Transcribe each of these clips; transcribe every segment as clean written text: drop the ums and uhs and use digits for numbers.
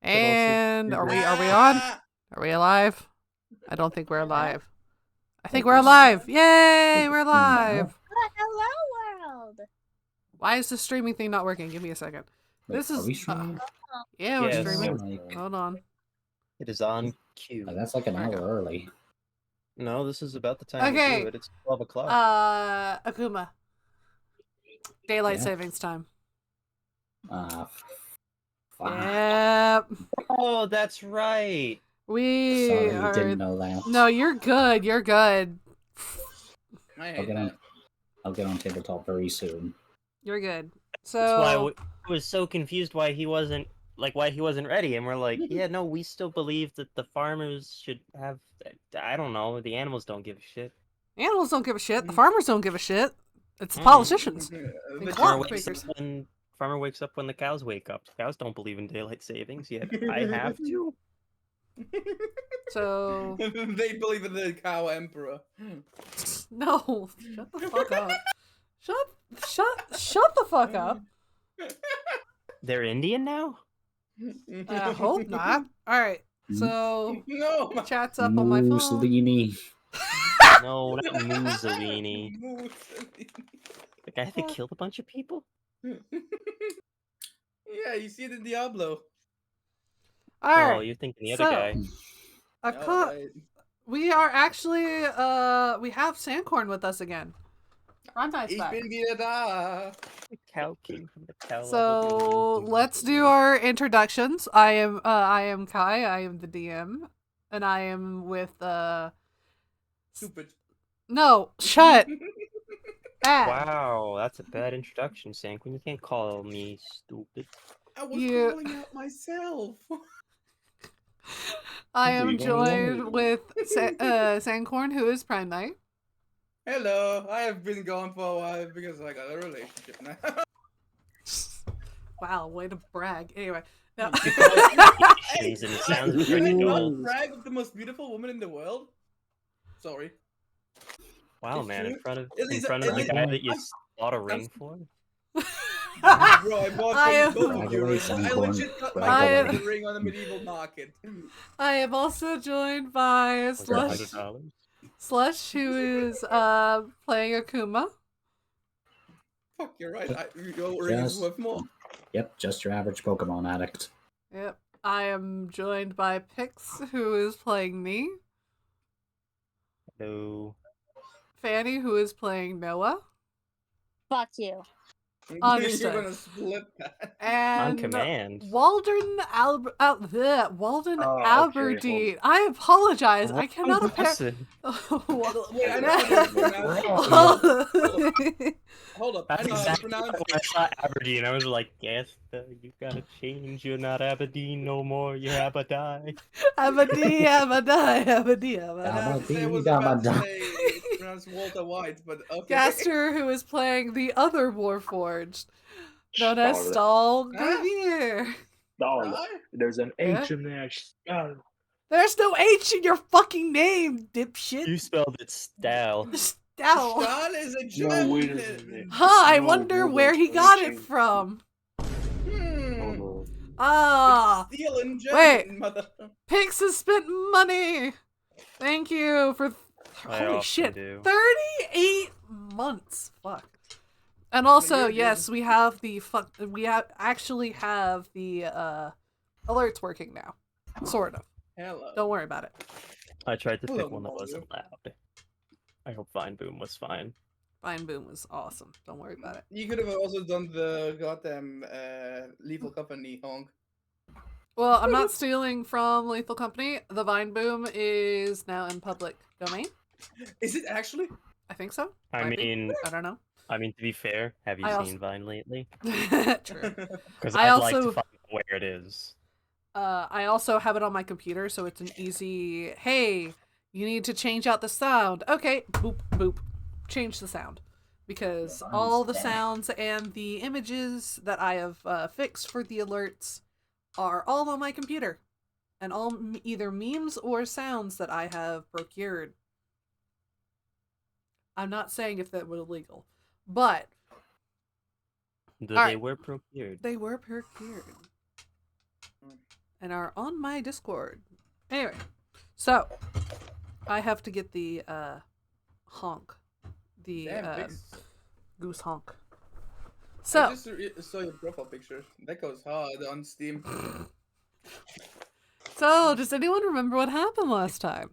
And are we on? Ah! Are we alive? I don't think we're alive. I think we're alive. Yay, we're alive. Hello, world. Why is the streaming thing not working? Give me a second. Wait, This is are we streaming? yeah, we're Yes. streaming. Like, Hold on. It is on cue. that's like an There we hour go. early. No, this is about the time to Okay. do it. It's 12 o'clock. Akuma. Daylight Yeah. savings time. Fuck. Yep. Oh, that's right. We Sorry, are. didn't know that. No, you're good. You're good. I I'll hate get that. I'll get on tabletop very soon. You're good. That's why So I was so confused why he wasn't ready, and we're like, yeah, no, we still believe that the farmers should have. I don't know, the animals don't give a shit. animals don't give a shit. The farmers don't give a shit. It's the politicians. The Clock Farmer wakes, makers. up when, farmer wakes up when the cows wake up. Cows don't believe in daylight savings yet. I have to. So they believe in the cow emperor. no, shut the fuck up. Shut the fuck up. They're Indian now? I hope not. All right. So No, my chat's up on my phone. Mussolini. No, not Mussolini. Mussolini. The guy that killed a bunch of people? Yeah, you see it in Diablo. All Oh, right. you're thinking the other So- guy. We are actually we have Sandcorn with us again. Rondai's Ich back. bin wieder da. The cow king from the cow. So let's do our introductions. I am Kai. I am the DM, and I am with Stupid. No, shut. Bad. Wow, that's a bad introduction, Sanquin. You can't call me stupid. I was You- calling out myself. I Do am you wanna joined know? with Sandcorn, who is Prime Knight. Hello, I have been gone for a while because I got a relationship now. Wow, way to brag. Anyway, no. And it sounds I pretty did not dull. brag of the most beautiful woman in the world. Sorry. Wow, It's man, true. in front of Elisa- the Elisa- guy that you I'm- bought a ring for. Bro, I bought I am- both of your rings. I Congratulations, legit got Corn. my I am- fucking ring on the medieval market. I am also joined by Was it Slush, $100? Slush, who is playing Akuma. Fuck, you're right. Your ring is Just- worth more. Yep, just your average Pokemon addict. Yep. I am joined by Pix, who is playing me. No. Fanny, who is playing Noah. Fuck you. Understood. You're gonna split that. On And command. Walden Walden Oh, okay, Aberdeen. I apologize. I cannot Listen, Wait, I know how to pronounce it. Hold up. I that's know how to exactly pronounce when I saw Aberdeen. I was like, yes, you gotta change. You're not Aberdeen no more. You're Aberdeen. Aberdeen, Aberdeen, Aberdeen, I Aberdeen. was about to say it's pronounced Walter White, but okay. Gaster, who is playing the other Warforged, known as Stahl Gravier. Right? There's an Yeah? H in there. There's no H in your fucking name, dipshit. You spelled it Stal. Stahl. Stahl is a No, German. wait a minute. Huh, I No, wonder Google where he got it searching. from. Hmm. Ah, Steel in German, wait. mother. Pix has spent money. Thank you for I holy often shit, do. 38 months. Fuck. And also, you're yes, we have the actually have the alerts working now, sort of. Hello. Don't worry about it. I tried to Hello, pick one that Mario. wasn't loud. I hope Fine Boom was fine. Fine Boom was awesome. Don't worry about it. You could have also done the goddamn Lethal Company honk. Well, I'm not stealing from Lethal Company. The Vine Boom is now in public domain. Is it actually? I think so. I Might be. mean, I don't know. to be fair, have you I seen also- Vine lately? True. Because I I'd like also- to find out where it is. I also have it on my computer, so it's an easy, hey, you need to change out the sound. Okay, boop, boop. Change the sound. Because all the sounds and the images that I have fixed for the alerts are all on my computer. And all either memes or sounds that I have procured. I'm not saying if that was illegal, but They Alright. were procured. they were procured. and are on my Discord. Anyway, so I have to get the honk, the Damn, Pix. goose honk. I So just saw your profile picture. That goes hard on Steam. does anyone remember what happened last time?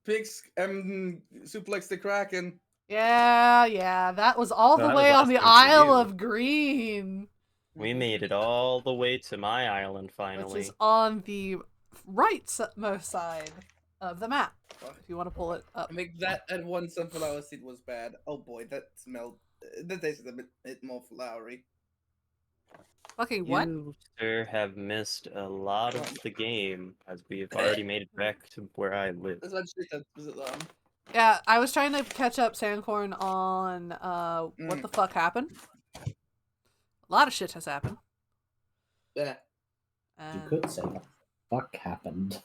Pix suplex the Kraken. Yeah, that was all the That was way on last the time for Isle you. of Green, We made it all the way to my island which finally. is on the rightmost side of the map. If you want to pull it up. I think that and one sunflower seed was bad. Oh boy, that smelled. That tasted a bit more flowery. Fucking what? You, sir, have missed a lot of the game, as we have already made it back to where I live. That's what she said. Was it Yeah, I was trying to catch up Sandcorn on what the fuck happened. A lot of shit has happened. Yeah, You And could say what the fuck happened.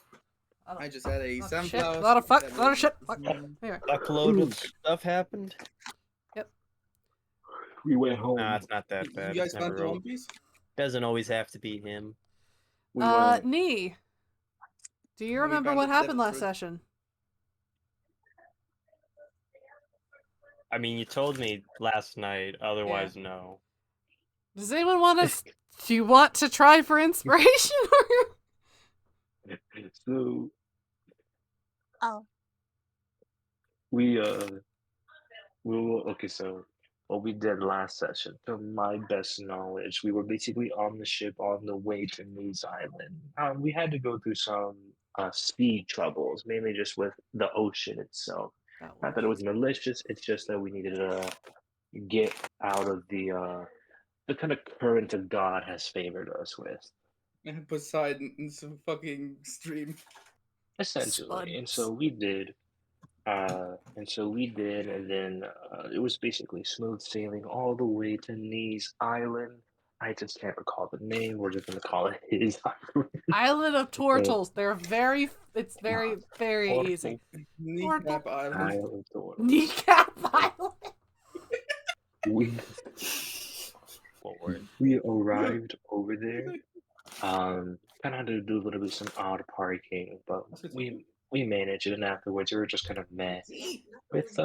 I just had a lot of shit, sunflower. a lot of fuck, seed a that lot of was- shit. Fuck. Anyway, Fuckload of stuff happened? We went home. Nah, it's not that You bad. guys It's never found the real. One Piece? Doesn't always have to be him. We went. Nee, do you We remember found what the happened Devil's last Fruit. session? I mean, you told me last night, otherwise no. Does anyone want us? Do you want to try for inspiration? So Oh. we okay. So what we did last session, to my best knowledge, we were basically on the ship on the way to News Island. We had to go through some speed troubles, mainly just with the ocean itself. Not that it was malicious. It's just that we needed to get out of the kind of current that God has favored us with, Poseidon's fucking stream. essentially. And Spuds. so we did. And then it was basically smooth sailing all the way to Nees Island. I just can't recall the name. We're just gonna call it his island. Island of Turtles. They're very. It's very Portal. easy. Kneecap Island. Island or- Kneecap Island. we Forward. we arrived over there. Kind of had to do a little bit of some odd parking, but we managed it. And afterwards, we were just kind of meh with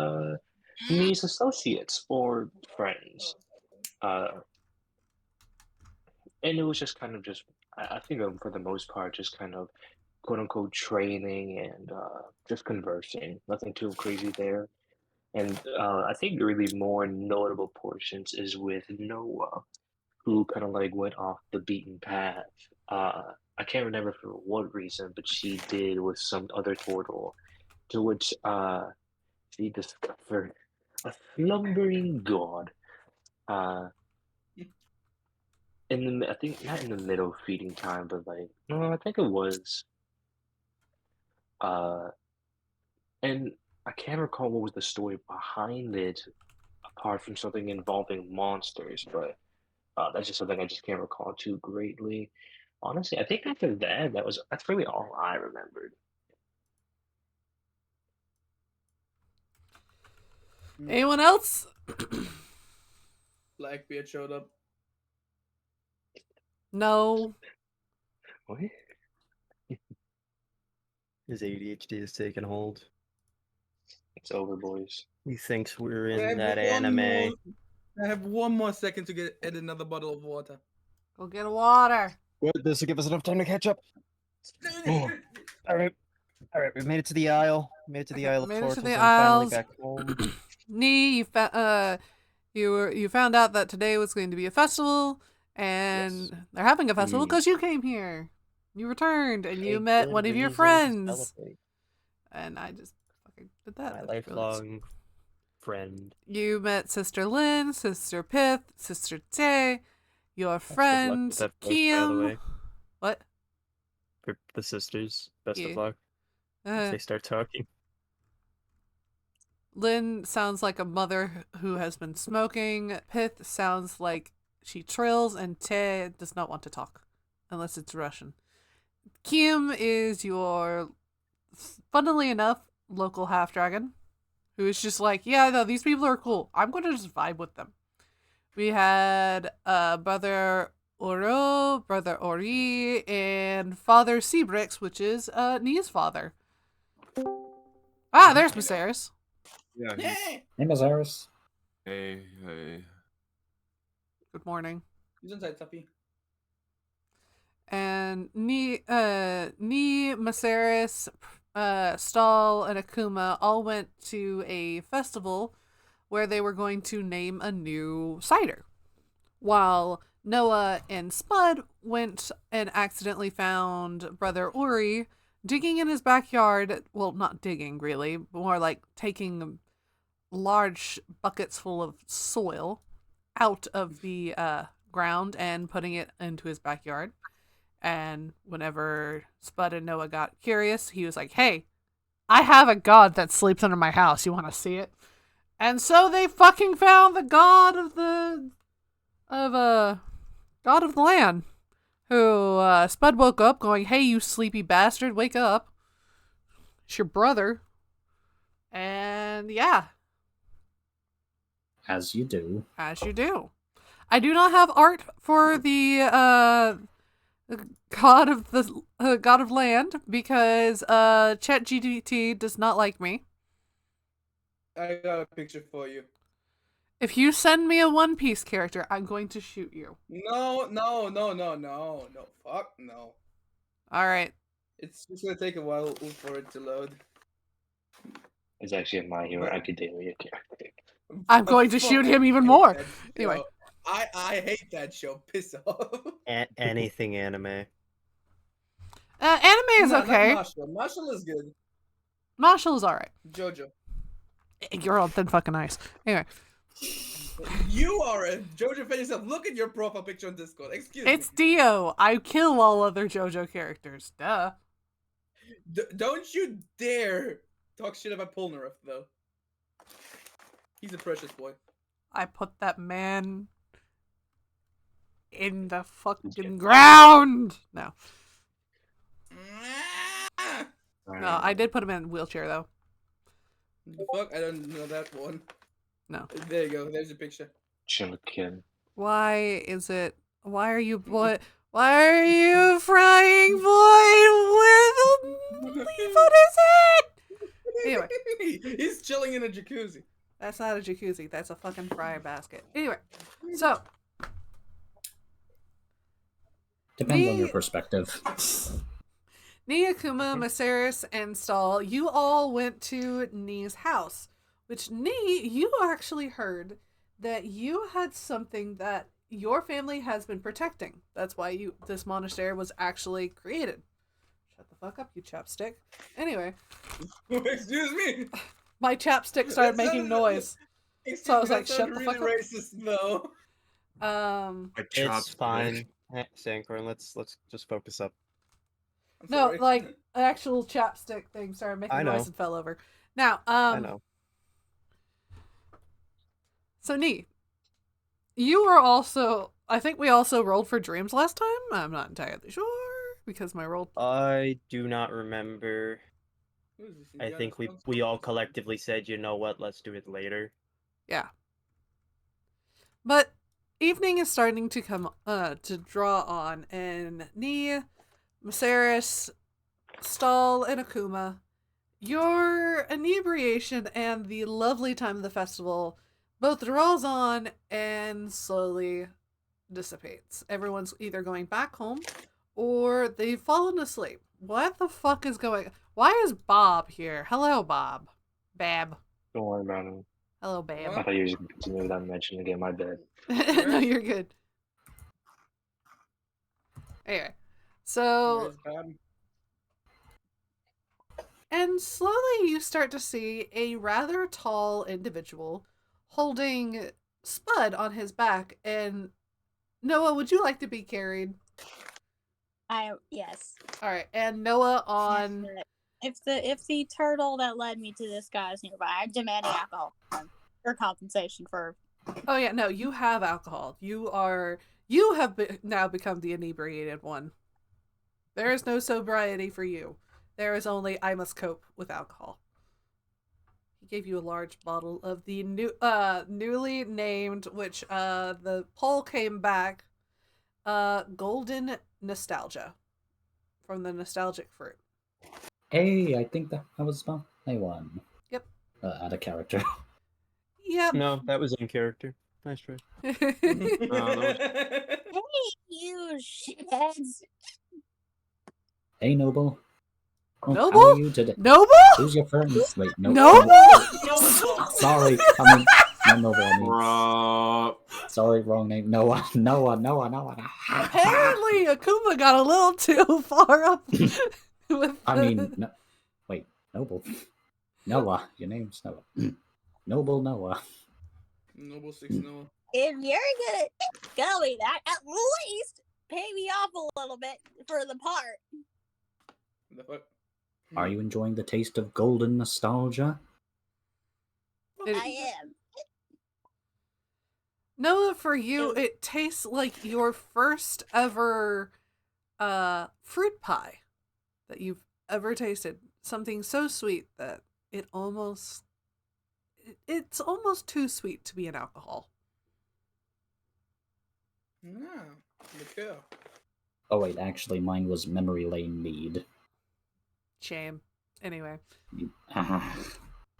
Nees associates or friends. And it was just kind of just, I think for the most part, just kind of quote unquote training and just conversing. Nothing too crazy there. And I think the really more notable portions is with Noah, who kind of like went off the beaten path. I can't remember for what reason, but she did with some other turtle, to which she discovered a slumbering god. I think not in the middle of feeding time, but like no, I think it was. And I can't recall what was the story behind it, apart from something involving monsters. But that's just something I just can't recall too greatly. Honestly, I think after that, that's really all I remembered. Anyone else? Blackbeard showed up. No. What? His ADHD has taken hold. It's over, boys. He thinks we're I have in that one anime. I have one more second to get another bottle of water. Go get water. Good, this will give us enough time to catch up. Oh. All right, we made it to the Isle. Made it to the Isle of Made it to Tortles. the I'm finally Isles. back home. Nee, you found out that today was going to be a festival, and Yes. they're having a festival because you came here. You returned, and you met one of your friends. And I just fucking did that. My That's really lifelong friend. You met Sister Lynn, Sister Pith, Sister Tay, your Best of luck friend with that voice, by the Kim. way. What? For the sisters, best Yeah. of luck. Uh, If they start talking. Lynn sounds like a mother who has been smoking. Pith sounds like she trills, and Tay does not want to talk unless it's Russian. Kim is your, funnily enough, local half dragon, who is just like, yeah, no, these people are cool. I'm going to just vibe with them. We had Brother Oro, Brother Ori, and Father Seabrix, which is Nia's father. Ah, there's Viserys. Yeah. Hey! Name is Eris. Hey, hey. Good morning. Who's inside, Tuppy? And Viserys, Stall, and Akuma all went to a festival where they were going to name a new cider. While Noah and Spud went and accidentally found Brother Ori digging in his backyard. Well, not digging, really. More like taking large buckets full of soil out of the ground and putting it into his backyard. And whenever Spud and Noah got curious, he was like, hey, I have a god that sleeps under my house. You want to see it? And so they fucking found the god of the land, who Spud woke up going, hey, you sleepy bastard, wake up. It's your brother. And yeah, As you do. as you do. I do not have art for the god of land because ChatGPT does not like me. I got a picture for you. If you send me a One Piece character, I'm going to shoot you. No, fuck no. All right. It's just gonna take a while for it to load. It's actually a My Hero Academia character. I'm going to shoot him even more. Anyway. I hate that show. Piss off. Anything anime. Anime is No, not okay. Marshall. Marshall is good. Marshall is alright. Jojo. You're all thin fucking nice. Anyway, You are a Jojo fan yourself. Look at your profile picture on Discord. Excuse it's me. Dio. I kill all other JoJo characters. Duh. Don't you dare talk shit about Polnareff, though. He's a precious boy. I put that man in the fucking ground. No. No, I did put him in a wheelchair though. The fuck? I don't know that one. No. There you go. There's a picture. Chimkin. Why is it? Why are you boy? Why are you frying void with? What is it? Anyway. He's chilling in a jacuzzi. That's not a jacuzzi. That's a fucking fryer basket. Anyway, so Depends on your Me- perspective. Akuma, Viserys, and Stall, you all went to Nee's house. Which, Nee, you actually heard that you had something that your family has been protecting. That's why this monastery was actually created. Shut the fuck up, you chapstick. Anyway, Excuse me. my chapstick started That making sounded- noise. Excuse So I was me, like, that shut sounded the really fuck up. racist, though. It's fine. Sankorn, let's just focus up. I'm No, sorry. like an actual chapstick thing started making I know. noise and fell over. Now, I know. So Nee, you are also. I think we also rolled for dreams last time. I'm not entirely sure because my roll. I do not remember. Who is this, I Indiana think we Jones? all collectively said, you know what, let's do it later. Yeah. But evening is starting to come to draw on, and Nee, Viserys, Stall, and Akuma, your inebriation and the lovely time of the festival both draws on and slowly dissipates. Everyone's either going back home or they've fallen asleep. What the fuck is going? Why is Bob here? Hello, Bob. Bab. Don't worry about him. Hello, I Bab. thought you were just gonna continue without mentioning again. My bad. No, you're good. Anyway, so Where's Bob? and slowly you start to see a rather tall individual holding Spud on his back. And Noah, would you like to be carried? Yes. All right, and Noah on. If the turtle that led me to this guy is nearby, I demand alcohol for compensation for. Oh yeah, no, you have alcohol. You have now become the inebriated one. There is no sobriety for you. There is only I must cope with alcohol. He gave you a large bottle of the newly named, which the poll came back Golden Nostalgia from the Nostalgic Fruit. Hey, I think that was my one. Yep. Add a character. Yep. No, that was in character. Nice try. Hey, you shitheads. Hey, Noble. Oh, How Noble? are you today? Noble? Who's your friend? Wait, no. Noble? Sorry, I mean, not Noble. I mean, Bruh. sorry, wrong name. Noah. Apparently, Akuma got a little too far up. With I mean, no, wait, Noble. Noah. Your name's Noah. Noble Noah. Noble 6 Noah. If you're gonna go with that, at least pay me off a little bit for the part. The fuck? Are you enjoying the taste of golden nostalgia? I am. Noah, for you, it tastes like your first ever fruit pie that you've ever tasted. Something so sweet that it's almost too sweet to be an alcohol. No. Liqueur. Oh wait, actually, mine was Memory Lane Mead. Shame. Anyway,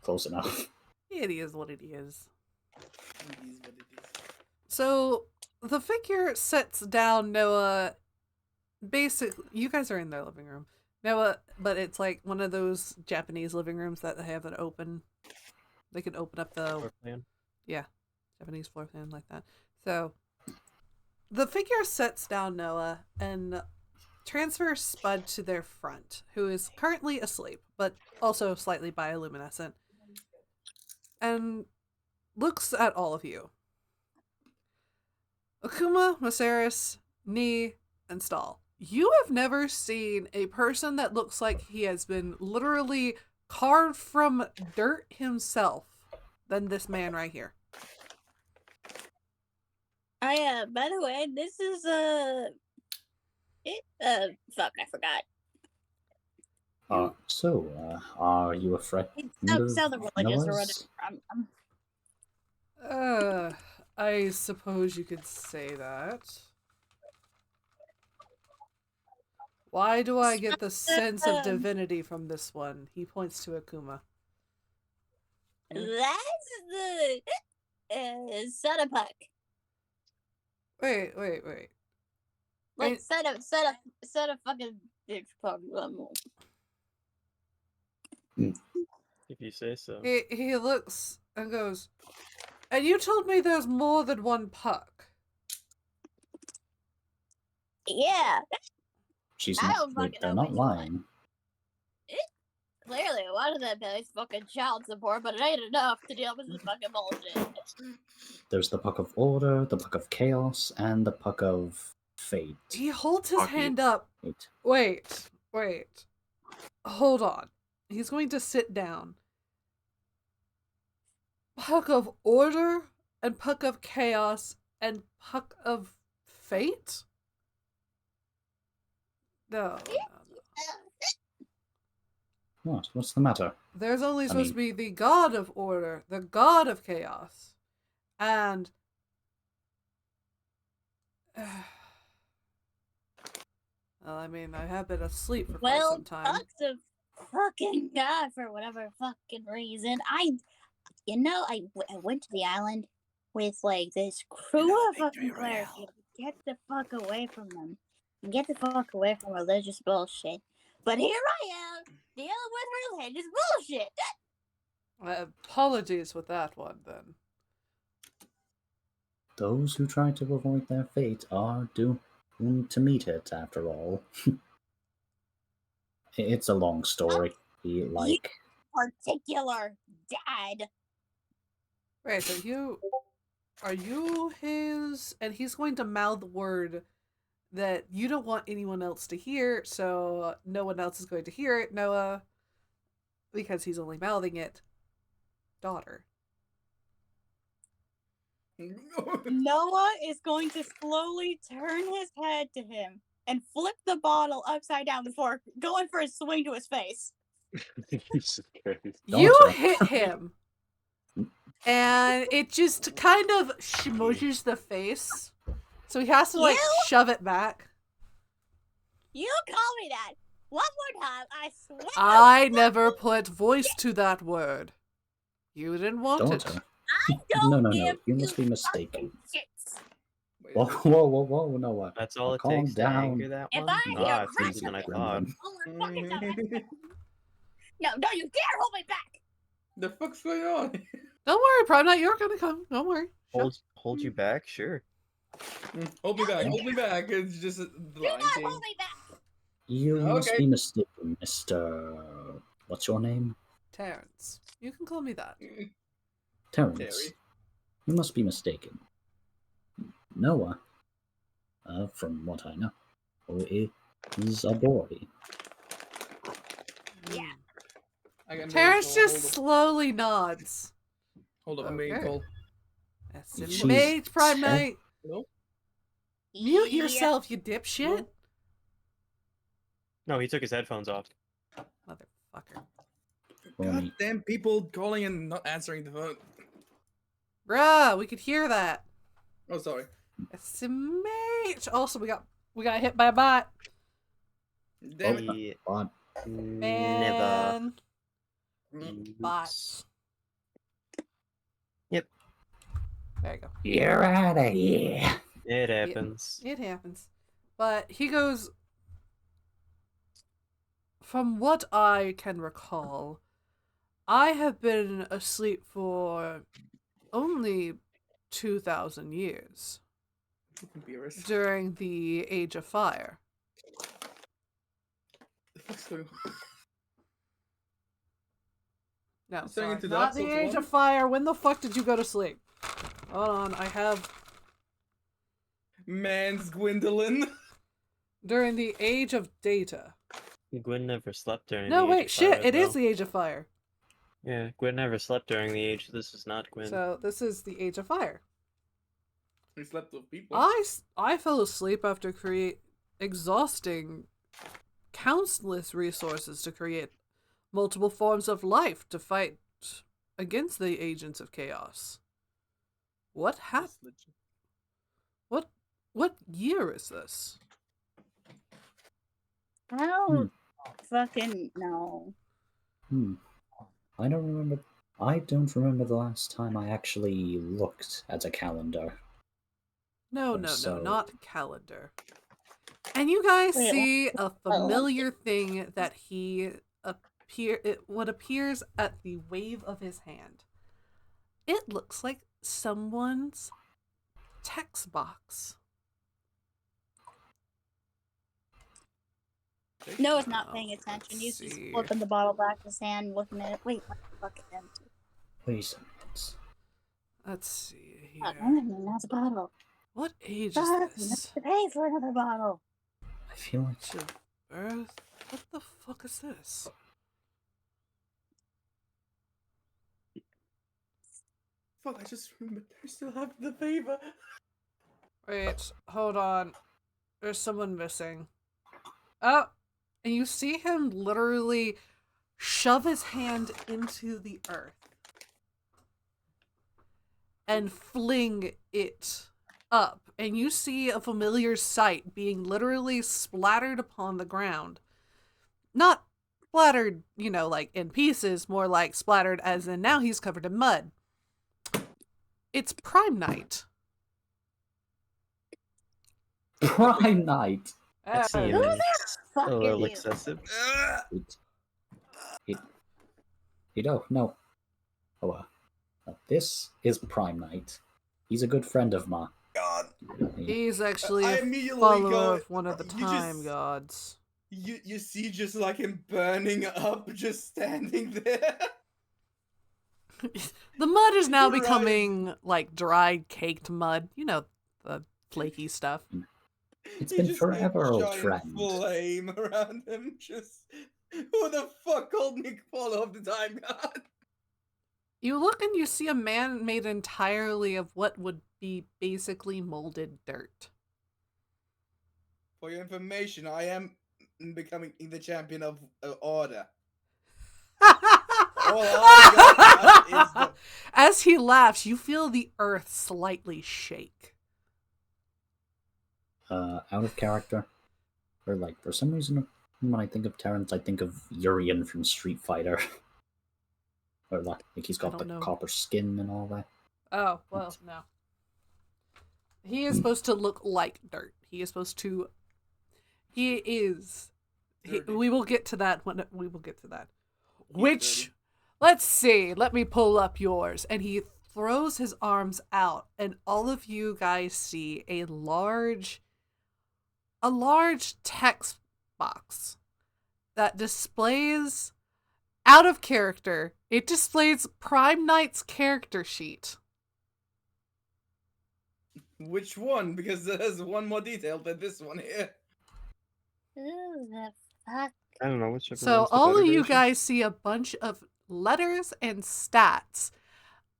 Close enough. it is what it is. It is what it is. So the figure sets down Noah. Basically, you guys are in their living room, Noah, but it's like one of those Japanese living rooms that they have an open. They can open up the Floor plan. Japanese floor plan like that. So the figure sets down Noah and transfers Spud to their front, who is currently asleep, but also slightly bioluminescent, and looks at all of you. Akuma, Masaris, Ni, and Stahl. You have never seen a person that looks like he has been literally carved from dirt himself than this man right here. By the way, this is fuck, I forgot. Are you a friend of Southern religious or Noah's? whatever. I suppose you could say that. Why do I get the sense of divinity from this one? He points to Akuma. That's the Sudapuck. Wait. Like set a fucking bitch puck. If you say so. He looks and goes, and you told me there's more than one puck. Yeah, She's I not. don't fucking They're know not which one. lying. clearly one of them pays fucking child support, but it ain't enough to deal with this fucking bullshit. There's the Puck of Order, the Puck of Chaos, and the Puck of Fate. He holds his Fuck you. hand up. Wait. Wait. Hold on. He's going to sit down. Puck of Order and Puck of Chaos and Puck of Fate? No. What? What's the matter? There's only supposed to be the God of Order, the God of Chaos, and... well, I mean, I have been asleep for quite some time. Pucks of fucking God for whatever fucking reason. I went to the island with like this crew of fucking players. Get the fuck away from them. Get the fuck away from religious bullshit. But here I am, dealing with religious bullshit. Apologies with that one, then. Those who try to avoid their fate are doomed to meet it, after all. It's a long story. Particular dad. Wait, so are you his, and he's going to mouth the word that you don't want anyone else to hear, so no one else is going to hear it, Noah, because he's only mouthing it. Daughter. Noah is going to slowly turn his head to him and flip the bottle upside down before going for a swing to his face. Jesus Christ. You Daughter. hit him, and it just kind of smushes the face, So he has to like You? shove it back. You call me that one more time, I swear. I never put voice to that word. You didn't want it. Daughter. I don't No, no, no. give You must be two mistaken. fucking shits. Wait, Whoa, whoa, whoa, whoa. No, what? That's all it Calm takes to down. anger that If one. I hear Ah, it's crash easier than I of it, thought. hold my fucking tongue. No, don't you dare hold me back. the fuck's going on? Don't worry, Prime Night, you're gonna come. Don't worry. Hold you back? Sure. Hold me back, hold me back. It's just the Do Lion not King. hold me back. You must Okay. be mistaken, Mr. What's your name? Terrence. You can call me that. Terrence. Terry. You must be mistaken. Noah, from what I know, is a boy. Yeah. I got Terrence very just cold. slowly nods. Hold up, I'm being Okay. cold. She's SMH, Prime ten- Night. Nope. Mute Yeah. yourself, you dipshit. No, he took his headphones off. Motherfucker. Bonnie. Goddamn people calling and not answering the phone. Bruh, we could hear that. Oh, sorry. SMH. Also, we got hit by a bot. Damn it. He But never. Man. Mm. Bots. Yep. There you go. you're out of here. It happens. It happens. But he goes, from what I can recall, I have been asleep for only 2,000 years Beerus. during the Age of Fire. The fuck's going on? No, Turning sorry, into not Dark the Souls Age 1? of Fire. When the fuck did you go to sleep? Hold on, I have Man's Gwendolyn. during the Age of Data. Gwen never slept during No, the wait, Age of shit, Fire, it is though. the Age of Fire. Yeah, Gwen never slept during the Age. This is not Gwen. So this is the Age of Fire. We slept with people. I fell asleep after exhausting countless resources to create multiple forms of life to fight against the agents of chaos. What happened? What year is this? I don't fucking know. I don't remember. I don't remember the last time I actually looked at a calendar. No, So- not calendar. And you guys Wait, see a familiar thing that what appears at the wave of his hand. It looks like someone's text box. No, it's not paying attention. He's Let's just see. flipping the bottle back in his hand, looking at it. Wait, what the fuck is empty? Wait a minute. Let's see Oh, here. that's a bottle. What age Fuck, is you have this? to pay for another bottle. I feel like Age of birth? What the fuck is this? Fuck, I just remembered. I still have the favor. Wait, hold on. There's someone missing. Oh, and you see him literally shove his hand into the earth and fling it up. And you see a familiar sight being literally splattered upon the ground. Not splattered, like in pieces, more like splattered as in now he's covered in mud. It's Prime Night. Prime Night. That Uh, seems Who the a fuck little is you? excessive. No. Oh, this is Prime Night. He's a good friend of mine. God. He's actually I a immediately follower go- of one of the you time just- gods. You see just like him burning up, just standing there. The mud is now Right. becoming like dried, caked mud. The flaky stuff. It's He been just forever, got a old giant friend. flame around him. Just who the fuck called me follow of the time god? You look and you see a man made entirely of what would be basically molded dirt. For your information, I am becoming the champion of order. All I got is the As he laughs, you feel the earth slightly shake. out of character. Or like for some reason when I think of Terrence, I think of Urian from Street Fighter. Or like he's got the don't know. copper skin and all that. Oh, well, no. He is supposed to look like dirt. He is supposed to. He is. We will get to that when we will get to that. Which, let's see. Let me pull up yours. And he throws his arms out, and all of you guys see a large text box that displays out of character. It displays Prime Knight's character sheet. Which one? Because there's one more detail than this one here. Who the fuck? I don't know whichever. So one's the all better of you version. guys see a bunch of letters and stats.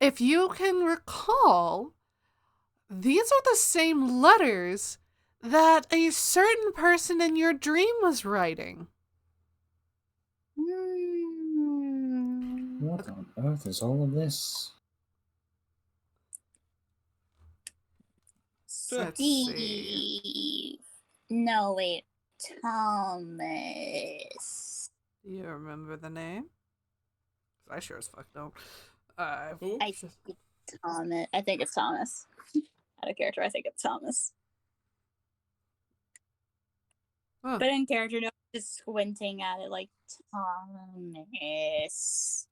If you can recall, these are the same letters that a certain person in your dream was writing. What on earth is all of this? Let's see. Steve. No, wait. Thomas. You remember the name? I sure as fuck don't. Who? I think it's Thomas. I think it's Thomas. Out of character, I think it's Thomas. Huh. But in character, no, just squinting at it like Thomas.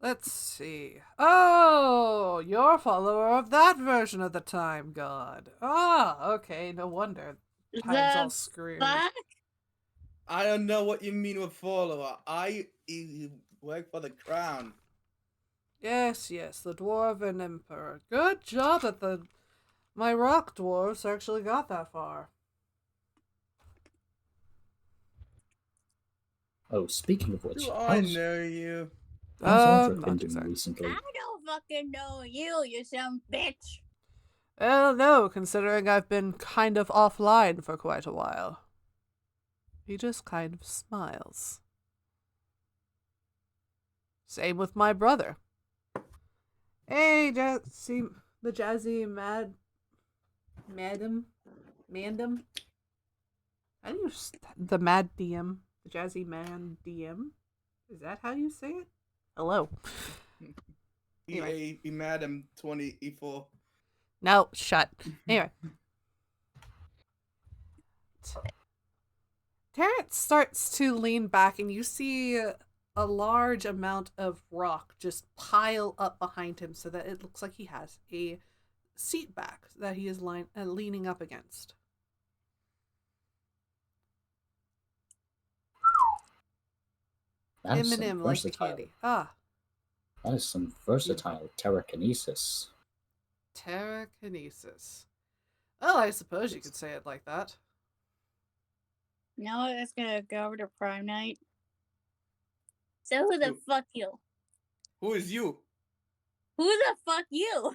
Let's see. Oh, you're a follower of that version of the Time God. Ah, okay, no wonder. Time's all The screwed. fuck? I don't know what you mean with follower. I work for the crown. Yes, the Dwarven Emperor. Good job that my rock dwarves actually got that far. Oh, speaking of which, Do I how's know you? Aldrich been not doing exactly. recently? I don't fucking know you, you some bitch. Well, no, considering I've been kind of offline for quite a while. He just kind of smiles. Same with my brother. Hey, see the jazzy Mandem? How do you the Mad DM? The jazzy man DM? Is that how you say it? Hello. Anyway. Be Madam 24. No, shut. Anyway. Terrence starts to lean back, and you see a large amount of rock just pile up behind him so that it looks like he has a seat back that he is leaning up against. That is some M&M like the versatile. candy. Ah, That is some versatile telekinesis. Terrakinesis. Well, I suppose you could say it like that. No, it's gonna go over to Prime Night. So who the Who? fuck you? Who is you? Who the fuck you?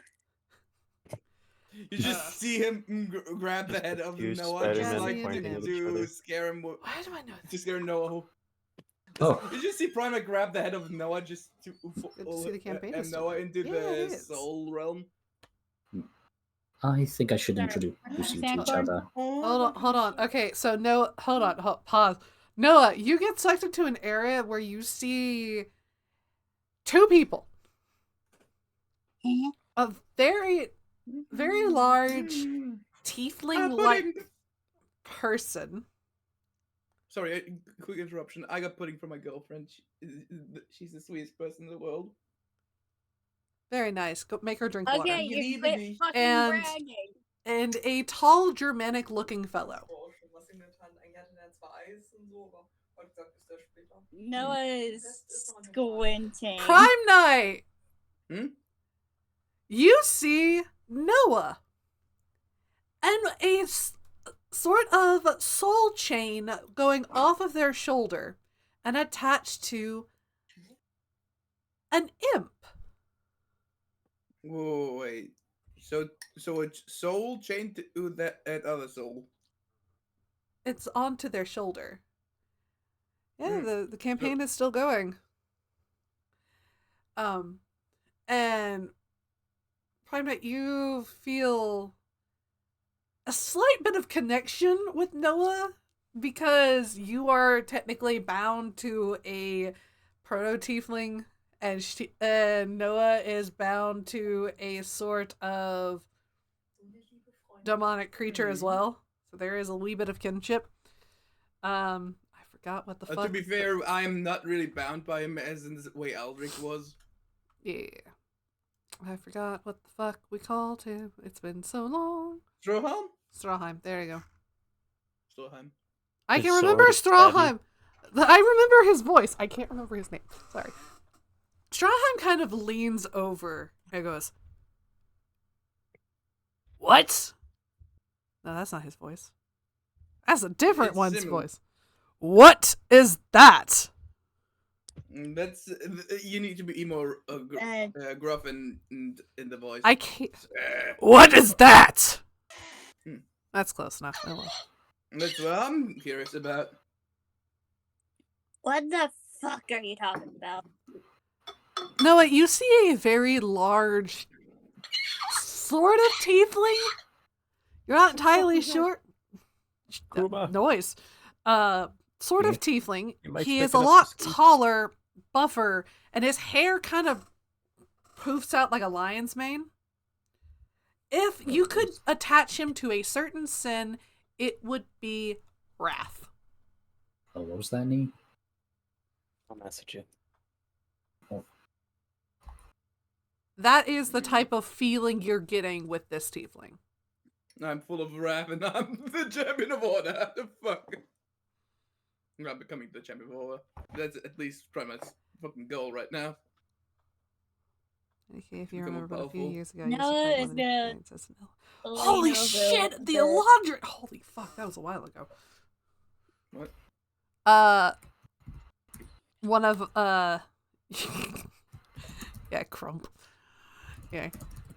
You just see him grab the head of Two Noah, just Spider-Men like pointing at each to other. scare him. Why do I know To this? scare Noah. Oh. You just see Prima grab the head of Noah just to Good to see the campaign and is still Noah going. into Yeah, it the is. soul realm. I think I should Sorry. introduce you to each Sandborn? other. Hold on. Okay, so no, hold on, pause. Noah, you get sucked into an area where you see two people. A very large tiefling-like person. Sorry, quick interruption. I got pudding from my girlfriend. She's the sweetest person in the world. Very nice. Go make her drink water. Okay, You you need quit to be- fucking And- bragging. And a tall Germanic-looking fellow. Noah's squinting. Prime Night! Hmm? You see Noah. And a sort of soul chain going off of their shoulder and attached to an imp. Whoa, wait. So it's soul chained to that other soul. It's onto their shoulder. Yeah, Hmm. the campaign is still going. And Prime Night, you feel a slight bit of connection with Noah because you are technically bound to a proto-tiefling and Noah is bound to a sort of demonic creature as well. So there is a wee bit of kinship. I forgot what the fuck. To be fair, I'm not really bound by him as in the way Aldrich was. Yeah. I forgot what the fuck we called him. It's been so long. Stroheim? Strawheim. There you go. Stroheim. I His can remember sword is Strawheim. I remember his voice. I can't remember his name. Sorry. Strawheim kind of leans over and goes, "What?" No, that's not his voice. That's a different It's one's similar. voice. What is that? That's you need to be more gruff in the voice. I can't. What is that? Hmm. That's close enough. Oh, well. That's what I'm curious about. What the fuck are you talking about? Noah, you see a very large, sort of tiefling. You're not entirely sure. Kuma. Noise. Sort of tiefling. You might He pick is it a up lot to speak. taller, buffer, and his hair kind of poofs out like a lion's mane. If you could attach him to a certain sin, it would be wrath. Oh, what was that, Nee? I'll message you. That is the type of feeling you're getting with this tiefling. I'm full of wrath and I'm the champion of order. Fuck. I'm not becoming the champion of order. That's at least probably my fucking goal right now. Okay, if you Become remember, but a few powerful. years ago, you Noah supplied is one of gonna the experiences. lean Holy over shit! The the- Elandrin! Holy fuck, that was a while ago. What? One of, yeah, Crump. Yeah.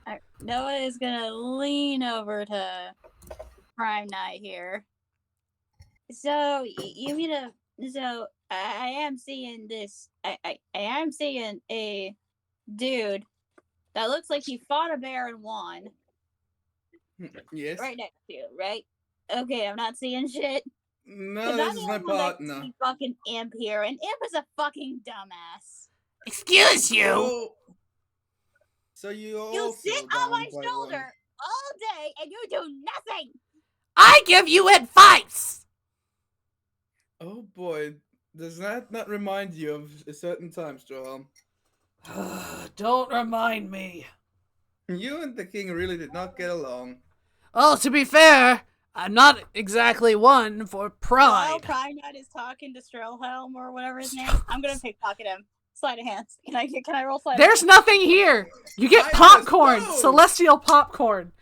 Alright, Noah is gonna lean over to Prime Night here. So you mean so I am seeing this. I am seeing a dude that looks like he fought a bear and won Yes. right next to you, right? Okay, I'm not seeing shit. No, 'Cause this I'm is the my only one that partner. see fucking Imp here, and Imp is a fucking dumbass. Excuse So you You also sit on my bound by one. shoulder all day and you do nothing. I give you advice! Oh boy, does that not remind you of a certain time, Stroheim? Don't remind me. You and the king really did not get along. Well, to be fair, I'm not exactly one for While pride. Prime Knight is talking to Strelhelm or whatever his name, I'm gonna pickpocket him. Sleight of hands. Can I roll sleight of There's hands? nothing here. You get I popcorn, understand. celestial popcorn.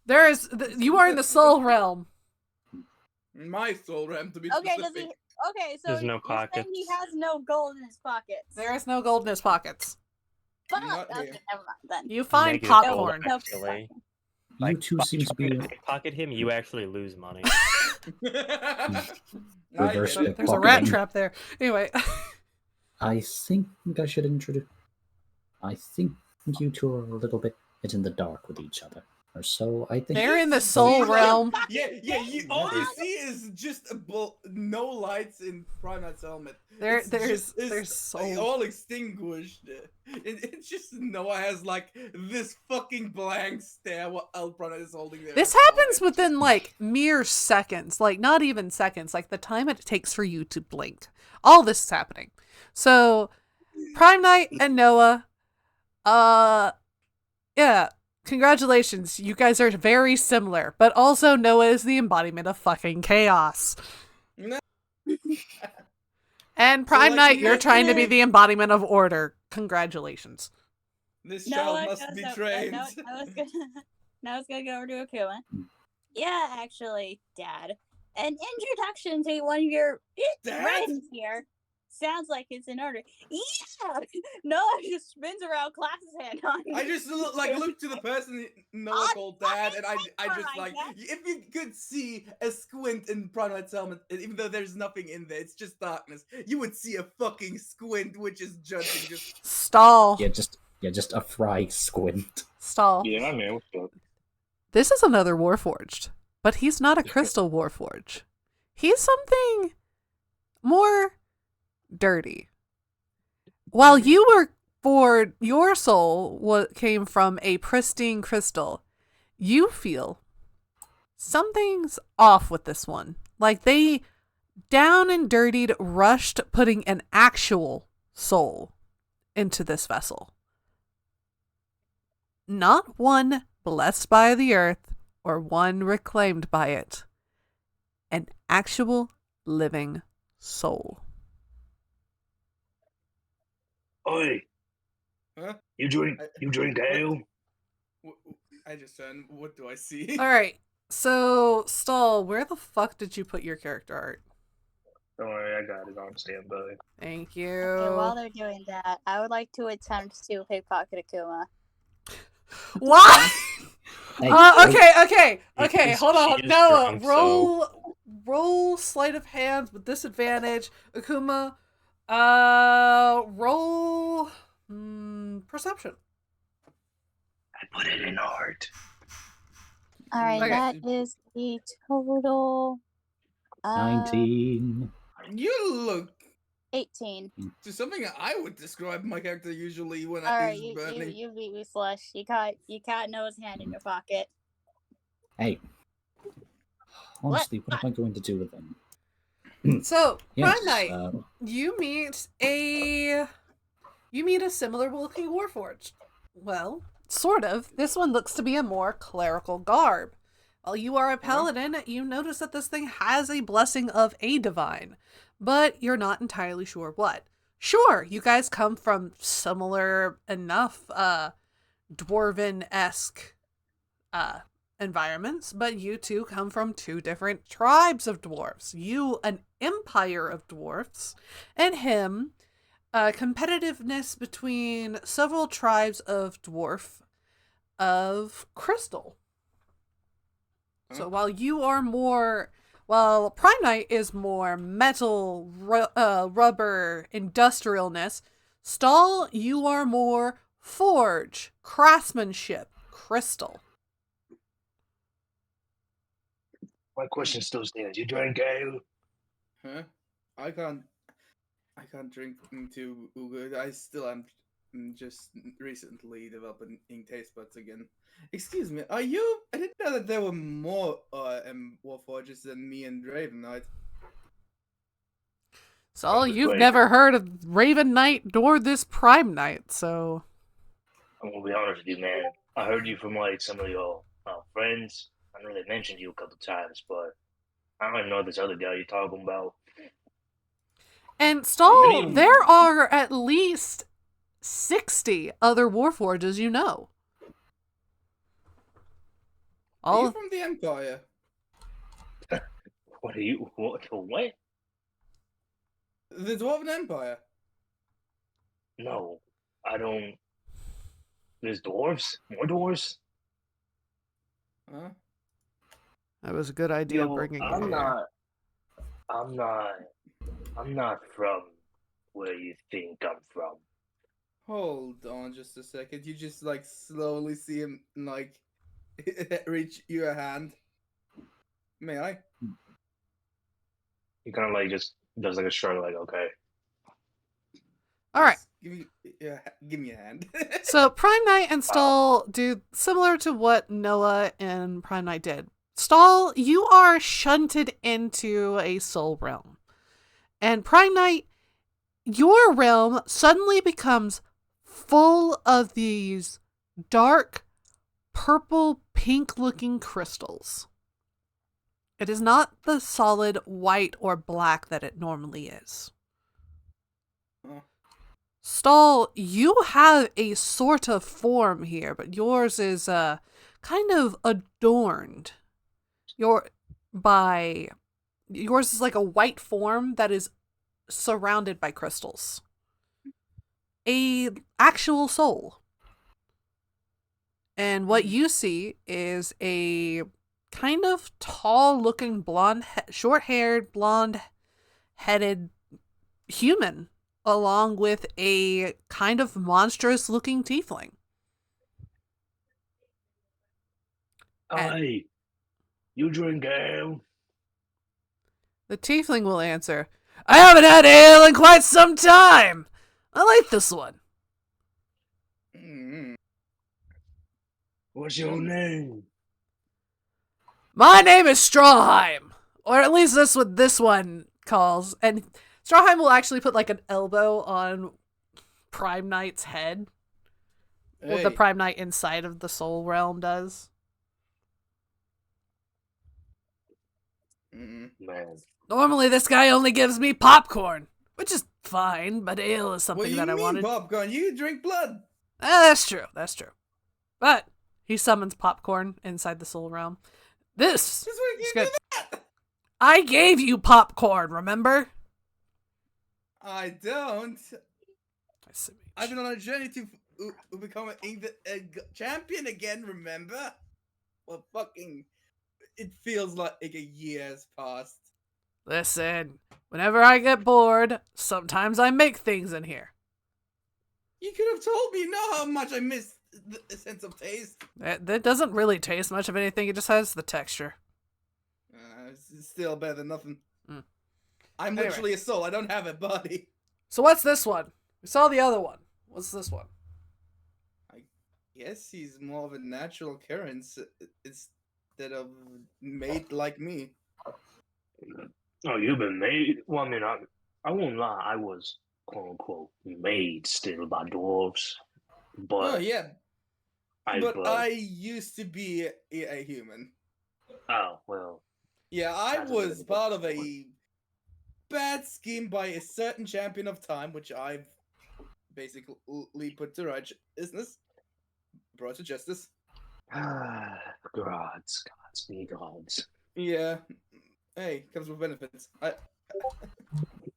There is. You are in the soul realm. My soul ram, to be Okay, does specific. he? Okay, so There's no you're saying pockets. he has no gold in his pockets. There is no gold in his pockets. Fuck. Not Okay, here. never mind then. You find Negative popcorn. gold, actually. You two seem to be Pocket him, you actually lose money. I Reverse get it. There's a rat Pickpocketing. trap there. Anyway, I think I should introduce. I think you two are a little bit in the dark with each other, or so I think. they're in the soul You realm. Yeah, all you Yeah. see is just no lights in Prime Knight's helmet. There- It's there's- just- it's, there's soul. all extinguished. It's just Noah has like this fucking blank stare what Prime Knight is holding there. This happens within like mere seconds, like not even seconds, like the time it takes for you to blink. All this is happening. So, Prime Knight and Noah, yeah, congratulations. You guys are very similar, but also Noah is the embodiment of fucking chaos. No. And Prime like, Knight, you're trying to be nothing- the embodiment of order. Congratulations. This No, child I must goes be up- trained. No, I was gonna. Now I was gonna go over to Akuma. Yeah, actually, Dad. An introduction to one of your Dad? friends here sounds like it's in order. Yeah. Noah just spins around, claps his hand on. I just look to the person Noah I'll called Dad, and I fucking just take like her, I if you could see a squint in Prime Knight's helmet, even though there's nothing in there, it's just darkness. You would see a fucking squint, which is judging. Just Stall. just a fry squint. Stall. Yeah, man, what's up? This is another Warforged, but he's not a crystal warforge. He's something more dirty. While you were for your soul what came from a pristine crystal, you feel something's off with this one. Like they down and dirtied, rushed putting an actual soul into this vessel. Not one blessed by the earth or one reclaimed by it. An actual living soul. Oi, Huh? you drink ale? I just turned. What do I see? All right. So, Stall, where the fuck did you put your character art? Don't worry, I got it on standby. Thank you. Okay, while they're doing that, I would like to attempt to pickpocket Akuma. What? Hey, Okay. Hold on. She is Noah, drunk, so- roll sleight of hand with disadvantage. Akuma, roll perception. I put it in art. All right, Okay. that is the total. 19. You look 18. to something I would describe my character usually when All I right, use burning. you beat me, Slush. You caught Noah's hand in your pocket. Hey. Honestly, what am I going to do with them? So, Yes, Prime Knight, you meet a similar looking warforged. Well, sort of. This one looks to be a more clerical garb. While you are a paladin, you notice that this thing has a blessing of a divine, but you're not entirely sure what. Sure, you guys come from similar enough dwarven-esque environments, but you two come from two different tribes of dwarves. You, an empire of dwarfs, and him, competitiveness between several tribes of dwarf of crystal. So while you are more, while Prime Knight is more metal, rubber, industrialness, Stall, you are more forge, craftsmanship, crystal. My question still stands. You drink ale? Huh? I can't drink too good. I still am just recently developing taste buds again. Excuse me, are you? I didn't know that there were more Warforges than me and Raven Knight. Stall, you've Wait. never heard of Raven Knight nor this Prime Knight, so... I'm gonna be honest with you, man. I heard you from like some of your friends. I know they mentioned you a couple times, but I don't even know this other guy you're talking about. And Stall, mean- there are at least 60 other Warforges you know. Are All you of from the Empire? What are you? What? The Dwarven Empire? No, I don't. There's dwarves? More dwarves? Huh? That was a good idea Yo, bringing I'm you here. I'm not from where you think I'm from. Hold on just a second. You just like slowly see him like reach your hand. May I? He kind of like just does like a shrug, like okay. All right. Just give me a hand. So Prime Knight and Stall do similar to what Noah and Prime Knight did. Stall, you are shunted into a soul realm. And Prime Knight, your realm suddenly becomes full of these dark, purple, pink looking crystals. It is not the solid white or black that it normally is. Oh. Stall, you have a sort of form here, but yours is kind of adorned. Yours is like a white form that is surrounded by crystals. A actual soul. And what you see is a kind of tall looking short-haired, blonde-headed human, along with a kind of monstrous looking tiefling. And- Hey, You drink ale? The tiefling will answer, I haven't had ale in quite some time. I like this one. Mm. What's your name? My name is Strawheim. Or at least that's what this one calls. And Strawheim will actually put like an elbow on Prime Knight's head. What the Hey. Prime Knight inside of the Soul Realm does. Mm. Man. Normally this guy only gives me popcorn, which is fine, but ale is What something do you that I mean wanted. popcorn? You drink blood. That's true. That's true. But he summons popcorn inside the Soul Realm. This Since when is you good. do that? I gave you popcorn, remember? I don't. I see. I've been on a journey to become a champion again, remember? Well, fucking... It feels like a year has passed. Listen, whenever I get bored, sometimes I make things in here. You could have told me, know how much I miss the sense of taste. That doesn't really taste much of anything, it just has the texture. It's still better than nothing. Mm. I'm Anyway. literally a soul. I don't have a body. So what's this one? We saw the other one. What's this one? Yes, he's more of a natural occurrence instead of made like me. Oh, you've been made? Well, I mean, I won't lie. I was, quote unquote, made still by dwarves. But Oh yeah, I, but I used to be a human. oh, well. Yeah, I That's a was bit of a part of different a bad scheme by a certain champion of time, which I've basically put to righteousness, brought to justice. Gods, be gods. Yeah. Hey, comes with benefits.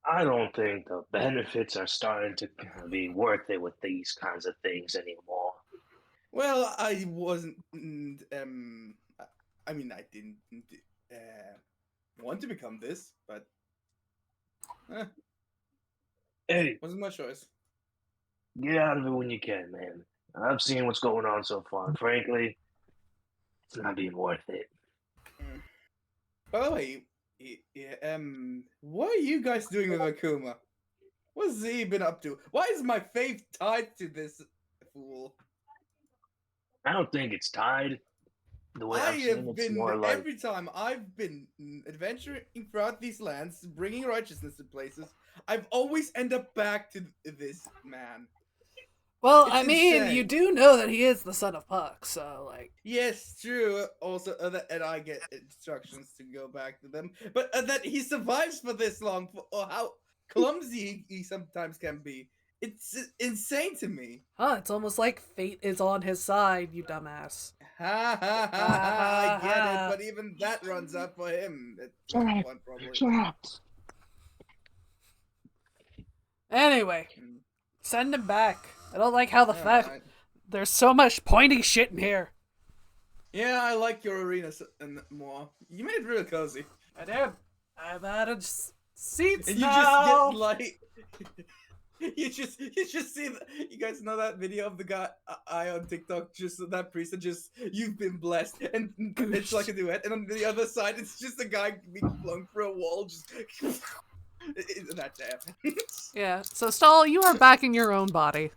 I don't think the benefits are starting to be worth it with these kinds of things anymore. Well, I wasn't. I mean, I didn't want to become this, but Hey, wasn't my choice. get out of it when you can, man. I've seen what's going on so far, and frankly, it's not being worth it. By the way, what are you guys doing with Akuma? What's he been up to? Why is my faith tied to this fool? I don't think it's tied. The way I I've seen have it's been more like every time I've been adventuring throughout these lands, bringing righteousness to places. I've always end up back to this man. Well, It's I mean, you insane. do know that he is the son of Puck, so like. Yes, true. Also, and I get instructions to go back to them, but that he survives for this long. For how clumsy he sometimes can be. It's insane to me. Huh, it's almost like fate is on his side, you dumbass. Ha ha ha ha! I get it, but even that runs out for him. At one point, probably. Anyway, Mm. send him back. I don't like how the Yeah, fact there's so much pointy shit in here. Yeah, I like your arena more. You made it real cozy. I did. I've added seats And you now. just get like, you just see. You guys know that video of the guy I on TikTok, just that priest, and just you've been blessed, and it's like a duet, and on the other side, it's just a guy being flung through a wall, just. That damn. Yeah. So Stahl, you are back in your own body.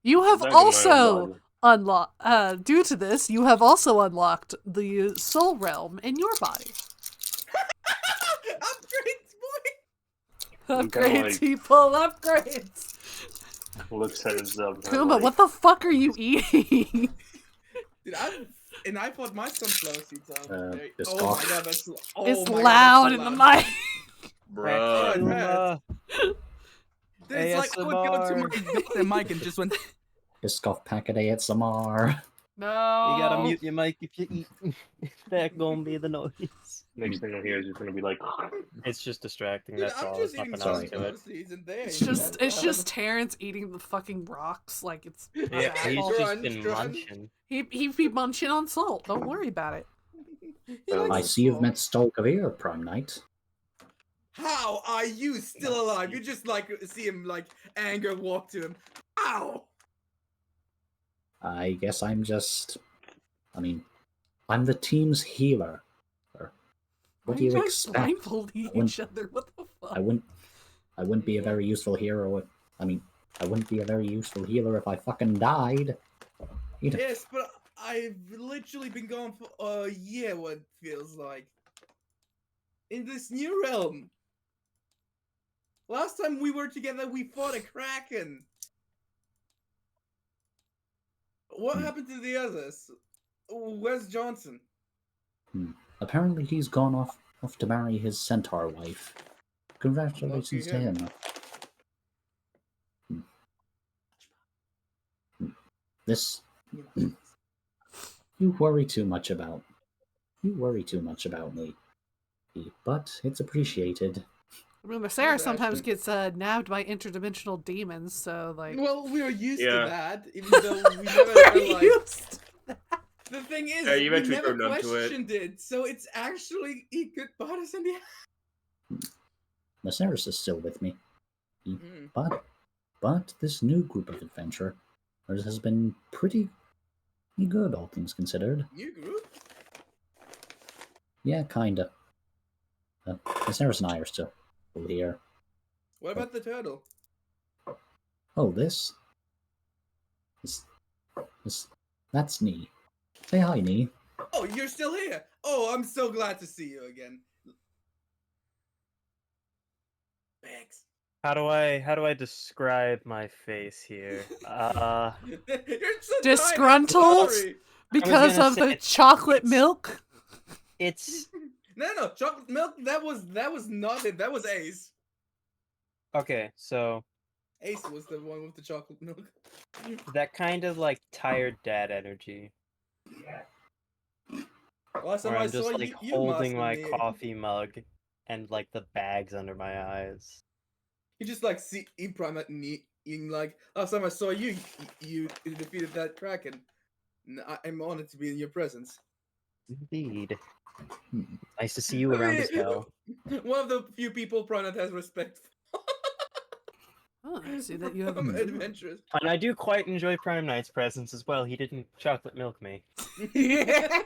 You have back in my own also body. unlocked. Due to this, you have also unlocked the soul realm in your body. Upgrades, boy. I'm kinda Upgrades, like- people, upgrades. looks at himself. kinda Kuma, like, what the fuck are you eating? Dude, I put my sunflower seeds on. There. this Oh cough. my god, that's. Oh It's my God, loud that's in so the loud. mic. Bruh. Kuma. Dude, it's like I would go to my goddamn mic and just went. Piscoff packet ASMR. No. You gotta mute your mic if you eat. That gonna be the noise. next thing I hear is just gonna be like, It's just distracting. Dude, That's I'm all. just There's eating nothing else to sunflower it. seeds and they It's ain't just that it's bad. just Terrence eating the fucking rocks like it's Yeah, he's apple. just Crunch, been crunch. munching. he be munching on salt. Don't worry about it. He likes I it see you've small. met Stalkavir, Prime Knight. How are you still alive? You just like see him like anger walk to him. Ow! I guess I'm just. I mean, I'm the team's healer. What Why do you guys expect? blindfolding I wouldn't- each other? What the fuck? I wouldn't be a very useful hero if, I wouldn't be a very useful healer if I fucking died. You know, Yes, but I've literally been gone for a year, what it feels like. In this new realm. Last time we were together, we fought a Kraken. What happened to the others? Where's Johnson? apparently he's gone off to marry his centaur wife. Congratulations to him. him. This you worry too much about me, but it's appreciated. I mean, Sarah That's sometimes actually- gets nabbed by interdimensional demons, so like. Well, we were used Yeah. to that, even though we never We're like. used. The thing is, Yeah, you we eventually never grow numb to it. questioned it, so it's actually a good bonus in the Maceris is still with me, Mm. but this new group of adventurers has been pretty good, all things considered. New group? Yeah, kinda. Maceris and I are still here. What about the turtle? Oh, that's Nee. Say hi, Nee. Oh, you're still here. Oh, I'm so glad to see you again. Thanks. How do I describe my face here? You're so Disgruntled? sorry. Because gonna of say the it's- chocolate milk? It's No, chocolate milk. That was not it. That was Ace. okay, so Ace was the one with the chocolate milk. that kind of like tired dad energy. Last time Where I I'm just saw like you holding my masking me. coffee mug and like the bags under my eyes. You just like see Prime at me, like last time I saw you, you defeated that Kraken. I'm honored to be in your presence. Indeed. Hmm. Nice to see you around as well. One of the few people Pranet has respect Oh, I see that you have for. Adventurous. And I do quite enjoy Prime Knight's presence as well. He didn't chocolate milk me. Yeah.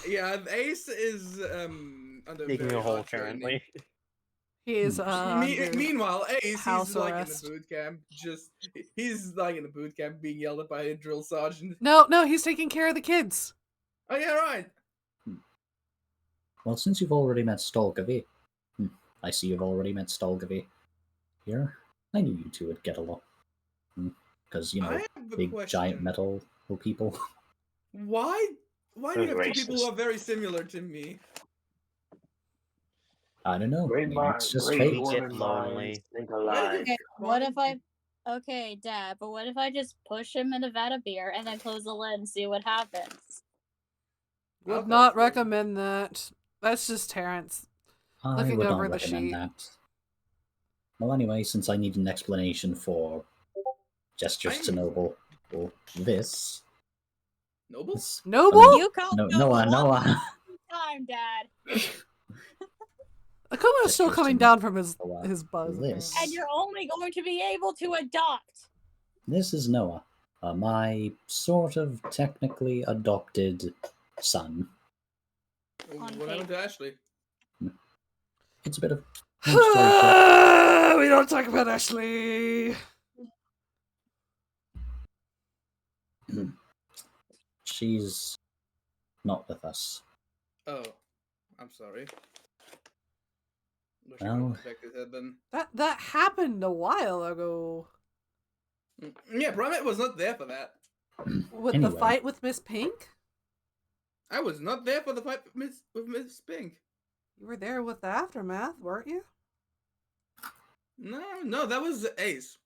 Yeah, Ace is under Digging very a hole hard training. currently. He is under Meanwhile, Ace house he's like arrest. in the boot camp. He's like in the boot camp being yelled at by a drill sergeant. No, he's taking care of the kids. Oh yeah, right. Well, since you've already met Stolgavi, I see you've already met Stolgavi here. I knew you two would get along. Because, you I know, have a big question. giant metal people. Why do you have two people who Racist. are very similar to me? I don't know. Great Maybe mind, it's just great fate. Get woman lonely. minds think Why do alike. you- Okay, what if I? Okay, Dad, but what if I just push him in a vat of beer and then close the lid and see what happens? I'll Would not go for it. recommend that. That's just Terrence. I Looking would over not the recommend sheet. that. Well, anyway, since I need an explanation for gestures to I'm- Noble, well, this. Noble? this Noble? You called no, Noah Noah. one time, Dad, Akuma is still Gestures coming to down from his Noah. buzz. This. and you're only going to be able to adopt. This is Noah, my sort of technically adopted son. On What happened to Ashley? It's a bit of. long story short, We don't talk about Ashley. she's not with us. Oh, I'm sorry. Wish I Well- could've protected her then. That happened a while ago. Yeah, Primate was not there for that. With the Anyway. fight with Miss Pink? I was not there for the fight with Miss Pink. You were there with the aftermath, weren't you? No, that was Ace.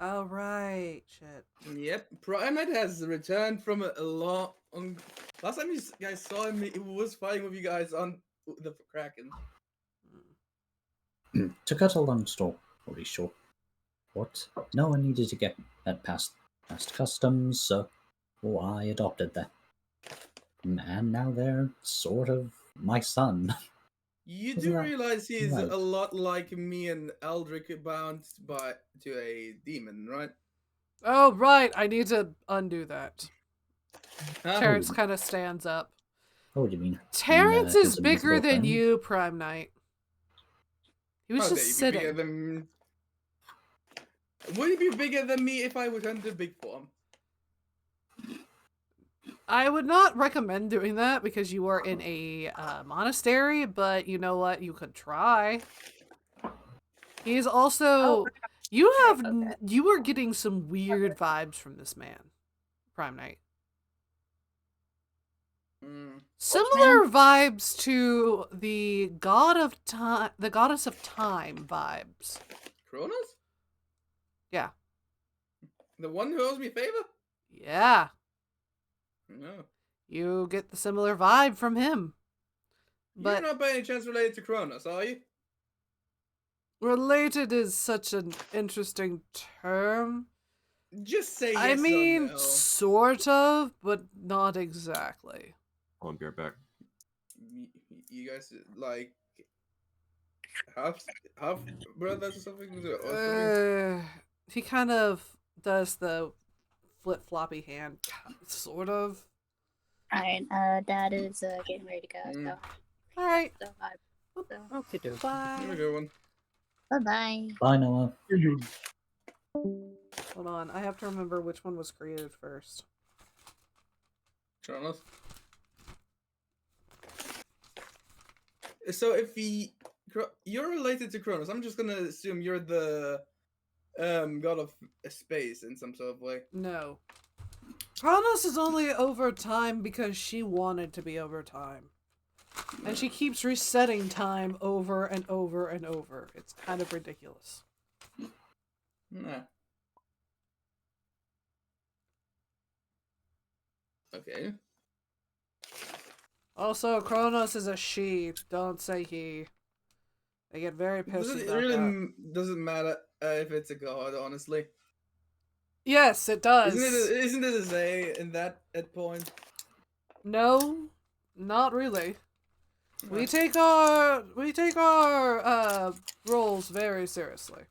Oh, right. Shit. Yep, Primate has returned from a long. Last time you guys saw him, he was fighting with you guys on the Kraken. To cut a long story short, what Noah needed to get that past customs, so I adopted them. And now they're sort of my son. You Isn't do that realize he's right? a lot like me and Eldrick bound to a demon, right? Oh, right. I need to undo that. Huh? Terrence kind of stands up. Oh, what do you mean? Terrence is bigger invisible than friend? you, Prime Knight. He was Okay, just you'd be bigger sitting. than... Would he be bigger than me if I would enter big form? I would not recommend doing that because you are in a monastery, but you know what? You could try. He's also... You have... You are getting some weird vibes from this man, Prime Knight. Similar vibes to the god of time, the goddess of time vibes. Kronos? Yeah. The one who owes me a favor? Yeah. No. You get the similar vibe from him. But You're not by any chance related to Kronos, are you? related is such an interesting term. Just say yes I mean, or no. sort of, but not exactly. I'll be right back. You guys, like, half brothers or something? He kind of does the flip-floppy hand, sort of. Alright, Dad is getting ready to go. So, Alright. Okay, dude. Bye. Have a good one. bye-bye. Bye, Noah. Hold on, I have to remember which one was created first. Kronos. So if you're related to Kronos, I'm just gonna assume you're the god of space in some sort of way. No. Kronos is only over time because she wanted to be over time. And she keeps resetting time over and over and over. It's kind of ridiculous. Nah. Okay. Also, Kronos is a she. Don't say he. They get very It pissy about really that. doesn't matter if it's a god, honestly. Yes, it does. Isn't it a they in that at point? No, not really. We take our roles very seriously.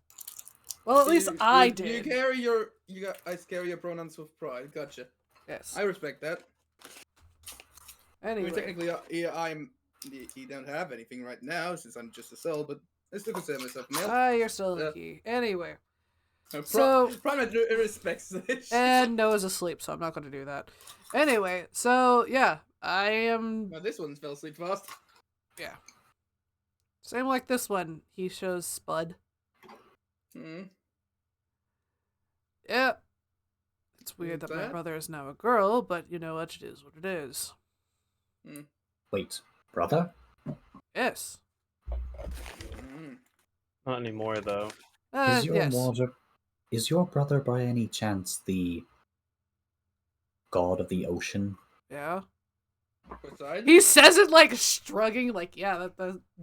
Well, at least I did. You guys carry your pronouns with pride. Gotcha. Yes. I respect that. Anyway. I mean, technically, you don't have anything right now since I'm just a soul, but I still consider myself male. Ah, you're still a key. Anyway. So Prime respects this. And Noah's asleep, so I'm not going to do that. Anyway, so yeah, I am. Well, this one fell asleep fast. Yeah. Same like this one. He shows Spud. Yep. It's weird that my brother is now a girl, but you know what? It is what it is. Wait, brother? Yes. Not anymore, though. Is your brother by any chance the god of the ocean? Yeah. Poseidon? He says it like shrugging, like, yeah,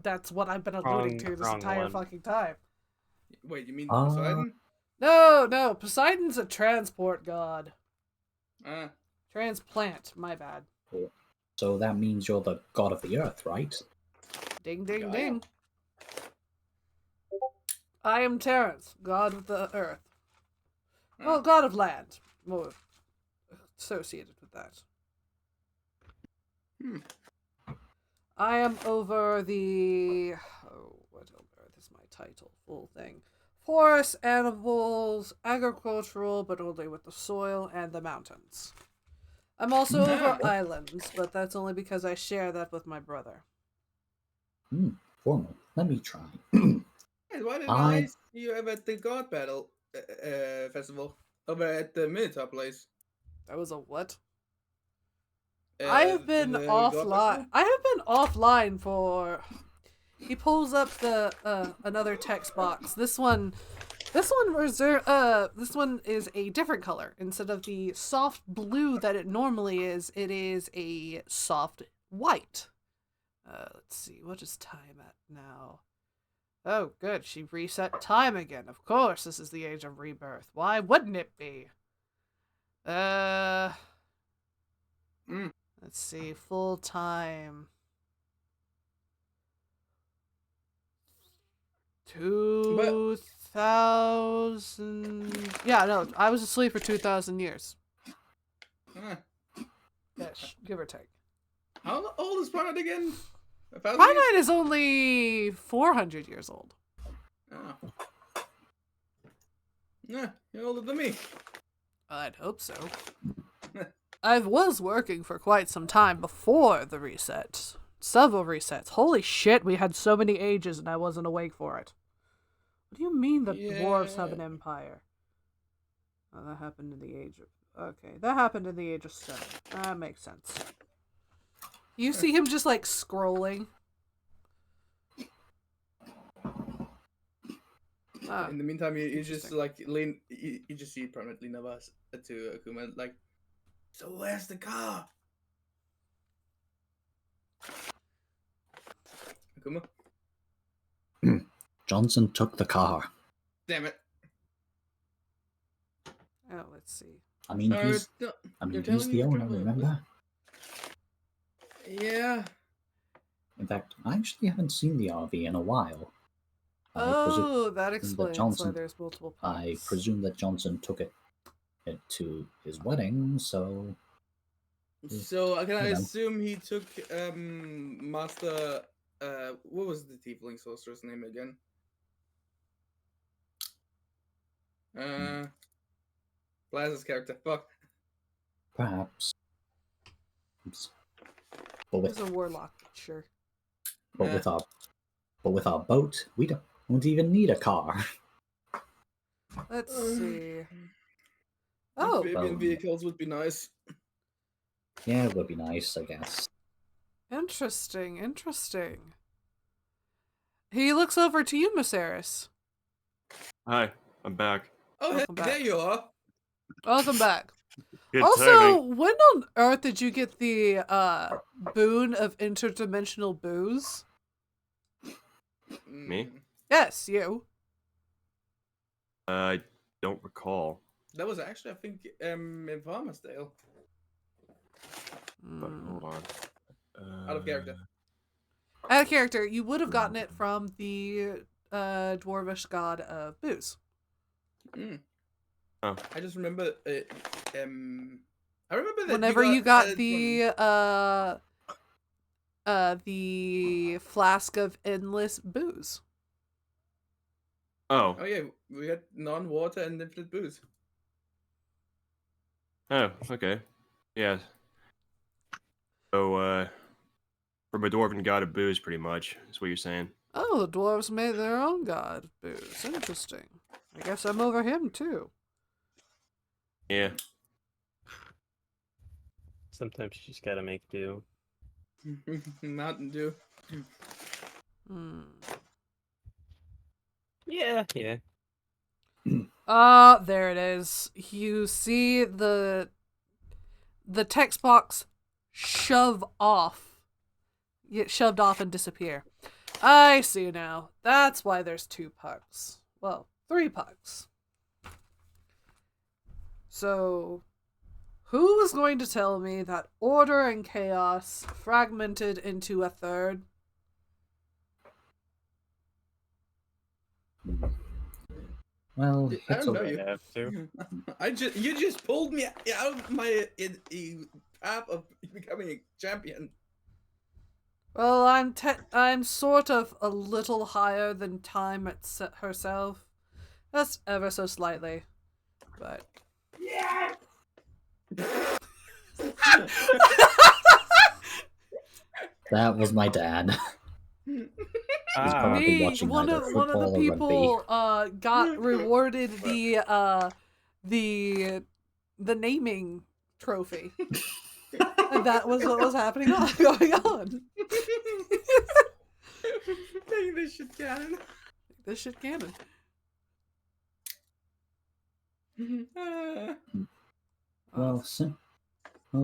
that's what I've been alluding to this wrong entire one. fucking time. Wait, you mean Poseidon? No, Poseidon's a transport god. Transplant, my bad. So that means you're the god of the earth, right? Ding, ding, ding. I am Terrence, god of the earth. Well, god of land. More associated with that. I am over the... Oh, what on earth is my title? Full thing. Forests, animals, agricultural, but only with the soil, and the mountains. I'm also over islands, but that's only because I share that with my brother. Formal. Let me try. Hey, why didn't I see you ever at the God Battle festival over at the Minotaur place? That was a what? I have been offline. I have been offline for. He pulls up the another text box. This one is a different color. Instead of the soft blue that it normally is, it is a soft white. Let's see, what is time at now? Oh, good. She reset time again. Of course, this is the age of rebirth. Why wouldn't it be? Let's see, full time. 2000. Yeah, no, I was asleep for 2,000 years. Yes, give or take. How old is Parnite again? 1,000 years? Parnite is only 400 years old. Oh. Nah, you're older than me. I'd hope so. I was working for quite some time before the reset. Several resets. Holy shit, we had so many ages and I wasn't awake for it. What do you mean the dwarves have an empire? Oh, that happened in the age of... Okay, that happened in the age of stone. That makes sense. You see him just, like, scrolling. Ah, In the meantime, you just like lean. You just see Parnite lean over to Akuma, like, so where's the car? Akuma? Johnson took the car. Damn it. oh, let's see. I mean, he's You're he's telling me the to owner, travel with- remember? Yeah. In fact, I actually haven't seen the RV in a while. Oh, that explains why Johnson- there's multiple I pups. presume that Johnson took it to his wedding, so So can I you know. assume he took Master what was the tiefling sorcerer's name again? Blaza's character. Fuck. perhaps. But He's with a warlock, sure. but with our boat, we don't even need a car. Let's see. Oh, Amphibian vehicles would be nice. Yeah, it would be nice, I guess. interesting, interesting. He looks over to you, Maceris. Hi, I'm back. Oh, hey, Welcome back. there you are. Welcome back. Good Also, timing. when on earth did you get the boon of interdimensional booze? Me? Mm, Yes, you. I don't recall. That was actually, I think, in Farmer's Tale. But hold on. Out of character. Out of character, you would have gotten it from the dwarvish god of booze. Mm. Oh. I just remember. I remember that Whenever you got added the flask of endless booze. Oh. Oh yeah, we had non-water and infinite booze. Oh, okay. Yeah. So, from a dwarven god of booze, pretty much, is what you're saying. Oh, the dwarves made their own god of booze. Interesting. I guess I'm over him too. Yeah. Sometimes you just gotta make do. Mountain Dew. Hmm. Yeah. There it is. You see the text box shove off. Get shoved off and disappear. I see now. That's why there's 2 pugs. Well, 3 pugs. So, who was going to tell me that order and chaos fragmented into a third? Well, I it's don't know okay. you. Have to. You just pulled me out of my path of becoming a champion. Well, I'm sort of a little higher than time herself. Just ever so slightly. But Yeah. That was my dad. He's probably watching one either of the football or rugby. people got rewarded the naming trophy. And that was what was happening going on. Take this shit cannon. This shit canon. Well,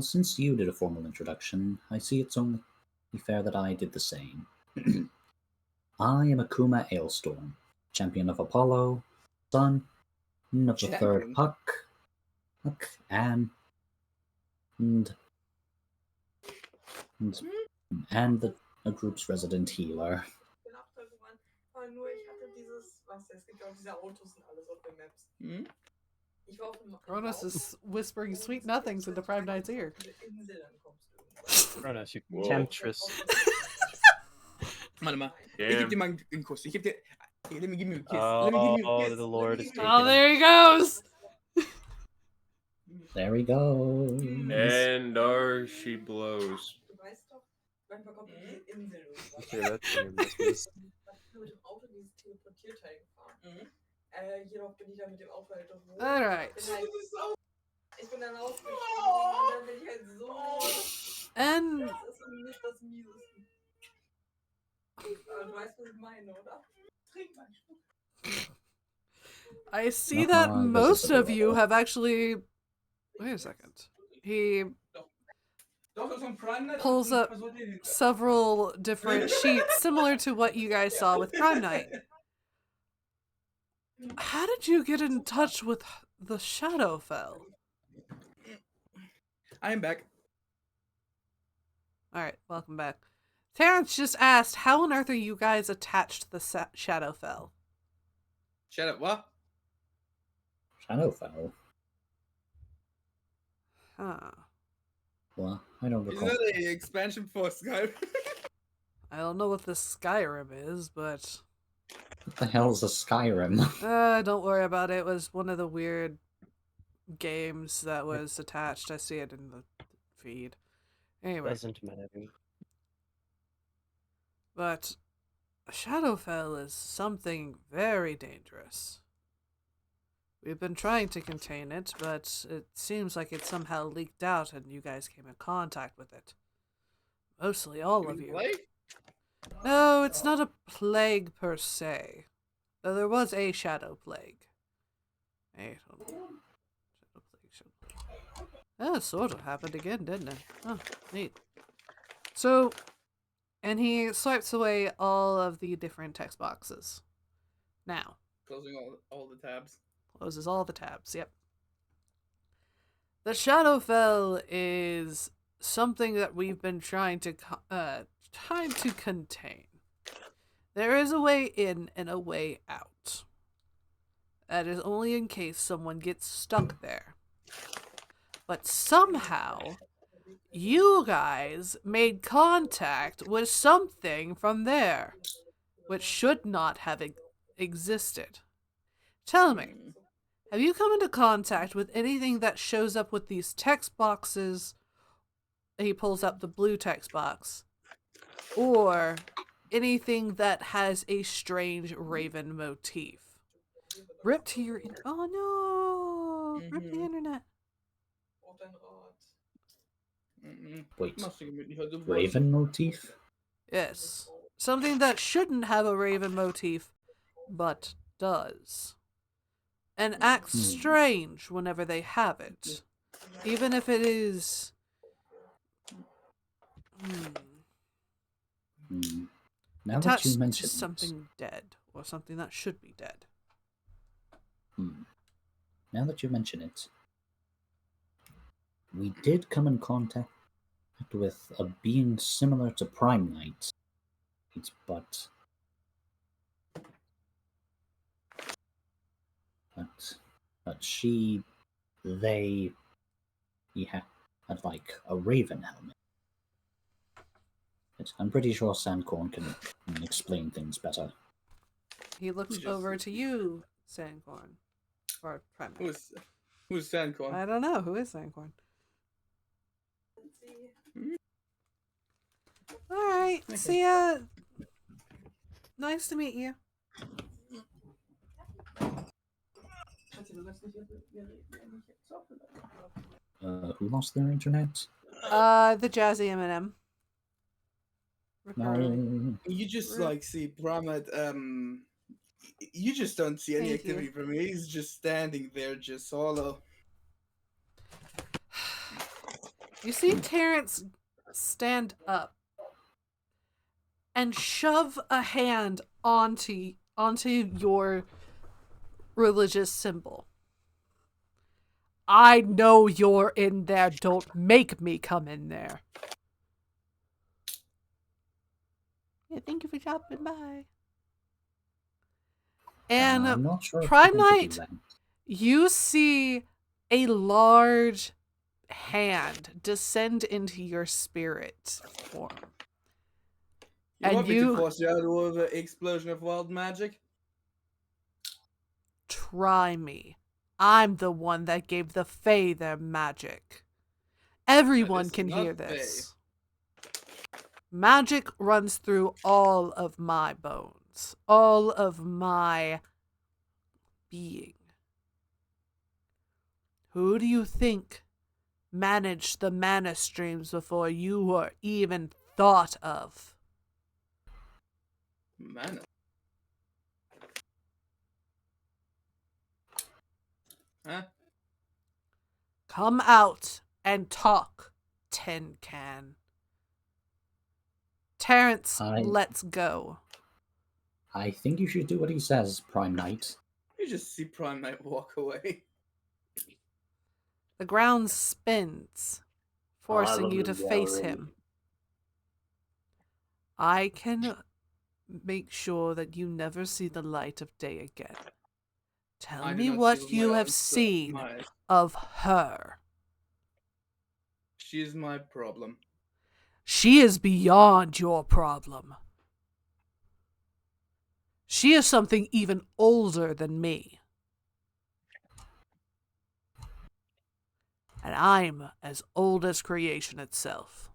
since you did a formal introduction, I see it's only fair that I did the same. I am Akuma Ailstorm, champion of Apollo, son of the third Champion? Puck, and the group's resident healer. bin auch da gefahren. Aber nur, ich hatte dieses, was, es gibt ja auch diese Autos und alles auf den Maps. Hm? Ich war auf dem Cronus is whispering sweet nothings into Prime Knight's ear. Diese Insel, dann kommst du. Kronos, you Whoa. temptress. Warte mal. Ich Damn. geb dir mal einen Kuss. Ich geb dir. Hey, let me give you a kiss. Let me give you a Oh, kiss. the Let Lord me is give you a taking Oh, there he goes. There we go. And there she blows. Du weißt doch, manchmal kommt diese Insel irgendwas. Okay, that's your business. Ich bin mit dem Auto dieses Teleportierteil gefahren. Jedoch bin ich dann mit dem Auto halt doch hoch. Alright. Ich bin dann rausgestiegen und dann bin ich halt so. And Das ist nicht das Mieseste. Aber du weißt, was ich meine, oder? Trink mal einen Schluck. I see No, that I guess most it's of you adorable. have actually. Wait a second. He Doch, das ist ein Prime Night. pulls up several different sheets similar to what you guys saw with Prime Night. How did you get in touch with the Shadowfell? I'm back. Alright, welcome back. Terrence just asked, how on earth are you guys attached to the Shadowfell? Shut up. What? Shadowfell. Huh. Well, I don't Isn't recall. that an expansion for Skyrim? I don't know what the Skyrim is, but What the hell is a Skyrim? don't worry about it. It was one of the weird games that was attached. I see it in the feed. Anyway, Doesn't matter. but Shadowfell is something very dangerous. We've been trying to contain it, but it seems like it somehow leaked out and you guys came in contact with it. Mostly all of you. Plague? No, it's not a plague per se. Though there was a shadow plague. Hey, hold on. Shadow plague. Oh, it sort of happened again, didn't it? Oh, neat. So, and he swipes away all of the different text boxes. Now, Closing all the tabs. closes all the tabs, yep. The Shadowfell is something that we've been trying to contain. There is a way in and a way out. That is only in case someone gets stuck there. But somehow, you guys made contact with something from there, which should not have existed. Tell me, have you come into contact with anything that shows up with these text boxes? He pulls up the blue text box. Or anything that has a strange raven motif. Rip to your... Oh no! Rip the internet. Braucht dein Rat. Wait, Machst du gemütlich heute Wurst. Raven motif? Yes. Something that shouldn't have a raven motif, but does. And acts strange whenever they have it. Even if it is... Now that attached you to mention something dead, or something that should be dead. Now that you mention it, we did come in contact with a being similar to Prime Knight, but he had like a raven helmet. I'm pretty sure Sandcorn can explain things better. He looks over to you, Sandcorn. Or Prime Knight. Who's Sandcorn? I don't know. Who is Sandcorn? Alright, see ya. Nice to meet you. Who lost their internet? The Jazzy M&M. No. You just like see Pramet, you just don't see any Thank you. activity from him. He's just standing there, just solo. You see Terrence stand up and shove a hand onto your religious symbol. I know you're in there. Don't make me come in there. Yeah, thank you for dropping by. And I'm not sure if Prime I'm going to do Knight, that. you see a large hand descend into your spirit form. You And want me you- to force you out with an explosion of wild magic? Try me. I'm the one that gave the Fae their magic. Everyone is can not hear Fae. this. Magic runs through all of my bones, all of my being. Who do you think managed the mana streams before you were even thought of? Mana. Huh? Come out and talk, Tin Can. Terrence, let's go. I think you should do what he says, Prime Knight. You just see Prime Knight walk away. The ground spins, forcing love you to this guy face already. him. I can make sure that you never see the light of day again. Tell I do me not what see with you my have own seen my- of her. She is my problem. She is beyond your problem. She is something even older than me. And I'm as old as creation itself.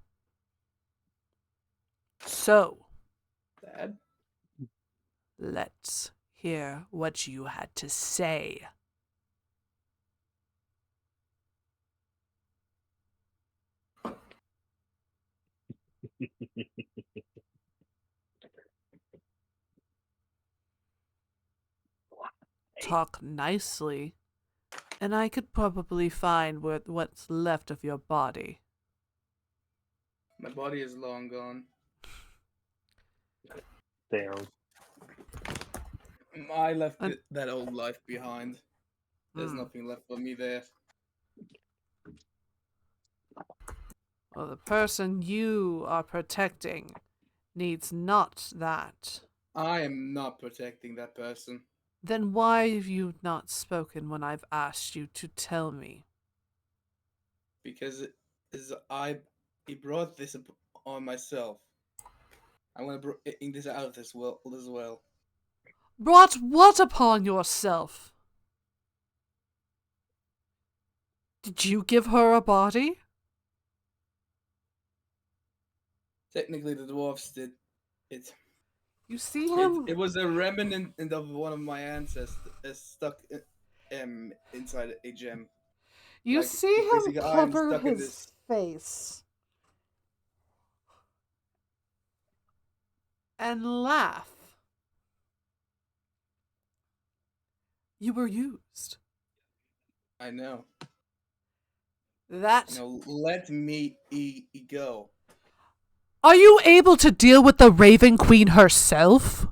So, Dad? let's hear what you had to say. Talk nicely, and I could probably find what's left of your body. My body is long gone. Damn. I left that old life behind. There's Hmm. nothing left for me there. Well, the person you are protecting needs not that. I am not protecting that person. Then why have you not spoken when I've asked you to tell me? Because he brought this on myself. I want to bring this out as well. Brought what upon yourself? Did you give her a body? Technically, the dwarfs did it. You see him? It was a remnant of one of my ancestors stuck inside a gem. You Like, see him basically, I am cover stuck in his this. face and laugh. You were used. I know. That. No, let me go. Are you able to deal with the Raven Queen herself?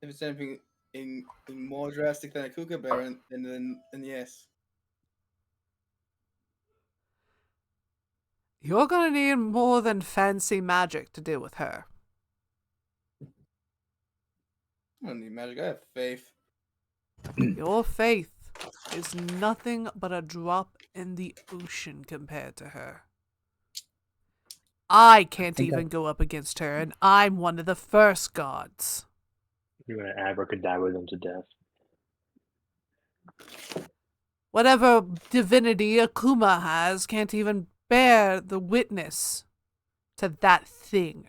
If it's anything in more drastic than a kookaburra, then yes. You're gonna need more than fancy magic to deal with her. I don't need magic. I have faith. Your faith is nothing but a drop in the ocean compared to her. I can't think even go up against her, and I'm one of the first gods. You're gonna abracadabra them to death. Whatever divinity Akuma has can't even bear the witness to that thing.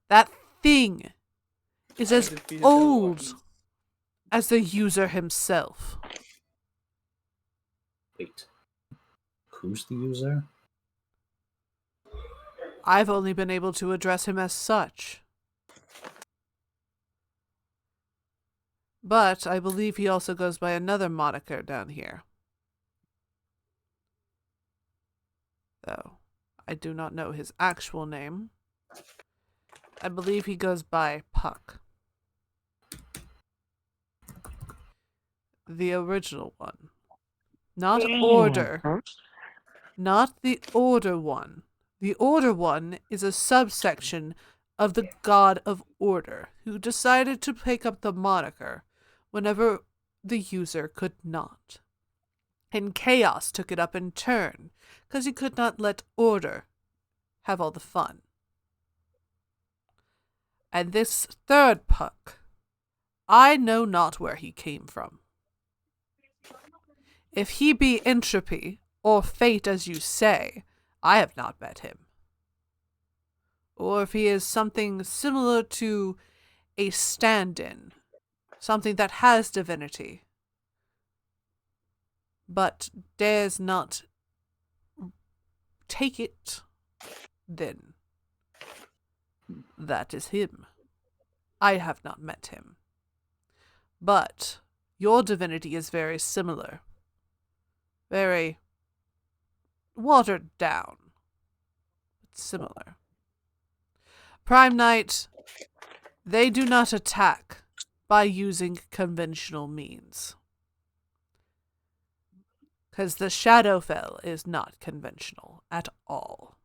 That thing is I as defeated the old ones. as the user himself. Wait. Who's the user? I've only been able to address him as such. But I believe he also goes by another moniker down here. Though I do not know his actual name. I believe he goes by Puck. The original one. Not Order. Not the Order one. The Order one is a subsection of the God of Order, who decided to pick up the moniker whenever the user could not. and chaos took it up in turn, because he could not let order have all the fun. And this third puck, I know not where he came from. If he be entropy, or fate as you say, I have not met him. Or if he is something similar to a stand-in, something that has divinity, but dares not take it, then that is him. I have not met him. But your divinity is very similar. Very watered down, but similar. Prime Knight, they do not attack by using conventional means. Because the Shadowfell is not conventional at all.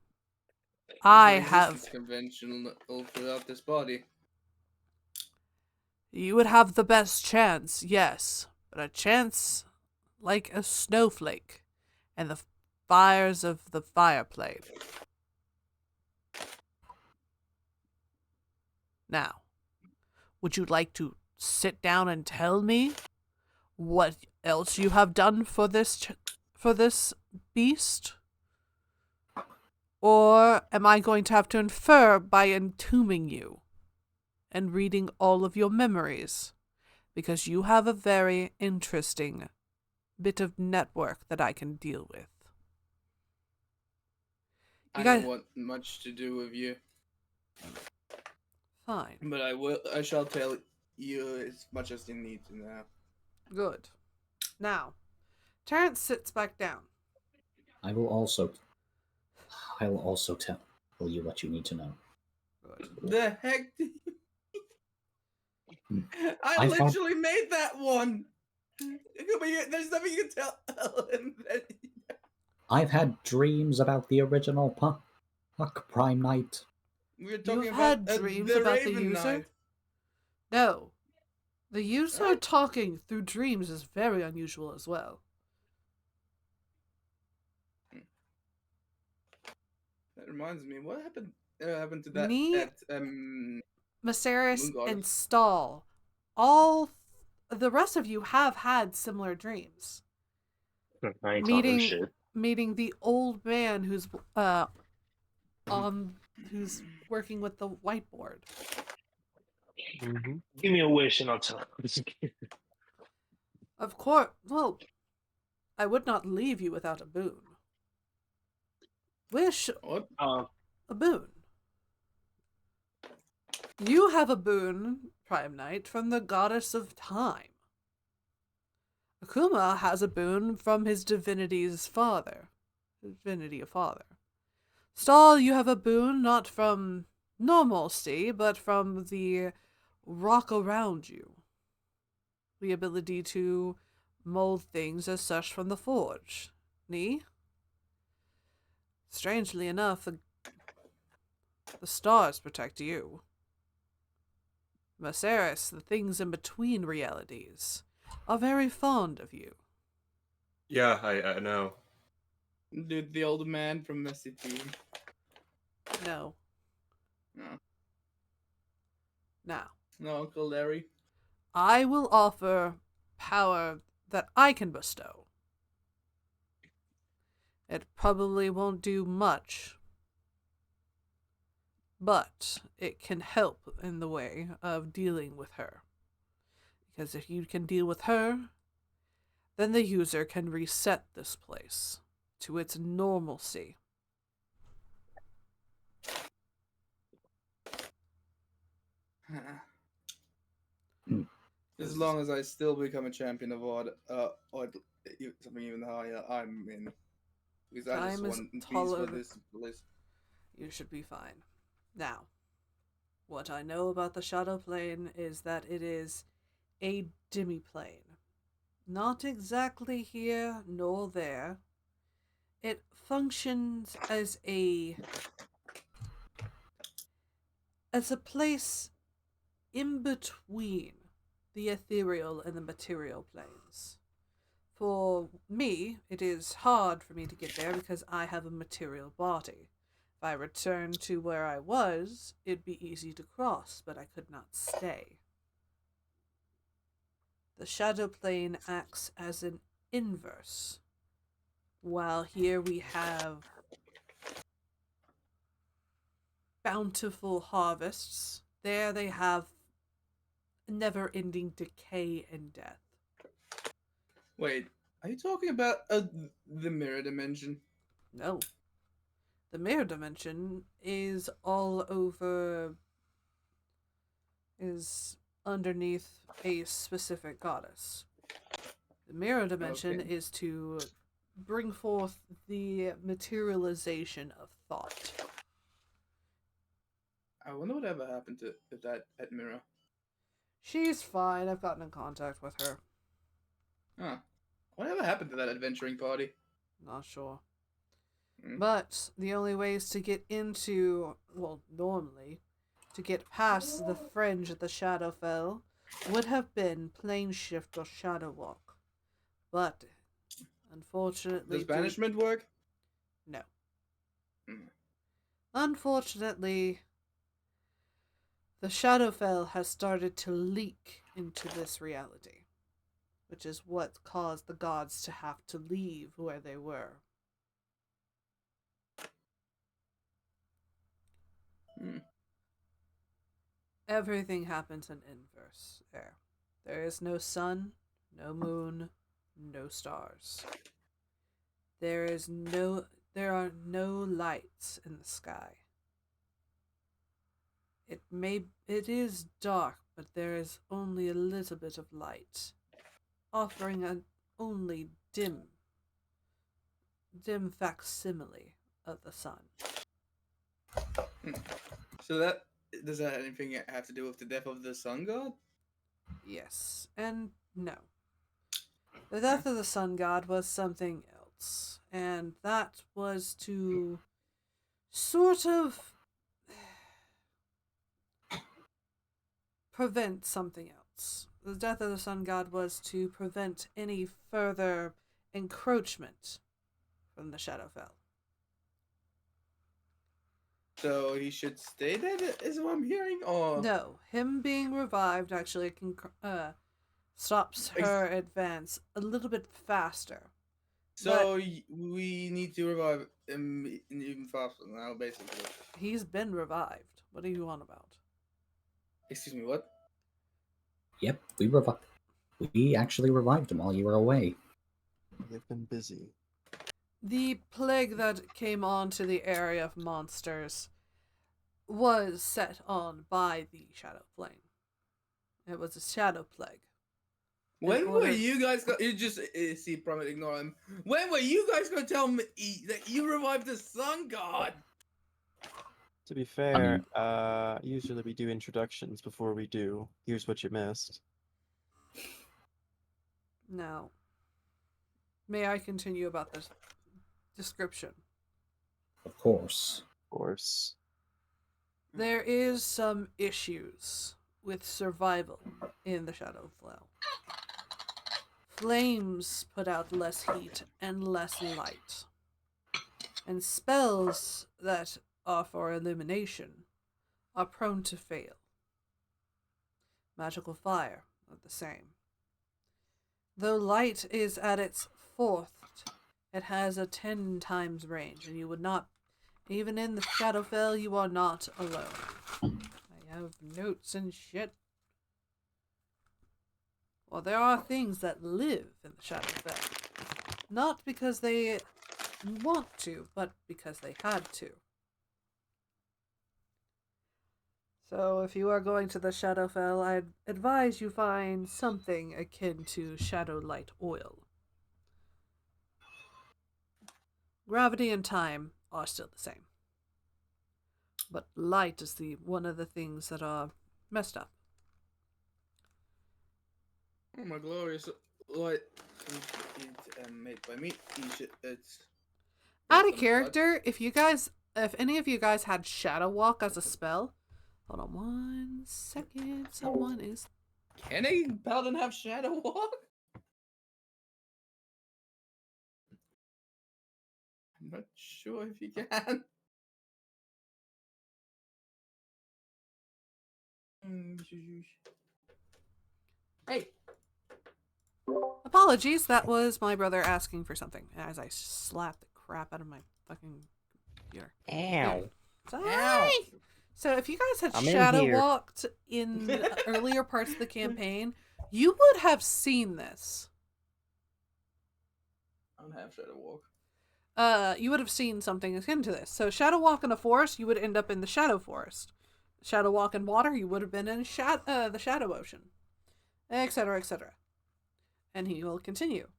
I have... conventional without this body. You would have the best chance, yes, but a chance like a snowflake and the fires of the fireplane. Now, would you like to sit down and tell me what else you have done for this beast? Or am I going to have to infer by entombing you and reading all of your memories? Because you have a very interesting bit of network that I can deal with. I don't want much to do with you. Fine. But I shall tell you as much as you need to know. Good. Now, Terrence sits back down. I will also tell you what you need to know. Good. The heck? I I've had- literally made that one. There's nothing you can tell him. I've had dreams about the original Puck Prime Knight. We're talking You've about had dreams the about the Raven user? Knight. No. The user talking through dreams is very unusual as well. That reminds me, what happened to that? Me, Moon Maceris, Goddess? and Stahl, all the rest of you have had similar dreams. I ain't talking Meeting shit. meeting the old man who's who's working with the whiteboard. Give me a wish and I'll tell you. Of course. Well, I would not leave you without a boon. Wish What? a boon. You have a boon, Prime Knight, from the goddess of time. Akuma has a boon from his divinity's father. Divinity of father. Stahl, you have a boon not from normalcy, but from the rock around you. The ability to mold things as such from the forge. Ni? Strangely enough, the stars protect you. Maceris, the things in between realities, are very fond of you. Yeah, I know. Dude, the old man from Messy Team. No. No. Now, No, Uncle Larry. I will offer power that I can bestow. It probably won't do much, but it can help in the way of dealing with her. Because if you can deal with her, then the user can reset this place to its normalcy. As long as I still become a champion of odd, or something even higher, I'm in. Because I just Time is want peace for tolerant. this place. You should be fine. Now, what I know about the Shadow Plane is that it is a demi-plane. Not exactly here nor there. It functions as a place in between the ethereal and the material planes. For me, it is hard for me to get there because I have a material body. If I returned to where I was, it'd be easy to cross, but I could not stay. The shadow plane acts as an inverse. While here we have bountiful harvests, there they have never-ending decay and death. Wait, are you talking about the mirror dimension? No. The mirror dimension is all over, is underneath a specific goddess. The mirror dimension Okay. is to bring forth the materialization of thought. I wonder whatever happened to that mirror. She's fine. I've gotten in contact with her. Huh. Whatever happened to that adventuring party? Not sure. Hmm. But the only ways to get into, well, normally, to get past the fringe of the Shadowfell would have been plane shift or shadow walk. But, unfortunately... Does banishment work? No. Hmm. Unfortunately, the Shadowfell has started to leak into this reality, which is what caused the gods to have to leave where they were. Hmm. Everything happens in inverse there. There is no sun, no moon, no stars. There are no lights in the sky. It is dark, but there is only a little bit of light, offering an only dim facsimile of the sun. So that does that have anything have to do with the death of the sun god? Yes, and no. The death of the sun god was something else, and that was to sort of prevent something else. The death of the sun god was to prevent any further encroachment from the Shadowfell. So he should stay dead, is what I'm hearing, or No, him being revived actually stops her advance a little bit faster. so we need to revive him even faster now, basically. He's been revived. What are you on about? Excuse me, what? Yep, we actually revived him while you were away. They've been busy. The plague that came onto the area of monsters was set on by the Shadow Plane. It was a shadow plague. When were you guys you just see Promet ignore him. When were you guys gonna tell me that you revived the sun god? To be fair, usually we do introductions before we do. Here's what you missed. Now, may I continue about this description? Of course. Of course. There is some issues with survival in the Shadowfell. Flames put out less heat and less light. And spells that are for illumination are prone to fail. Magical fire are the same. Though light is at its fourth, it has a 10 times range, and you would not, even in the Shadowfell, you are not alone. I have notes and shit. Well, there are things that live in the Shadowfell. Not because they want to, but because they had to. So if you are going to the Shadowfell, I'd advise you find something akin to Shadowlight oil. Gravity and time are still the same. But light is one of the things that are messed up. Oh my glorious light made by me. It's Out of character, if any of you guys had Shadow Walk as a spell, hold on 1 second. Someone is. Can a paladin have shadow walk? not sure if you can. Hey. Apologies, that was my brother asking for something as I slapped the crap out of my fucking computer. Ow. Sorry. So if you guys had I'm in shadow here. walked in the earlier parts of the campaign, you would have seen this. I don't have Shadow Walk. You would have seen something akin to this. So shadow walk in a forest, you would end up in the shadow forest. Shadow walk in water, you would have been in the shadow ocean, etc., etc. And he will continue.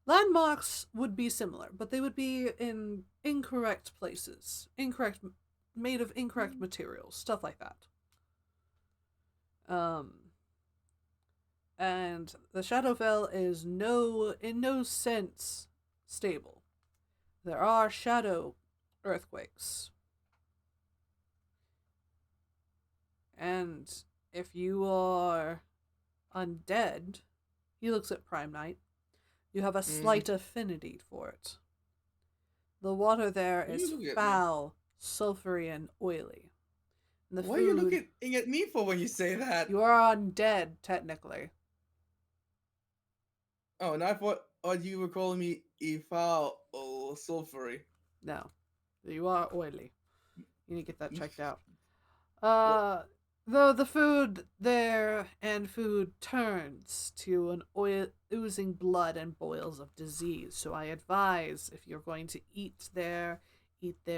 Landmarks would be similar, but they would be in incorrect places, made of incorrect materials, stuff like that. And the Shadowfell is in no sense stable. There are shadow earthquakes. And if you are undead, he looks at Prime Knight, you have a slight affinity for it. The water there Why is you look at me? foul, sulfury, and oily. And the What are you food- looking at me for when you say that? You are undead, technically. Oh, and I thought you were calling me foul or sulfury. No. You are oily. You need to get that checked out. Though the food there and food turns to an oil oozing blood and boils of disease, so I advise if you're going to eat there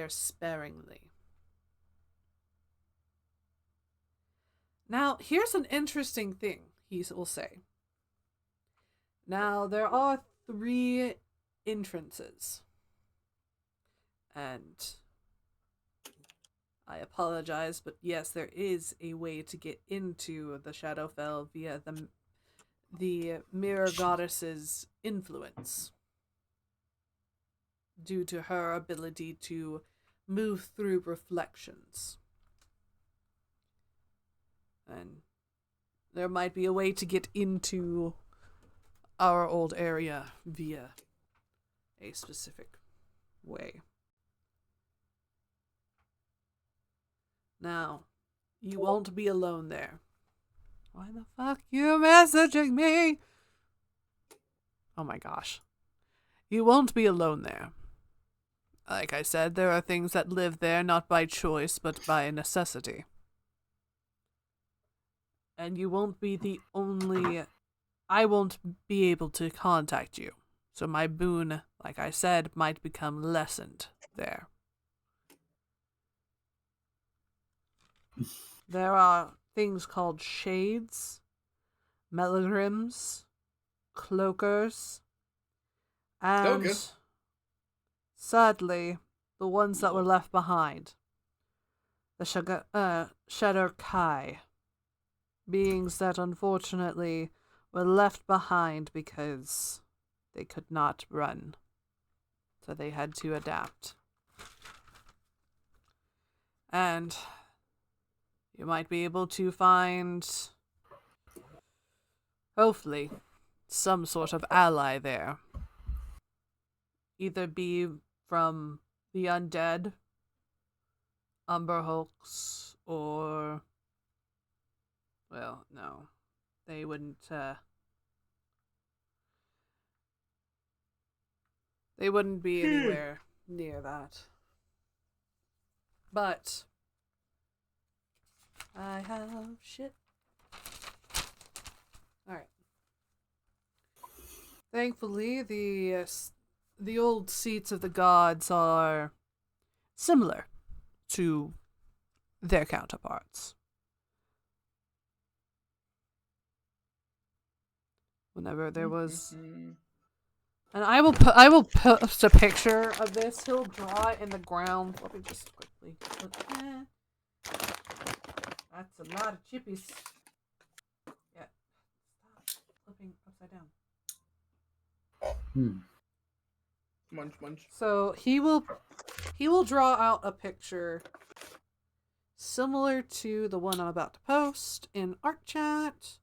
sparingly. Now, here's an interesting thing he will say. Now, there are 3 entrances. And I apologize, but yes, there is a way to get into the Shadowfell via the Mirror Goddess's influence. Due to her ability to move through reflections. And there might be a way to get into our old area via a specific way. Now, you won't be alone there. Why the fuck you messaging me? Oh my gosh. You won't be alone there. Like I said, there are things that live there not by choice, but by necessity. And you won't be the only... I won't be able to contact you. So my boon, like I said, might become lessened there. There are things called shades, melagrims, cloakers, and Cloakers? sadly, the ones that were left behind. The Shadar-kai, beings that unfortunately were left behind because they could not run. So they had to adapt. And you might be able to find, hopefully, some sort of ally there. Either be from the undead, Umber Hulks, or... well, no. They wouldn't, they wouldn't be anywhere near that. But I have shit. Alright. Thankfully, the old seats of the gods are similar to their counterparts. Whenever there was... And I will post a picture of this. He'll draw it in the ground. Let me just quickly... That's a lot of chippies. Yeah. Stop flipping upside down. Munch, munch. So he will draw out a picture similar to the one I'm about to post in Art Chat.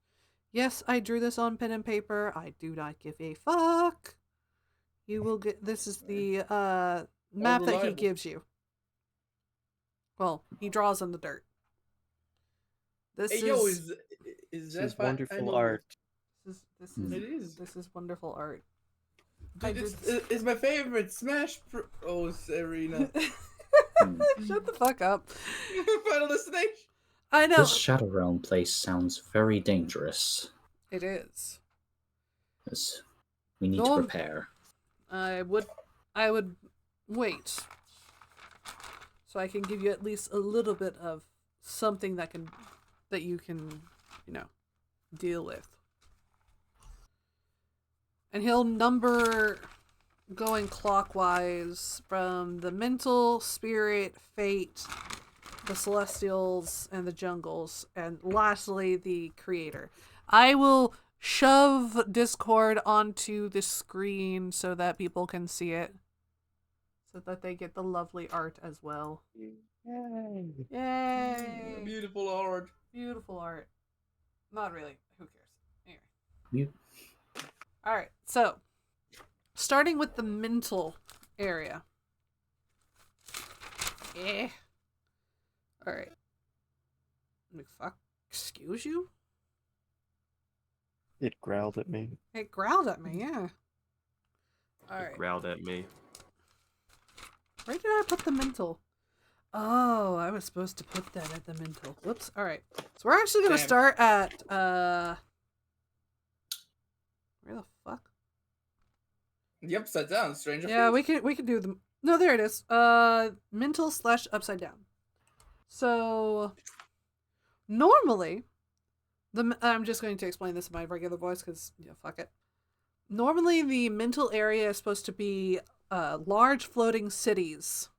Yes, I drew this on pen and paper. I do not give a fuck. You will get... This is the map that he reliable. gives you. Well, he draws in the dirt. This Hey, is yo, is This that is fine? I wonderful know- art. this It is is. this is wonderful art. Dude, it's my favorite Smash Bros. Arena. Shut the fuck up. Final Destination. I know This Shadow Realm place sounds very dangerous. it is. Yes. We need to Norm- prepare. I would wait, so I can give you at least a little bit of something that you can, deal with. And he'll number going clockwise from the mental, spirit, fate, the celestials, and the jungles, and lastly the creator. I will shove Discord onto the screen so that people can see it, so that they get the lovely art as well. Yay. Yay! Beautiful art. Beautiful art. Not really. Who cares? Anyway. You Alright, so starting with the mental area. Yeah. Alright. Fuck. Excuse you? It growled at me. It growled at me, yeah. It Alright. growled at me. Where did I put the mental? Oh, I was supposed to put that at the mental. Whoops. Alright. So we're actually gonna Damn. start at where the fuck? The upside down, Stranger Yeah, Things. we can do the no, there it is. Mental / upside down. So normally I'm just going to explain this in my regular voice because fuck it. Normally the mental area is supposed to be large floating cities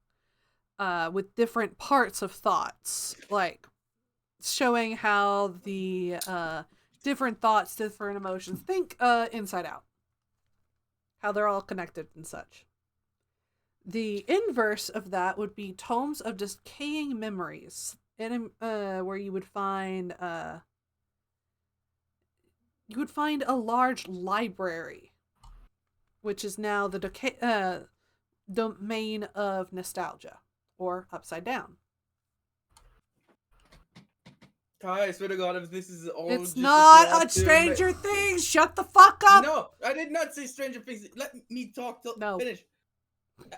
with different parts of thoughts, like showing how the different thoughts, different emotions. Think Inside Out. How they're all connected and such. The inverse of that would be tomes of decaying memories, where you would find a large library, which is now the domain of nostalgia, or upside down. Kai, I swear to God, if this is all It's just not plot a to Stranger Things. Shut the fuck up. No, I did not say Stranger Things. Let me talk till No. finish.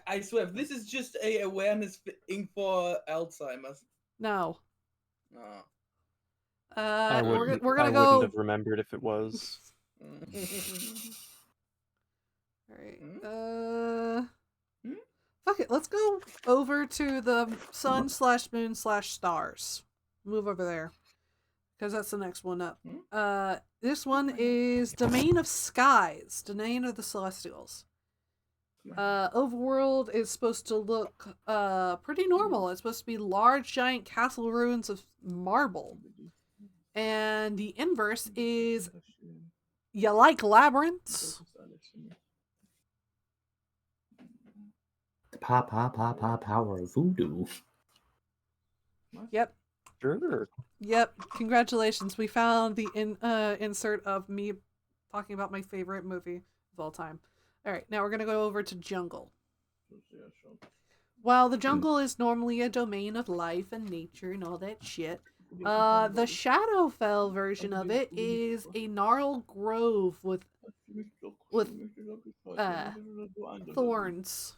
I swear, if this is just a awareness thing for Alzheimer's. No. Oh. I We're wouldn't gonna go. have remembered if it was. Alright. Fuck it. Let's go over to the sun / moon / stars. Move over there, because that's the next one up. This one is Domain of Skies, Domain of the Celestials. Overworld is supposed to look pretty normal. It's supposed to be large, giant castle ruins of marble. And the inverse is, you like labyrinths? the power of voodoo. Yep. Sure. Yep. Congratulations. We found the insert of me talking about my favorite movie of all time. All right, now we're going to go over to jungle. While the jungle is normally a domain of life and nature and all that shit, the Shadowfell version of it is a gnarled grove with thorns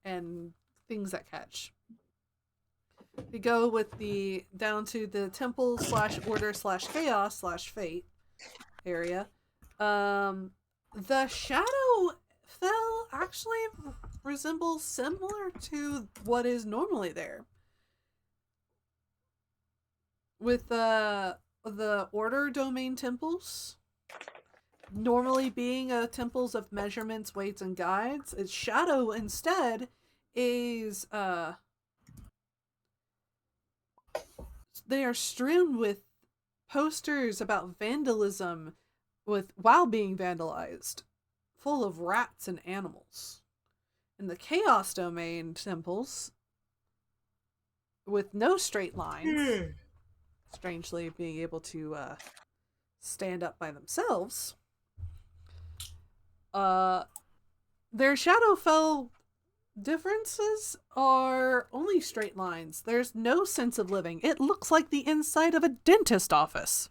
and things that catch. We go with the down to the temple / order / chaos / fate area. The Shadowfell actually resembles similar to what is normally there. With the order domain temples normally being temples of measurements, weights, and guides, its shadow instead is they are strewn with posters about vandalism while being vandalized, full of rats and animals. In the Chaos Domain temples, with no straight lines, strangely being able to stand up by themselves, their Shadowfell differences are only straight lines. There's no sense of living. It looks like the inside of a dentist office.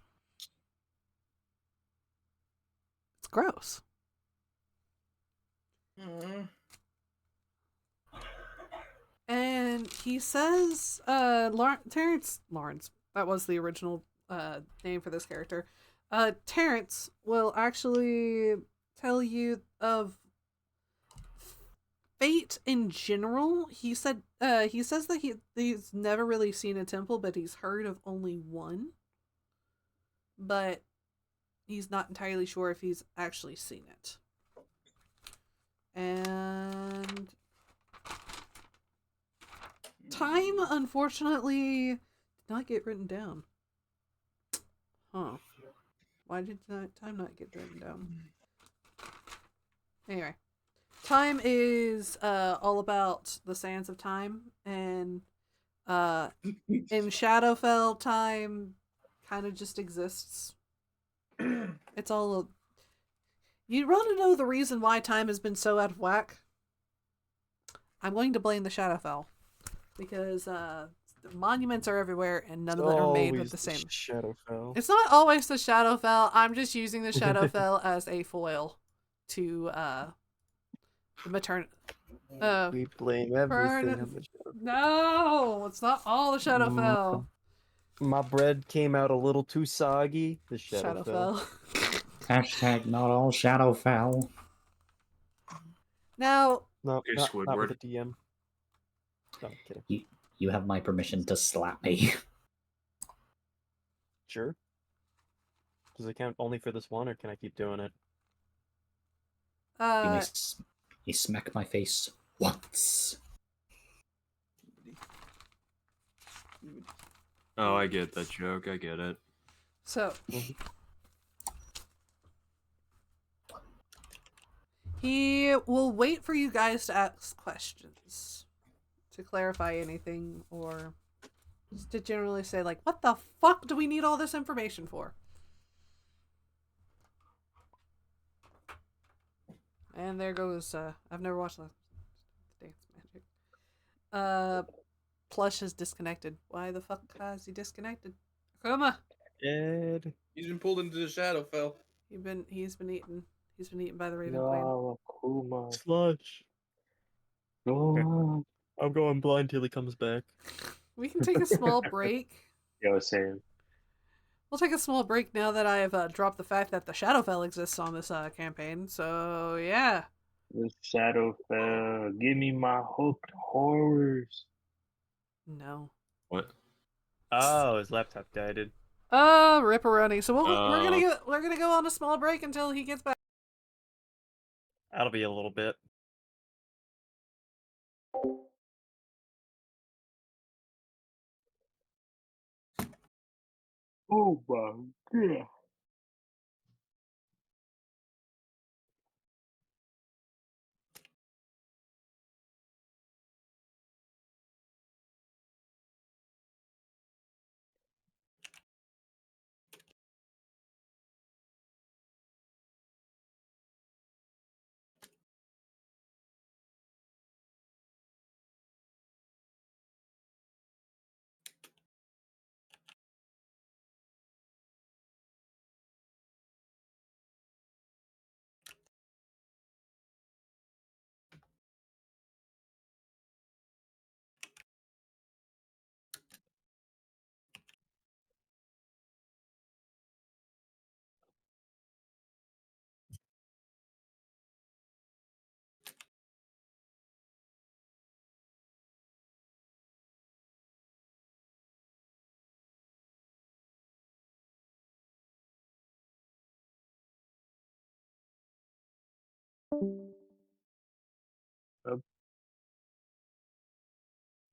It's gross. And he says, Terrence Lawrence, that was the original name for this character. Terrence will actually tell you of fate in general. He says that he's never really seen a temple, but he's heard of only one. But he's not entirely sure if he's actually seen it. And time, unfortunately, did not get written down. Huh. Why did time not get written down? Anyway. Time is all about the sands of time, and in Shadowfell, time kind of just exists. It's all... You want to know the reason why time has been so out of whack? I'm going to blame the Shadowfell. Because the monuments are everywhere and none of them are made with the same. Shadowfell. It's not always the Shadowfell. I'm just using the Shadowfell as a foil to the maternity. We blame everything on the Shadowfell. No, it's not all the Shadowfell. My bread came out a little too soggy. The Shadowfell. Hashtag not all Shadowfell. Now, No, Here's not with Squidward. the DM. No, I'm kidding. You have my permission to slap me. Sure. Does it count only for this one, or can I keep doing it? You smack my face once. Oh, I get that joke. I get it. so he will wait for you guys to ask questions to clarify anything, or just to generally say, like, what the fuck do we need all this information for? And there goes, I've never watched Dance Magic. Plush is disconnected. Why the fuck has he disconnected? Akuma! Ed. He's been pulled into the Shadowfell. He's been eaten. He's been eaten by the Raven Queen. No, Akuma. Slush. No. I'm going blind till he comes back. We can take a small break. Yo, same. We'll take a small break now that I have dropped the fact that the Shadowfell exists on this campaign. So, yeah. The Shadowfell. Give me my hooked horrors. No. What? Oh, his laptop died. Ripperoni. So we're gonna go on a small break until he gets back. That'll be a little bit. Oh my god.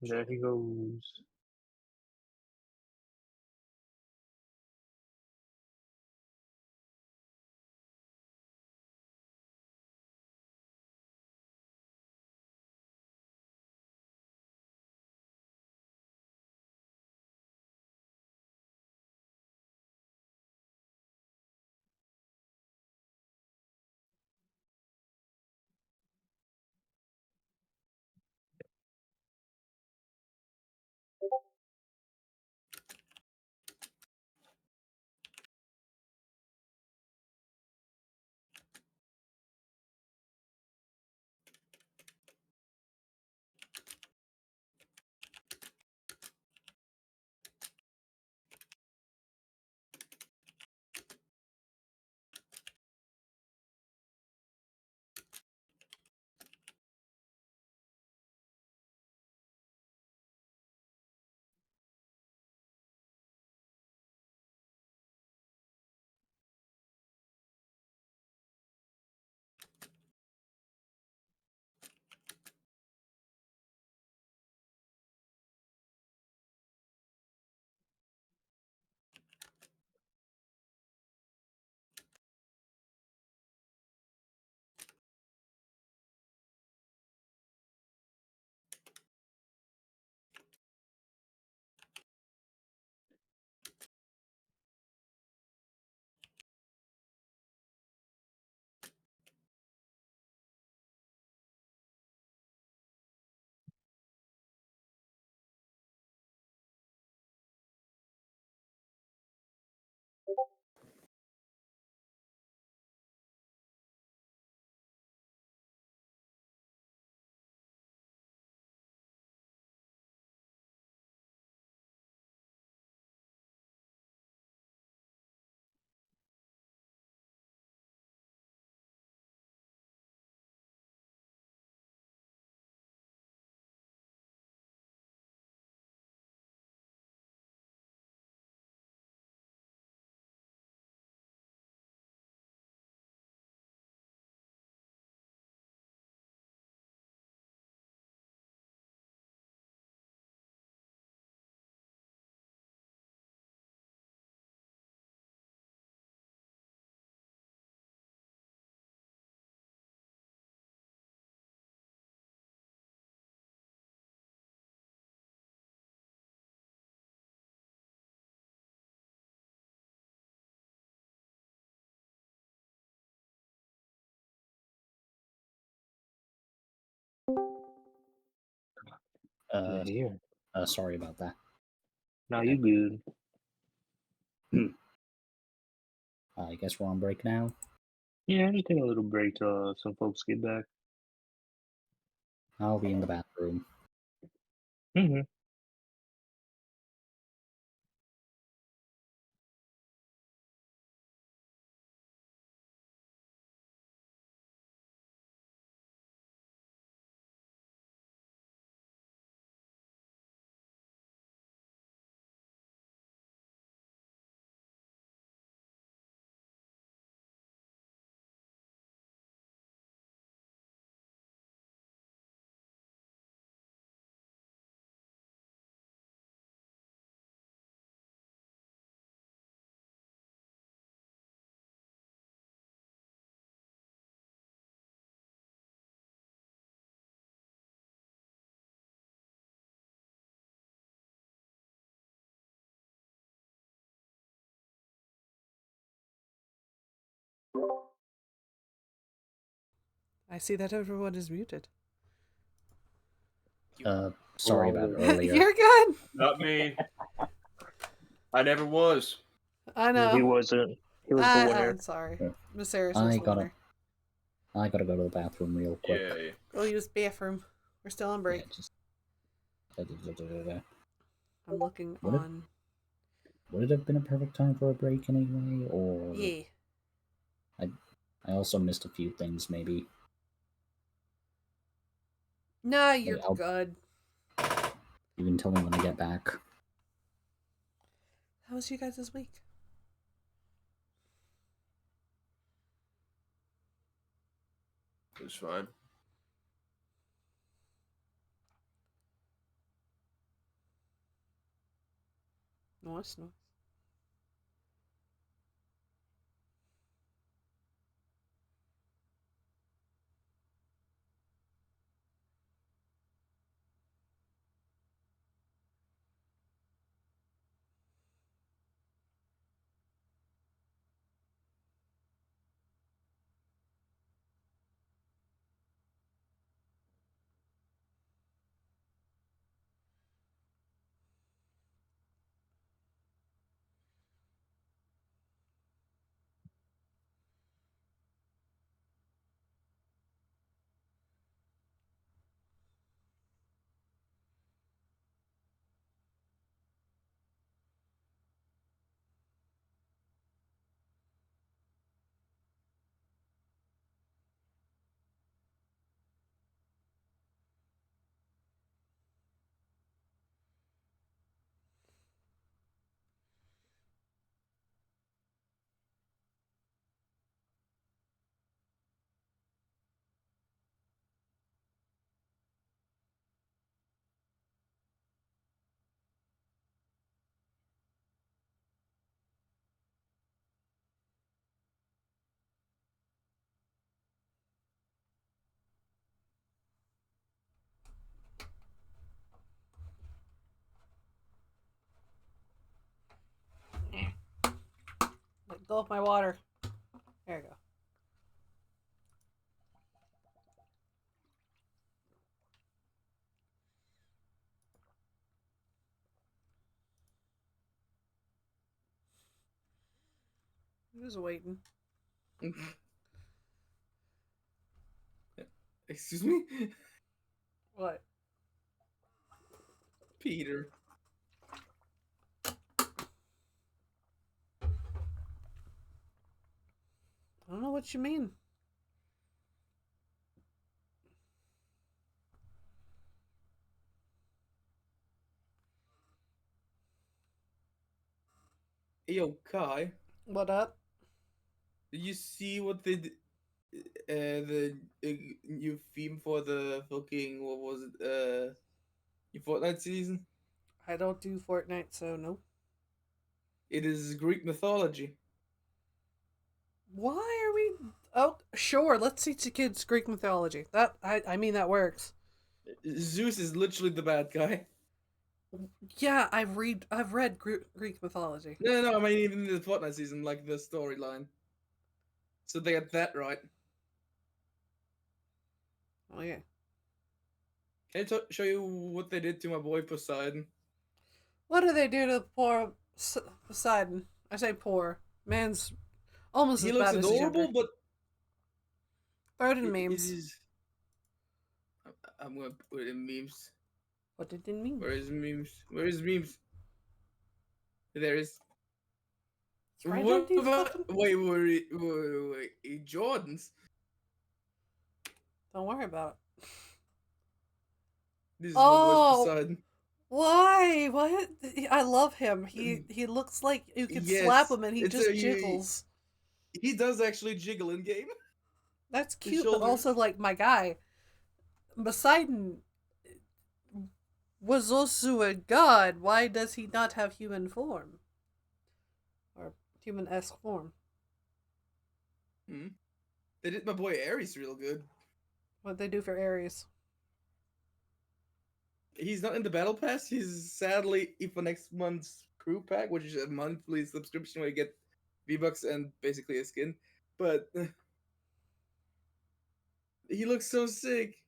There he goes. Here. Sorry about that. No, you good. I guess we're on break now. Yeah, just take a little break till some folks get back. I'll be in the bathroom. Mm-hmm. I see that everyone is muted. Sorry about earlier. You're good. Not me. I never was. I know. He wasn't. He was the winner. I'm sorry. Yeah. Miss Sarah's I the gotta winner. I gotta go to the bathroom real quick. Yeah. Go use bathroom. We're still on break. Yeah, just... I'm looking What if- on. Would it have been a perfect time for a break anyway, or Yeah. I also missed a few things maybe. Nah, you're I'll- good. You can tell me when I get back. How was you guys this week? It was fine. Nice. Let go of my water. There you go. Who's waiting? Excuse me? What? Peter. I don't know what you mean. Yo, Kai, What up? did you see what the new theme for the fucking, what was it, your Fortnite season? I don't do Fortnite, so no. It is Greek mythology. Why are we? Oh, sure. Let's teach the kids Greek mythology. That I mean that works. Zeus is literally the bad guy. Yeah, I've read Greek mythology. No, I mean even in the Fortnite season, like the storyline. So they got that right. Oh yeah. Can I show you what they did to my boy Poseidon? What do they do to poor Poseidon? I say poor. Man's almost He as looks bad as he's adorable, ever. but Throw it in it memes. is. I'm gonna put it in memes. What did it mean? Where is memes? Where is memes? There is. It's right What on these about? fucking- Wait, Jordans. Don't worry about it. This is Oh! my boy's Poseidon. Why? What? I love him. He looks like you could slap Yes, him and he it's just a- he- jiggles. He does actually jiggle in game. That's his cute, but also shoulders. like my guy. Poseidon was also a god. Why does he not have human form? Or human-esque form? They did my boy Ares real good. What'd they do for Ares? He's not in the battle pass. He's sadly for next month's crew pack, which is a monthly subscription where you get V-Bucks and basically a skin. But he looks so sick.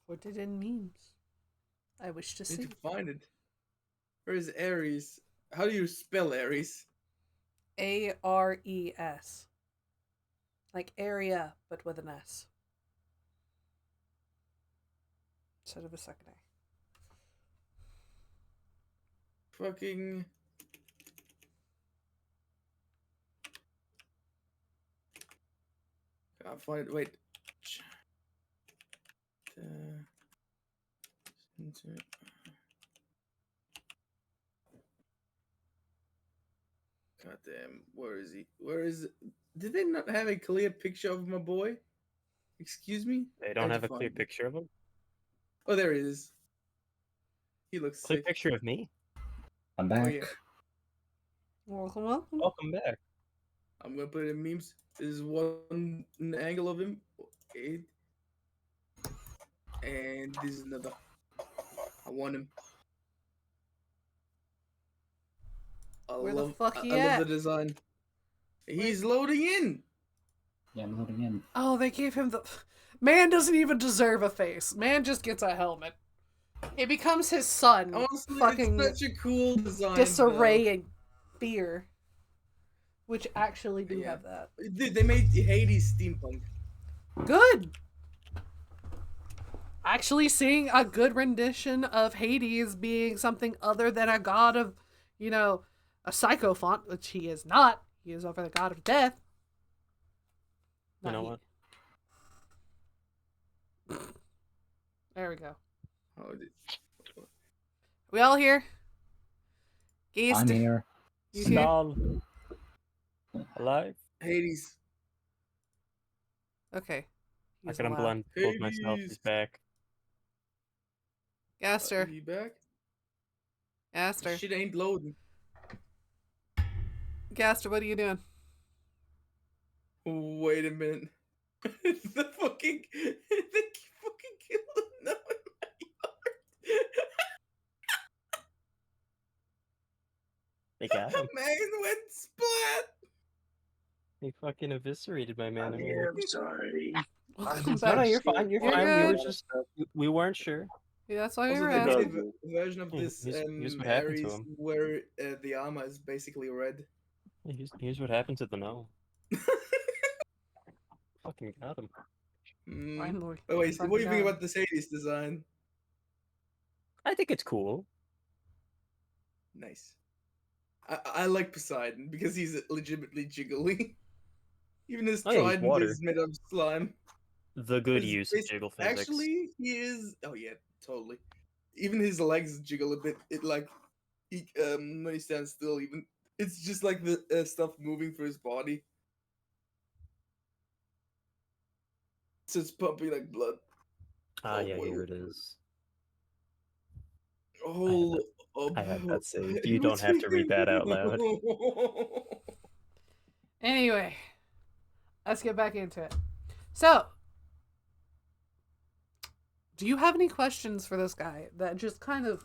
What did it mean? I wish to I see. need to find it. Where is Ares? How do you spell Ares? Ares. Like area, but with an S. Instead of a second A. Fucking. Can't find it. Wait. God damn, where is he? Where is? Did they not have a clear picture of my boy? Excuse me? They I don't have to a clear find it. picture of him. Oh, there he is. He looks Clear sick. picture of me. I'm Oh, back. yeah. Welcome, welcome. Welcome back. I'm gonna put it in memes. This is one angle of him. Okay. And this is another. I want him. Where the love, fuck he I love at? the design. He's loading in. Yeah, I'm loading in. Oh, they gave him the... Man doesn't even deserve a face. Man just gets a helmet. It becomes his son. Honestly, fucking it's such a cool design. disarray and fear. Which actually do Yeah. have that. Dude, they made Hades steampunk. Good! Actually seeing a good rendition of Hades being something other than a god of, you know, a psychophant, which he is not. He is over the god of death. You Not know he. what? There we go. Oh, We all here? Geist? I'm here. You here? Snarl. Alive. Hades. Okay. I He's could alive. unblindfold myself. He's Hades. back. Gaster. He back? Gaster. Shit ain't loading. Gaster, what are you doing? Wait a minute. the fucking killed another They got him. man went splat. He fucking eviscerated my man. I'm here. I'm sorry. Welcome No, back. no, you're fine. You're You're fine. We were good. just, we weren't sure. Yeah, that's why Also, you're they asking. did a version of Yeah, this here's what happened to Ares him. where the armor is basically red. Here's what happened to the no. Fucking got him. Finally. Oh wait, Fucking what do you think got about the Hades design? I think it's cool. Nice. I like Poseidon because he's legitimately jiggly. Even his Oh, yeah, he's trident water. is made of slime. The good His use of face- jiggle physics. Actually, he is. Oh yeah, totally. Even his legs jiggle a bit. It like he when he stands still. Even it's just like the stuff moving through his body. So it's pumping like blood. Ah, Oh, yeah, whoa. here it is. Oh, I have that saved. You don't have to read that out loud. Anyway, let's get back into it. So, do you have any questions for this guy that just kind of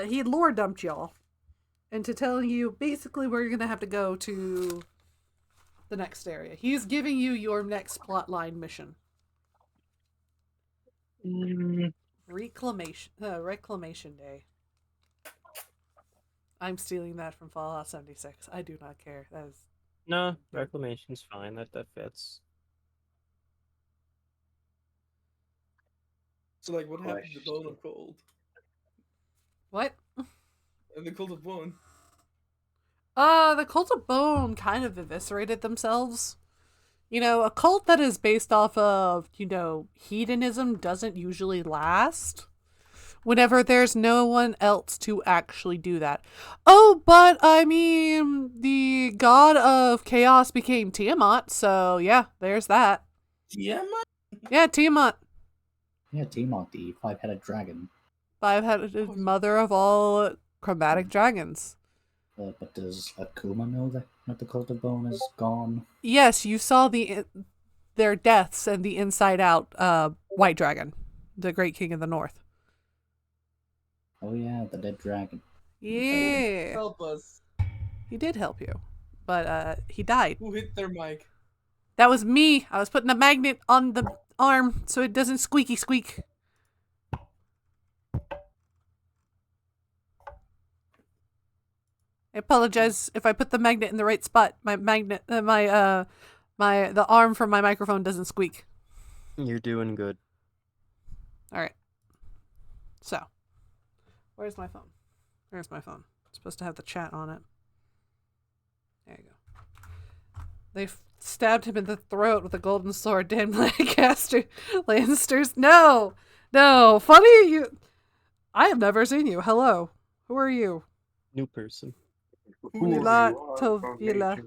he lore dumped y'all into telling you basically where you're gonna have to go to the next area. He's giving you your next plotline mission. Reclamation Day. I'm stealing that from Fallout 76. I do not care. That is No, reclamation's fine. That fits. So, like, what happened to Bone of Cold? what? And the Cult of Bone? The Cult of Bone kind of eviscerated themselves. You know, a cult that is based off of, hedonism doesn't usually last whenever there's no one else to actually do that. Oh, but I mean, the god of chaos became Tiamat, so yeah, there's that. Tiamat? Yeah, Tiamat. Yeah, Tiamat, the five-headed dragon. Five-headed mother of all chromatic dragons. But does Akuma know that the Cult of Bone is gone? Yes, you saw their deaths and the Inside Out white dragon, the Great King of the North. Oh yeah, the dead dragon. Yeah. Help us. He did help you, but he died. Who hit their mic? That was me. I was putting a magnet on the arm so it doesn't squeaky squeak. I apologize if I put the magnet in the right spot. My magnet, the arm from my microphone doesn't squeak. You're doing good. All right. So, where's my phone? Where's my phone? It's supposed to have the chat on it. There you go. They stabbed him in the throat with a golden sword. Dan Lancaster, Lannisters. No, funny you. I have never seen you. Hello, who are you? New person. Vila Tovila.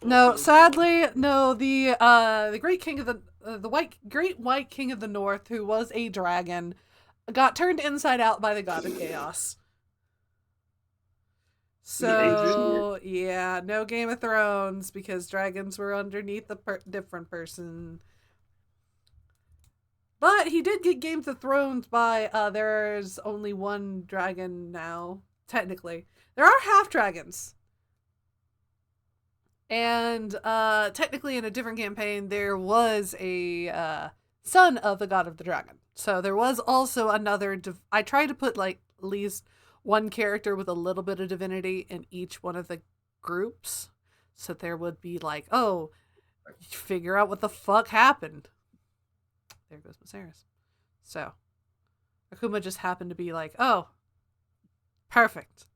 No, sadly, no. The great king of the great white king of the north, who was a dragon, got turned inside out by the god of chaos. So yeah, no Game of Thrones because dragons were underneath a different person. But he did get Game of Thrones by there's only one dragon now, technically. There are half dragons. And technically in a different campaign there was a son of the god of the dragon. So there was also another I tried to put like at least one character with a little bit of divinity in each one of the groups. So there would be like, oh, figure out what the fuck happened. There goes Viserys. So Akuma just happened to be like, oh, perfect.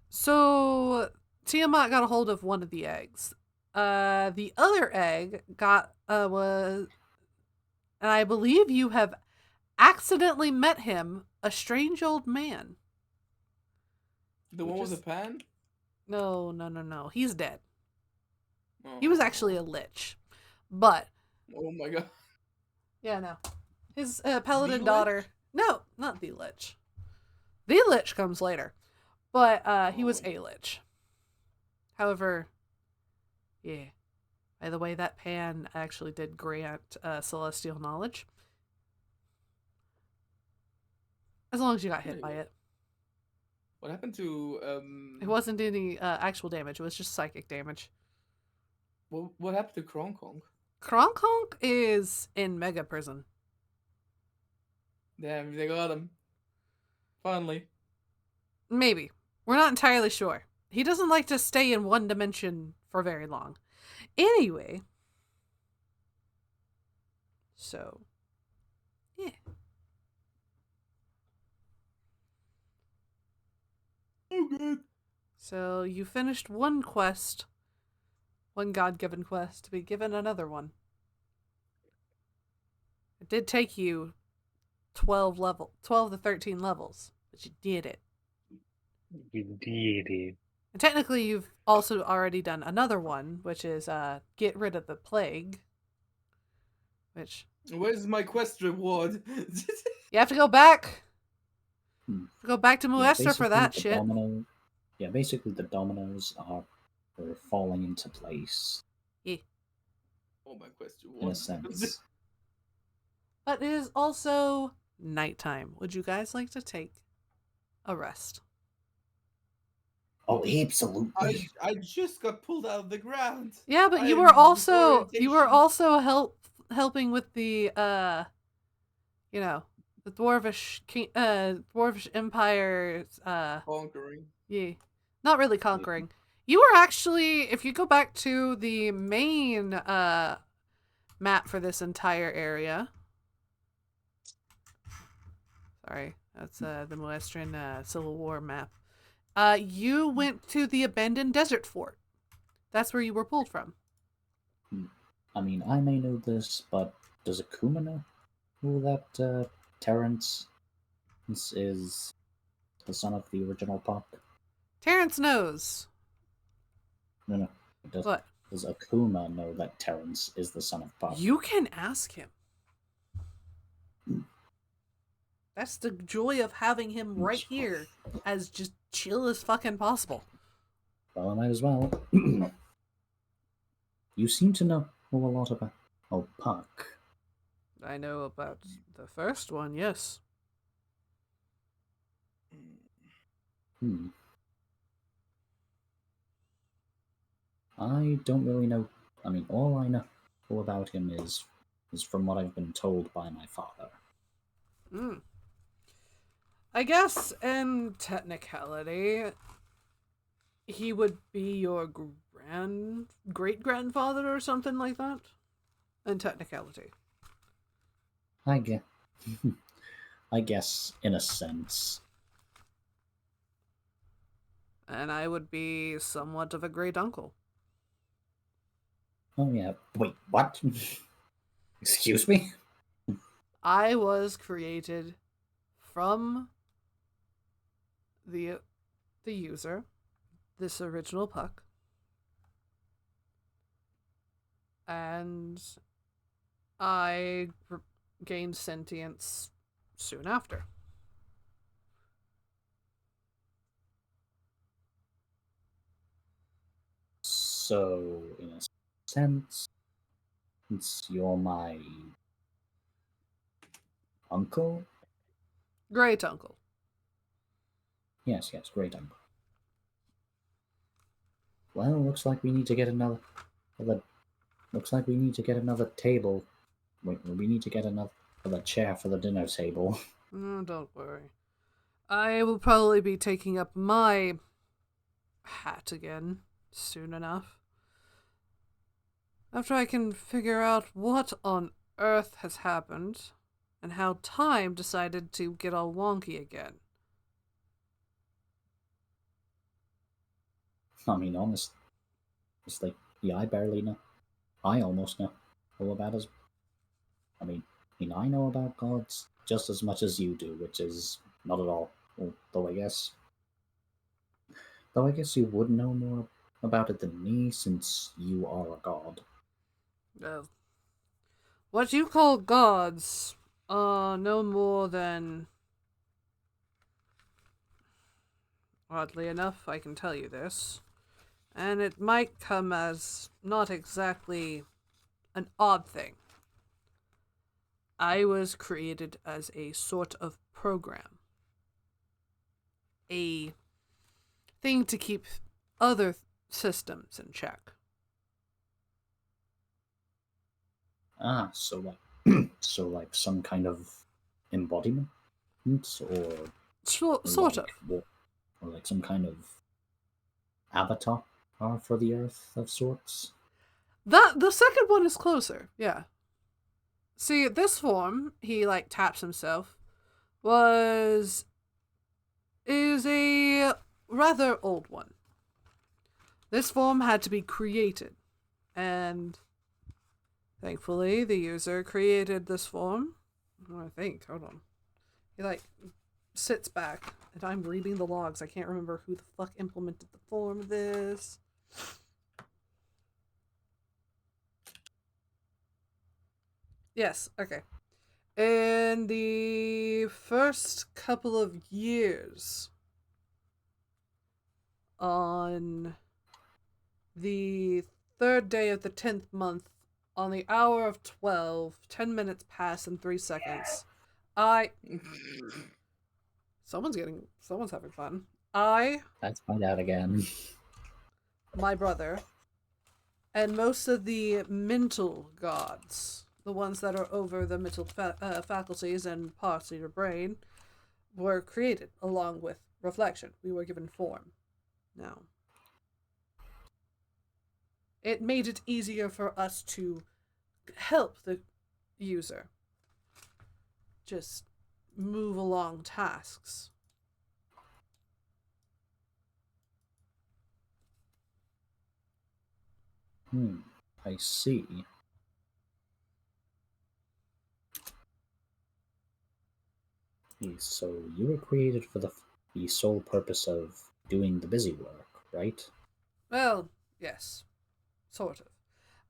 So Tiamat got a hold of one of the eggs. The other egg was, and I believe you have accidentally met him, a strange old man. The one with the pan? No. He's dead. Oh. He was actually a lich, but. Oh my god. Yeah, no. His paladin daughter. No, not the lich. The lich comes later. But he was a lich. However, yeah. By the way, that pan actually did grant celestial knowledge. As long as you got hit by it. What happened to It wasn't any actual damage, it was just psychic damage. What happened to Kronkong? Kronkong is in Mega Prison. Damn, they got him. Finally. Maybe. We're not entirely sure. He doesn't like to stay in one dimension for very long. Anyway. So. Yeah. Oh, good. So you finished one quest. One God-given quest to be given another one. It did take you 12 to 13 levels, but you did it. You did it. And technically you've also already done another one, which is get rid of the plague. Which Where's my quest reward? you have to go back. Hmm. Go back to Muestra for that shit. Basically the dominoes are falling into place. Yeah. Oh, my quest reward. In a sense. But it is also nighttime. Would you guys like to take a rest. Oh, absolutely. I just got pulled out of the ground. Yeah, but I you am were also disorientation. helping with the you know, the dwarvish empire's Conquering. yeah, not really conquering. You were actually, if you go back to the main map for this entire area. Sorry, that's the Moestrin Civil War map. You went to the abandoned desert fort. That's where you were pulled from. I mean, I may know this, but does Akuma know who that Terrence is the son of the original Puck? Terrence knows. No. What? Does Akuma know that Terrence is the son of Puck? You can ask him. That's the joy of having him right here, as just chill as fucking possible. Well, I might as well. You seem to know a lot about Puck. I know about the first one, yes. I don't really know. I mean, all I know about him is from what I've been told by my father. I guess, in technicality, he would be your great-grandfather or something like that. In technicality. I guess, in a sense. And I would be somewhat of a great-uncle. Oh, yeah. Wait, what? Excuse me? I was created from the user, this original Puck, and I gained sentience soon after. So, in a sense, since you're my uncle? Great uncle. Yes, great uncle. Well, looks like we need to get another table. Wait, we need to get another chair for the dinner table. Oh, don't worry. I will probably be taking up my hat again soon enough. After I can figure out what on earth has happened and how time decided to get all wonky again. I mean, honestly, I barely know. I almost know all about us. I mean, I know about gods just as much as you do, which is not at all. Well, though I guess you would know more about it than me, since you are a god. What you call gods are no more than... Oddly enough, I can tell you this. And it might come as not exactly an odd thing. I was created as a sort of program. A thing to keep other systems in check. Ah, so like some kind of embodiment, or sort of, or like some kind of avatar for the Earth of sorts. The second one is closer, yeah. See, this form, he like taps himself, is a rather old one. This form had to be created, and thankfully the user created this form. I think, hold on. He like sits back, and I'm reading the logs. I can't remember who the fuck implemented the form of this. Yes, okay. In the first couple of years, on the 3rd day of the 10th month, on the hour of 12, 10 minutes pass and 3 seconds, Someone's having fun. Let's find out again. My brother, and most of the mental gods, the ones that are over the mental faculties and parts of your brain, were created along with reflection. We were given form. Now, it made it easier for us to help the user just move along tasks. I see. So you were created for the sole purpose of doing the busy work, right? Well, yes. Sort of.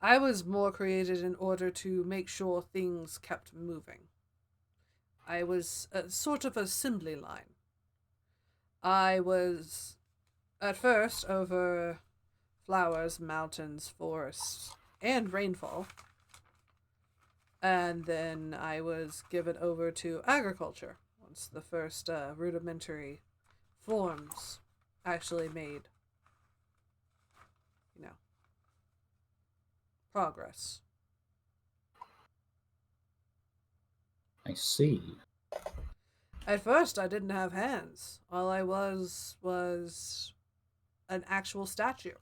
I was more created in order to make sure things kept moving. I was a sort of assembly line. I was, at first, over flowers, mountains, forests, and rainfall. And then I was given over to agriculture once the first rudimentary forms actually made, progress. I see. At first, I didn't have hands. All I was an actual statue.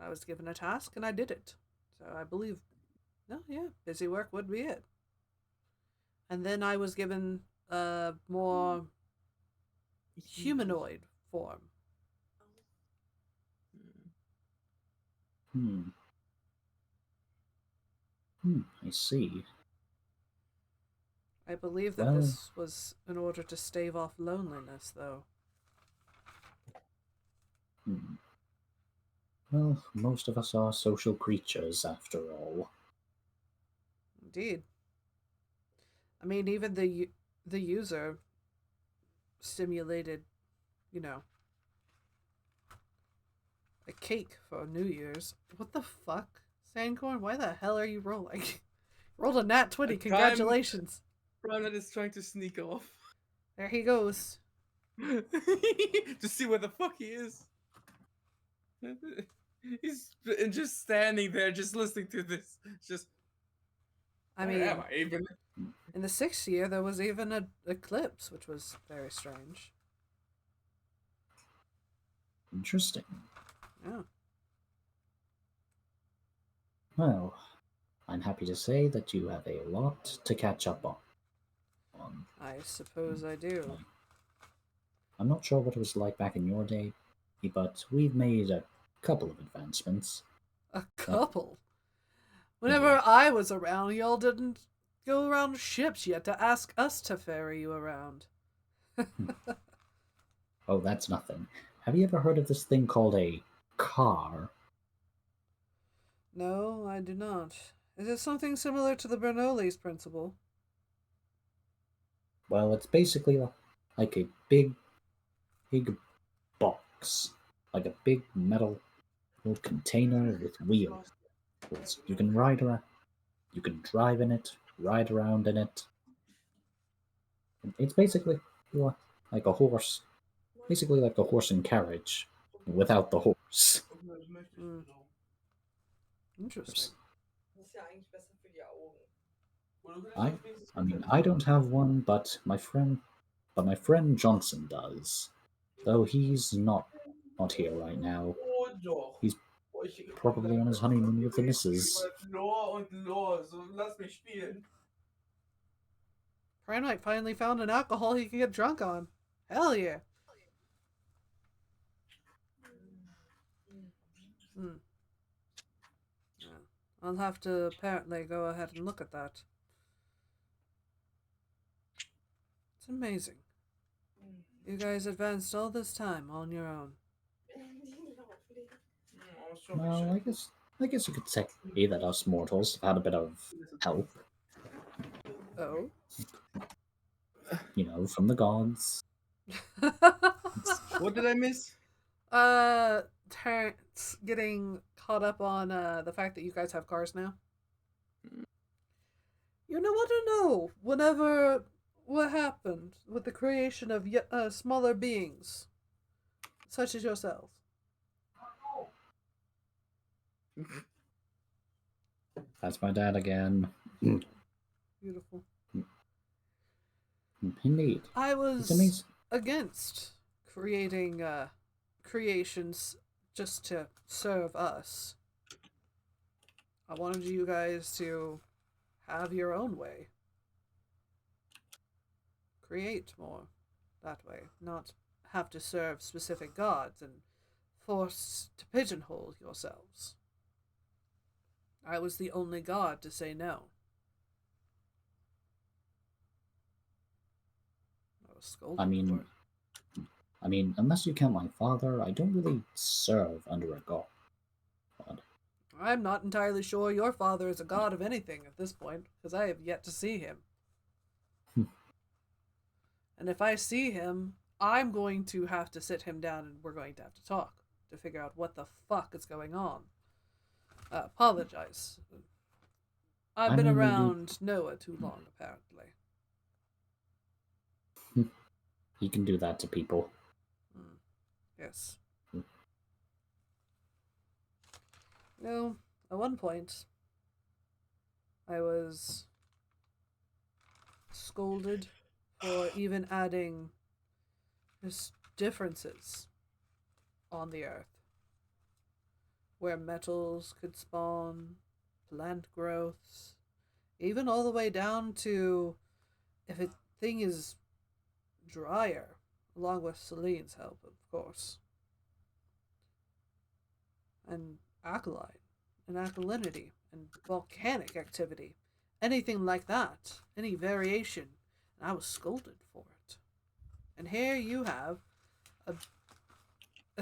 I was given a task and I did it. So I believe, busy work would be it. And then I was given a more humanoid form. I see. I believe that this was in order to stave off loneliness, though. Well, most of us are social creatures, after all. Indeed. I mean, even the user stimulated, a cake for New Year's. What the fuck, Sandcorn? Why the hell are you rolling? Rolled a nat 20. Congratulations. Prime is trying to sneak off. There he goes. To see where the fuck he is. He's just standing there, just listening to this. Just. I mean, where am I even? In the 6th year, there was even an eclipse, which was very strange. Interesting. Yeah. Well, I'm happy to say that you have a lot to catch up on. I suppose I do. I'm not sure what it was like back in your day, but we've made a couple of advancements. A couple? Whenever I was around, y'all didn't go around ships yet to ask us to ferry you around. Oh, that's nothing. Have you ever heard of this thing called a car? No, I do not. Is it something similar to the Bernoulli's principle? Well, it's basically like a big box. Like a big metal container with wheels. You can ride around. You can drive in it, ride around in it. It's basically like a horse. Basically like a horse and carriage without the horse. Interesting. I mean, I don't have one, but my friend Johnson does. Though he's not here right now. He's probably on his honeymoon with the missus. Primark finally found an alcohol he can get drunk on. Hell yeah. I'll have to apparently go ahead and look at that. It's amazing. You guys advanced all this time on your own. Well, I guess you could say that us mortals have had a bit of help. Oh? From the gods. What did I miss? Terrence getting caught up on the fact that you guys have cars now. You know what to know. Whenever what happened with the creation of smaller beings, such as yourselves? That's my dad again. Beautiful. Indeed. I It's was amazing. against creating creations just to serve us. I wanted you guys to have your own way. Create more that way, not have to serve specific gods and forced to pigeonhole yourselves. I was the only god to say no. I was scolded I mean, for it. Unless you count my father, I don't really serve under a god. I'm not entirely sure your father is a god of anything at this point, because I have yet to see him. And if I see him, I'm going to have to sit him down and we're going to have to talk to figure out what the fuck is going on. Apologize. I've been around Noah too long, apparently. He can do that to people. Yes. At one point, I was scolded for even adding just differences on the earth, where metals could spawn, plant growths, even all the way down to if a thing is drier, along with Celine's help, of course, and alkaline, and alkalinity, and volcanic activity, anything like that, any variation, and I was scolded for it. And here you have a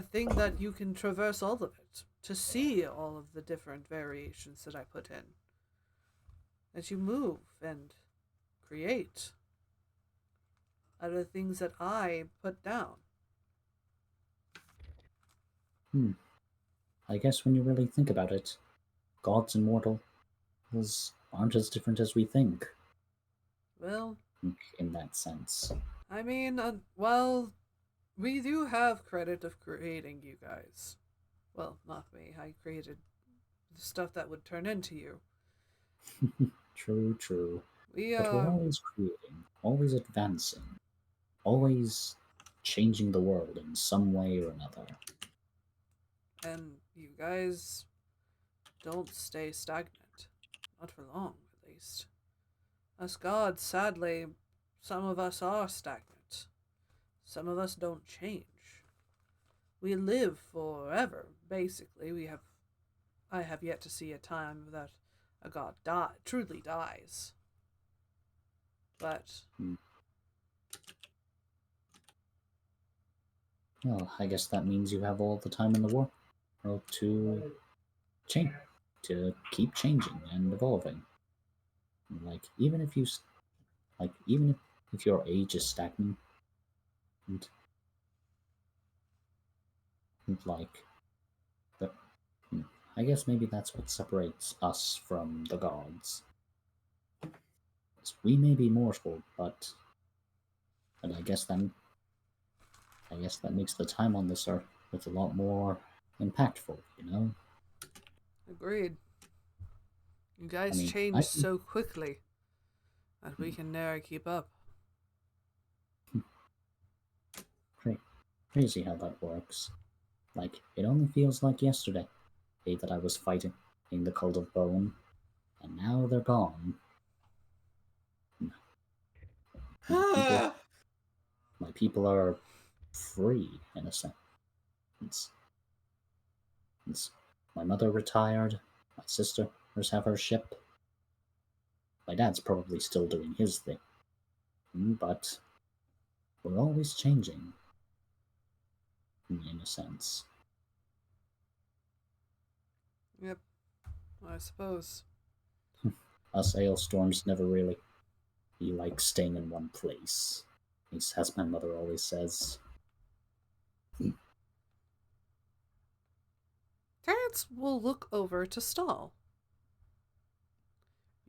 thing that you can traverse all of it, to see all of the different variations that I put in. As you move and create out of the things that I put down. I guess when you really think about it, gods and mortals aren't as different as we think. Well, in that sense. I mean, well, we do have credit of creating you guys. Well, not me. I created the stuff that would turn into you. True. We But we're always creating, always advancing, always changing the world in some way or another. And you guys don't stay stagnant. Not for long, at least. Us gods, sadly, some of us are stagnant. Some of us don't change. We live forever, basically. I have yet to see a time that a god truly dies. But well, I guess that means you have all the time in the world to change, to keep changing and evolving. Even if your age is stagnant, and I guess maybe that's what separates us from the gods. We may be mortal, but I guess that makes the time on this earth a lot more impactful, you know? Agreed. You guys change so quickly that we can never keep up. Crazy how that works. It only feels like yesterday that I was fighting in the Cult of Bone, and now they're gone. My people are free, in a sense. My mother retired, my sisters have her ship. My dad's probably still doing his thing. But we're always changing, in a sense. Yep, I suppose. Us Ailstorms never really like staying in one place, as my mother always says. Terrence will look over to Stall.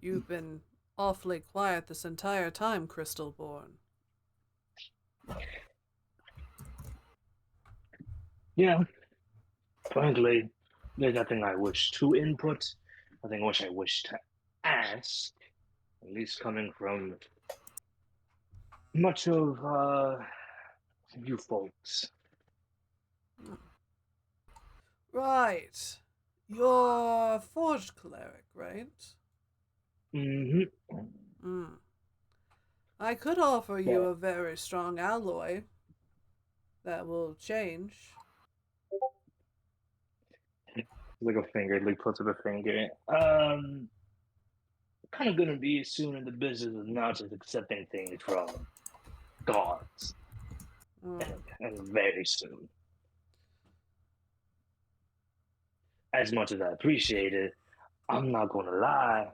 You've been awfully quiet this entire time, Crystalborn. Yeah, frankly, there's nothing I wish to input, nothing which I wish to ask, at least coming from much of you folks. Right. You're Forge Cleric, right? Mm-hmm. Hmm. I could offer you Yeah. a very strong alloy that will change. Like a finger, like puts up a finger. Kind of gonna be soon in the business of not just accepting things from gods, Hmm. and very soon. As much as I appreciate it, I'm not gonna lie.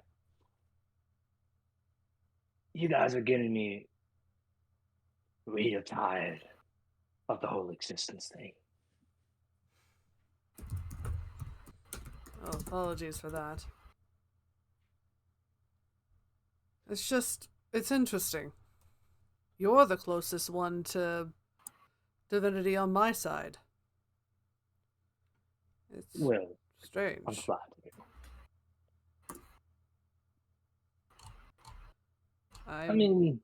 You guys are getting me real tired of the whole existence thing. Oh, apologies for that. It's interesting. You're the closest one to divinity on my side. It's Well, strange. I'm flattered. I mean,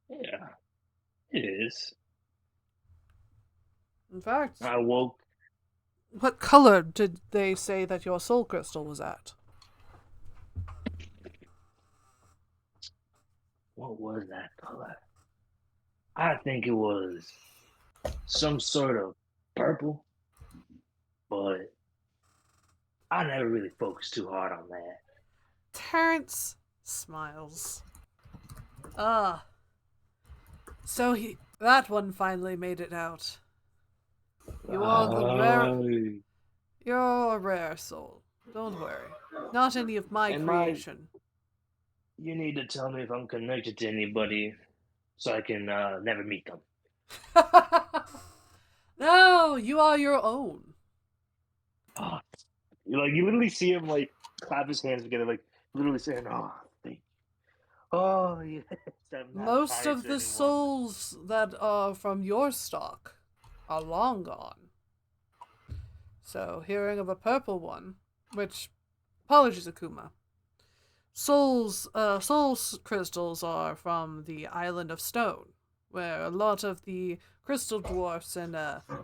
yeah, it is. In fact, I woke. what color did they say that your soul crystal was at? What was that color? I think it was some sort of purple, but I never really focused too hard on that. Terrence smiles. Ah. So that one finally made it out. You are the rare. You're a rare soul. Don't worry. Not any of my creation. You need to tell me if I'm connected to anybody so I can never meet them. No, you are your own. Oh, you literally see him like clap his hands together, like literally saying, "Oh, thank you. Oh, yes." I'm not Most tied of to the anyone. souls that are from your stock are long gone. So, hearing of a purple one, which, apologies, Akuma. Soul crystals are from the Island of Stone, where a lot of the crystal dwarfs and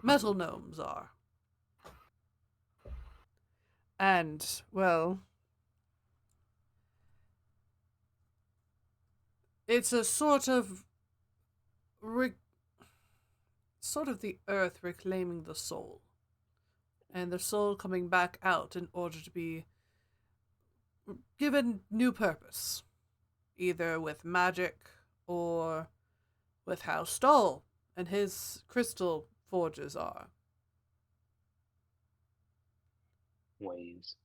metal gnomes are. And, well, it's a sort of the earth reclaiming the soul, and the soul coming back out in order to be given new purpose, either with magic or with how Stoll and his crystal forges are. Ways.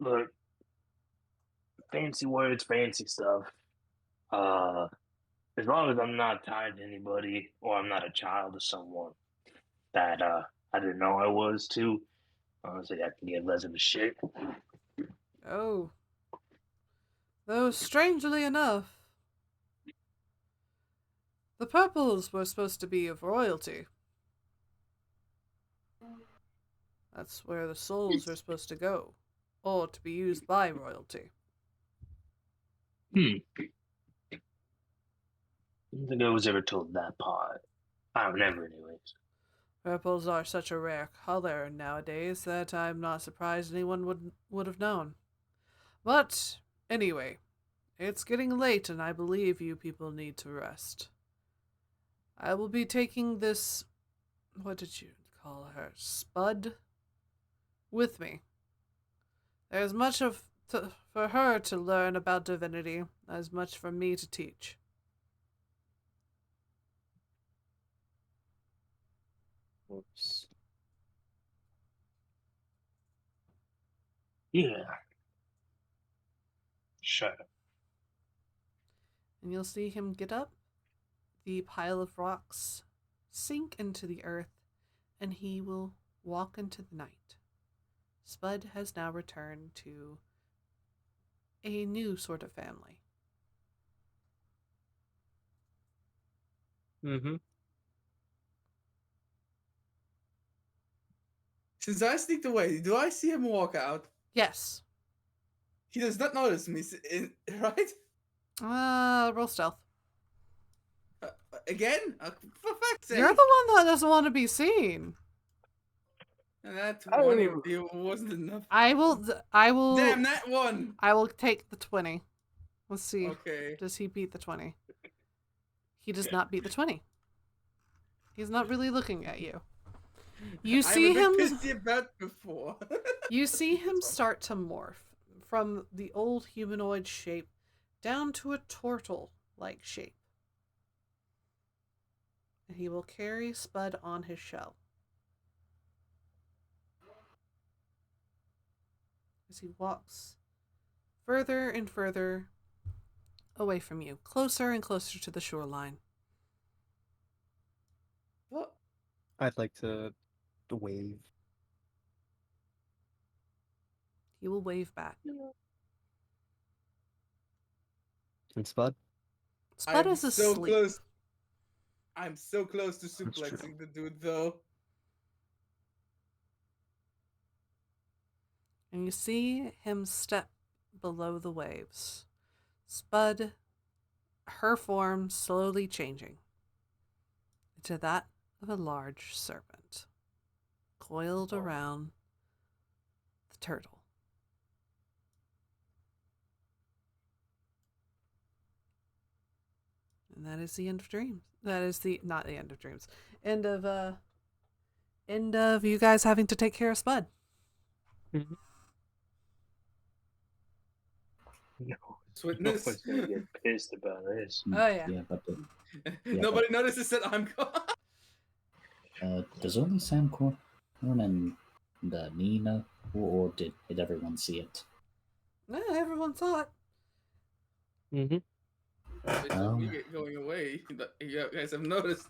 Look, fancy words, fancy stuff. As long as I'm not tied to anybody or I'm not a child of someone that I didn't know I was too, honestly, I can get less of a shit. Oh. Though, strangely enough, the purples were supposed to be of royalty. That's where the souls are supposed to go, or to be used by royalty. I don't think I was ever told that part. I'm never, anyways. Purples are such a rare color nowadays that I'm not surprised anyone would have known. But, anyway, it's getting late and I believe you people need to rest. I will be taking this, what did you call her, Spud, with me. There's much for her to learn about divinity, as much for me to teach. Oops. Yeah. Sure. And you'll see him get up, the pile of rocks sink into the earth, and he will walk into the night. Spud has now returned to a new sort of family. Mm-hmm. Since I sneaked away, do I see him walk out? Yes. He does not notice me, right? Roll stealth. Again? For fuck's sake! You're the one that doesn't want to be seen. And that Oh. 20 of you wasn't enough. I will. Damn that one! I will take the 20. Let's see. Okay. Does he beat the 20? He does not beat the 20. He's not really looking at you. You see I'm a him. bit pissy about before. You see him start to morph from the old humanoid shape down to a turtle-like shape. And he will carry Spud on his shell. As he walks further and further away from you, closer and closer to the shoreline. What? I'd like to wave. He will wave back. And Spud? Spud I'm is so asleep. close. I'm so close to true. suplexing the dude, though. And you see him step below the waves. Spud, her form slowly changing into that of a large serpent, coiled around the turtle. And that is the end of dreams. That is not the end of dreams. End of you guys having to take care of Spud. Mm-hmm. No, Witness. nobody's gonna get pissed about this. Oh, yeah. Yeah, but Nobody notices that I'm gone. does only Sam Corn and Nina, or did everyone see it? No, everyone saw it. Mm-hmm. It's Oh. we get going away. You guys have noticed.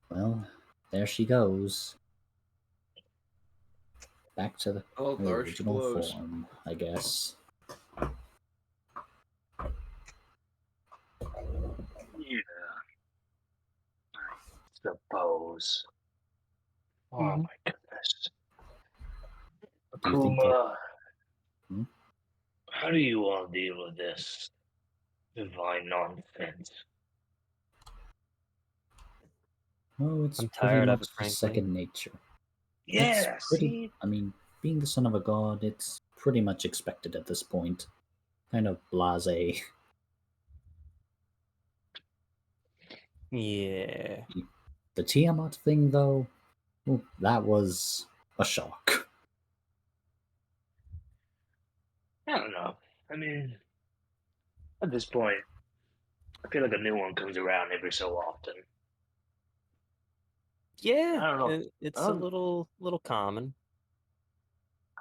Well, there she goes. Back to the Oh, her there she original blows. form, I guess. Yeah. I suppose. Oh Mhm. my goodness. Do you think Akuma, Hmm? how do you all deal with this divine nonsense? Oh, it's I'm pretty tired much of it, just frankly. second nature. Yeah, It's pretty. see? I mean, being the son of a god, it's pretty much expected at this point. Kind of blasé. Yeah. The Tiamat thing, though, well, that was a shock. I don't know. I mean, at this point, I feel like a new one comes around every so often. Yeah. I don't know. It's I a don't- little common.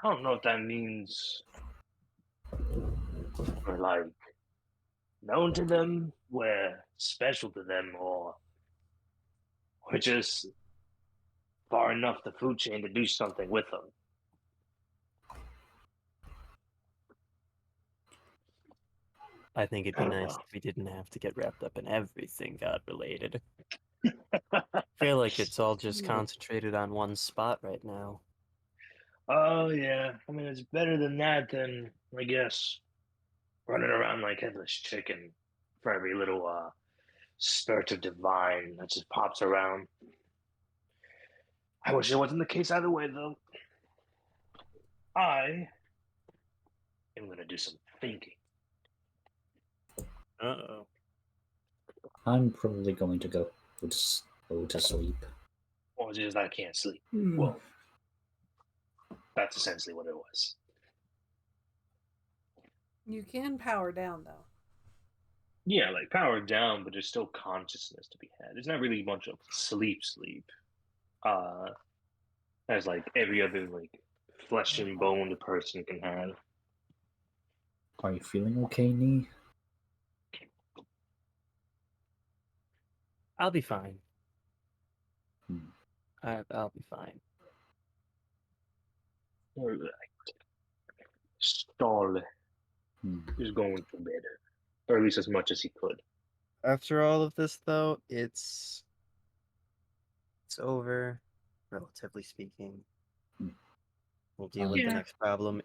I don't know if that means we're like known to them, we're special to them, or we're just far enough the food chain to do something with them. I think it'd I be don't nice know. if we didn't have to get wrapped up in everything God related. I feel like it's all just concentrated on one spot right now. Oh yeah, I mean it's better than that than I guess running around like headless chicken for every little spurt of divine that just pops around. I wish it wasn't the case either way though. I am gonna do some thinking. Uh-oh. I'm probably going to go to sleep. Or it's just I can't sleep. Hmm. Well, that's essentially what it was. You can power down, though. Yeah, like powered down, but there's still consciousness to be had. It's not really much of sleep. As like every other like flesh and bone a person can have. Are you feeling okay, Nee? I'll be fine. Hmm. I'll be fine. Or Charlie Hmm. is going to bed, or at least as much as he could. After all of this, though, it's over, relatively speaking. Hmm. We'll deal with the Yeah. next problem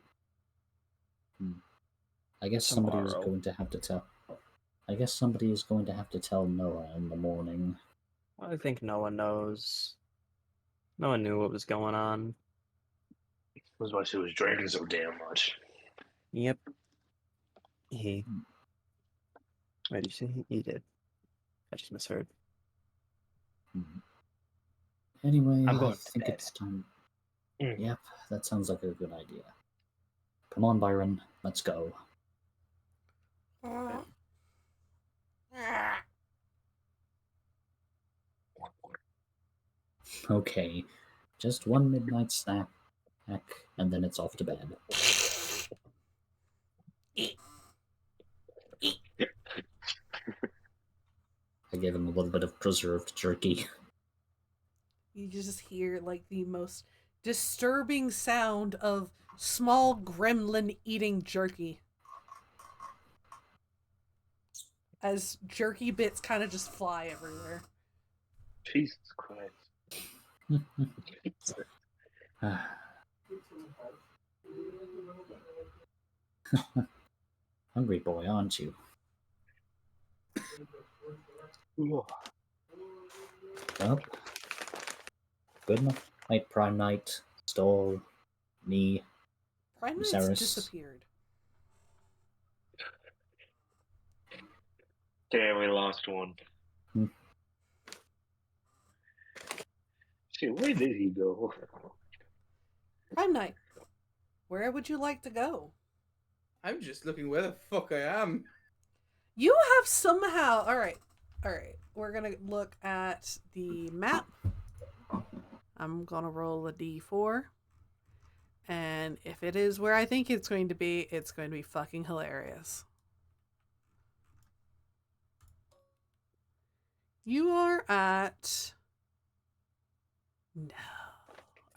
I guess somebody is tomorrow. going to have to tell. I guess somebody is going to have to tell Noah in the morning. I think no one knows. No one knew what was going on. That's why she was drinking so damn much. Yep. He. Wait, did you say he did? I just misheard. Anyway, I'm I going to think bed. it's time. Mm. Yep, that sounds like a good idea. Come on, Byron, let's go. Okay, just one midnight snack, and then it's off to bed. I gave him a little bit of preserved jerky. You just hear like the most disturbing sound of small gremlin eating jerky. As jerky bits kind of just fly everywhere. Jesus Christ. Hungry boy, aren't you? Well, good night, Prime Knight, Stall, me, Prime Knight's Viserys. disappeared. Damn, we lost one. Shit, where did he go? Prime Knight, where would you like to go? I'm just looking where the fuck I am. You have somehow... Alright. We're going to look at the map. I'm going to roll a d4. And if it is where I think it's going to be fucking hilarious. You are at... No.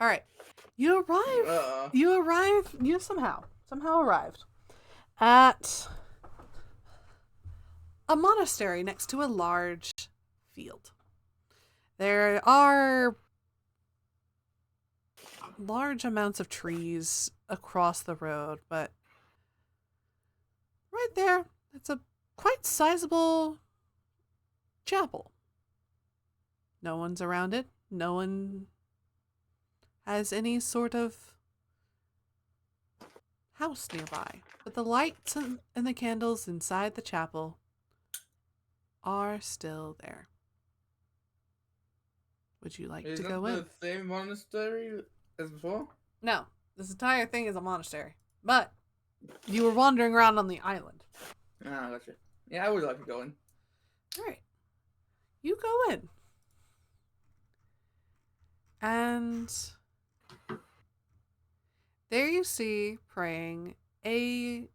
Alright. You somehow arrived at a monastery next to a large field. There are large amounts of trees across the road, but right there, it's a quite sizable chapel. No one's around it. No one has any sort of house nearby. But the lights and the candles inside the chapel are still there. Would you like Is to that go the in? same monastery as before? No, this entire thing is a monastery. But you were wandering around on the island. Ah, gotcha. Yeah, I would like to go in. Alright. You go in. And there you see praying a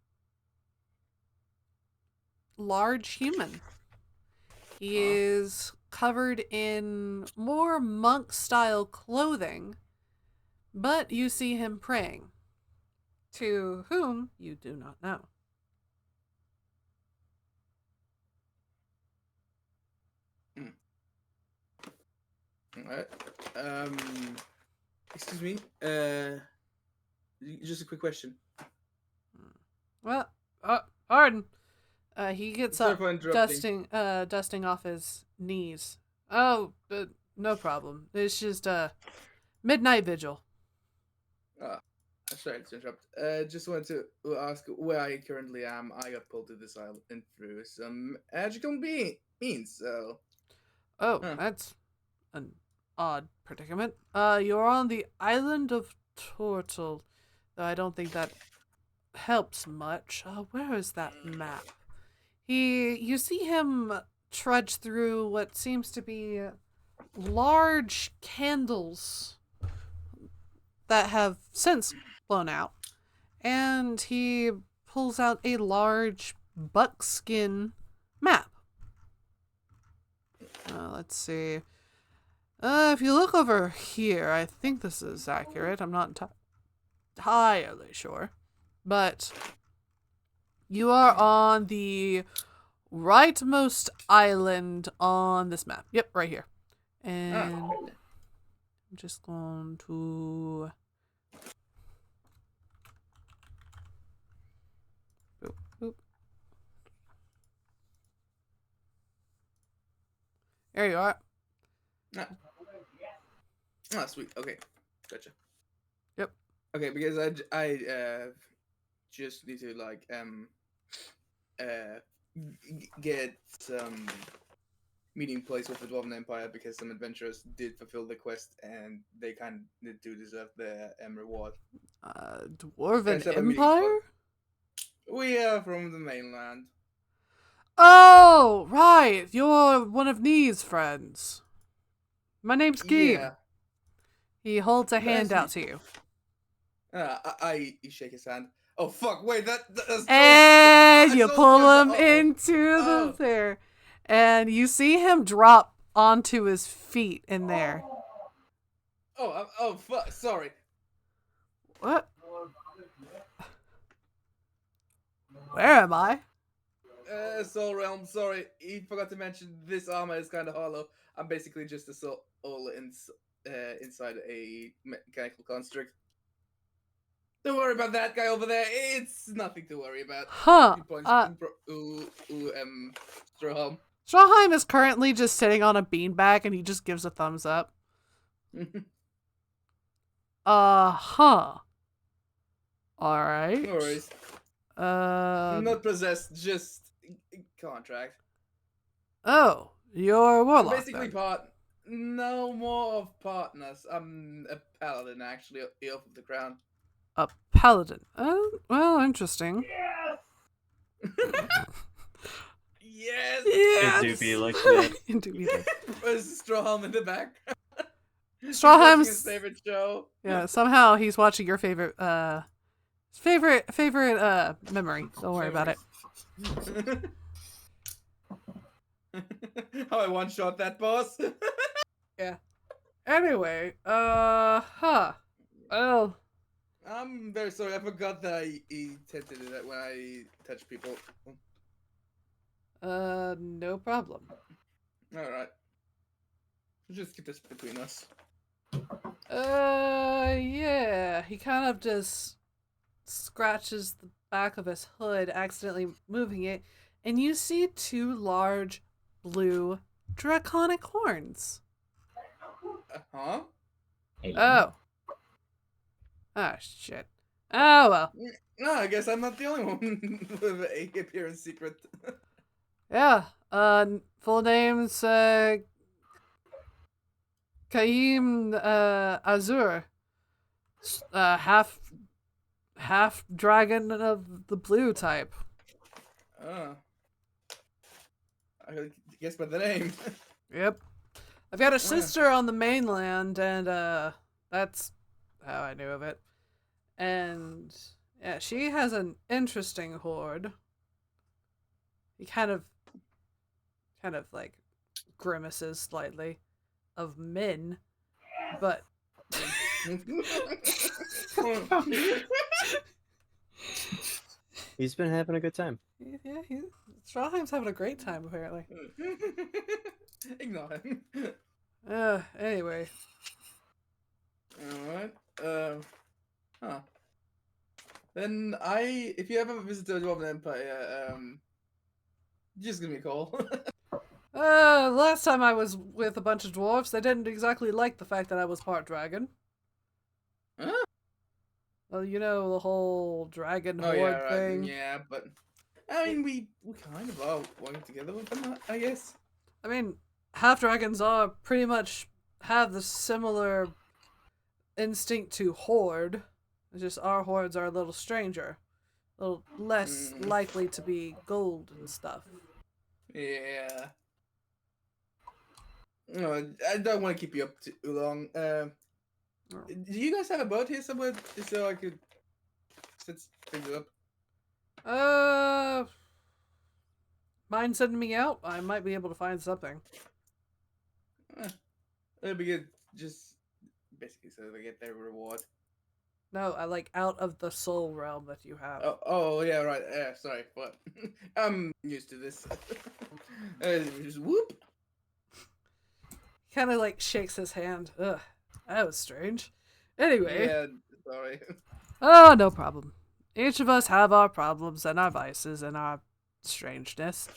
large human. He is covered in more monk-style clothing, but you see him praying. To whom you do not know. Alright. Excuse me. Just a quick question. Well, Arden. He gets Sorry up, for interrupting. dusting off his knees. Oh, no problem. It's just midnight vigil. Sorry to interrupt. Just wanted to ask where I currently am. I got pulled to this island through some magical means, so... Oh, that's an odd predicament. You're on the island of Tortle, though I don't think that helps much. Where is that map? You see him trudge through what seems to be large candles that have since blown out, and he pulls out a large buckskin map. Let's see. If you look over here, I think this is accurate. I'm not entirely sure. but you are on the rightmost island on this map. Yep, right here. And Oh. I'm just going to... Boop, boop. There you are. Ah, sweet. Okay, gotcha. Yep. Okay, because I just need to like get some meeting place with the Dwarven Empire because some adventurers did fulfill the quest and they kind of do deserve their reward. Dwarven Guys have a meeting spot. Empire? We are from the mainland. Oh, right. You're one of Nee's friends. My name's Geeb. Yeah. He holds a Nice hand to out meet to you. I shake his hand. Oh fuck! Wait, that's And I you saw pull the- him into oh. the there. And you see him drop onto his feet in there. Oh fuck! Sorry. What? Where am I? Soul Realm. Sorry, he forgot to mention this armor is kind of hollow. I'm basically just a soul inside a mechanical construct. Don't worry about that guy over there. It's nothing to worry about. Huh. He points Strohom. Stroheim is currently just sitting on a beanbag and he just gives a thumbs up. Huh. Alright. No worries. Not possessed, just contract. Oh, you're a warlock. Basically, then. no more of partners. I'm a paladin, actually, Elf of the Crown. A paladin. Oh, well, interesting. Yes! Yes! It do be like that. It do be like Where's Strawhelm in the back? Strawhelm's his favorite show. Yeah, somehow he's watching your favorite memory. Don't worry about it. How I one-shot that boss. Yeah. Anyway, well, I'm very sorry. I forgot that I tend to do that when I touch people. no problem. Alright. Just keep this between us. Yeah, he kind of just scratches the back of his hood, accidentally moving it, and you see two large blue draconic horns. Huh? Oh. Ah, shit. Oh, well. No, I guess I'm not the only one with a appearance secret. Yeah, full name's, Kaim, Azur. Half dragon of the blue type. I guess by the name. Yep. I've got a sister on the mainland, and, that's how I knew of it. And, yeah, she has an interesting horde. He kind of, like, grimaces slightly. Of men, but... He's been having a good time. Yeah, Strawheim's having a great time, apparently. Ignore him. Anyway. Alright. Huh. Then if you ever visit the Dwarven Empire, just give me a call. Last time I was with a bunch of dwarves, they didn't exactly like the fact that I was part dragon. Huh? Well, you know, the whole dragon Oh horde yeah, right. thing. Yeah, but I mean, we kind of are working together with them, I guess. I mean, half dragons are pretty much have the similar instinct to horde. It's just our hordes are a little stranger, a little less likely to be gold and stuff. Yeah. No, I don't want to keep you up too long. Do you guys have a boat here somewhere so I could set things up? Mind sending me out? I might be able to find something. It'd be good, just basically so they get their reward. No, I like out of the soul realm that you have. Oh yeah, right. Yeah, sorry. What? I'm used to this. Just whoop. Kind of like shakes his hand. Ugh, that was strange. Anyway. Yeah, sorry. Oh, no problem. Each of us have our problems and our vices and our strangeness.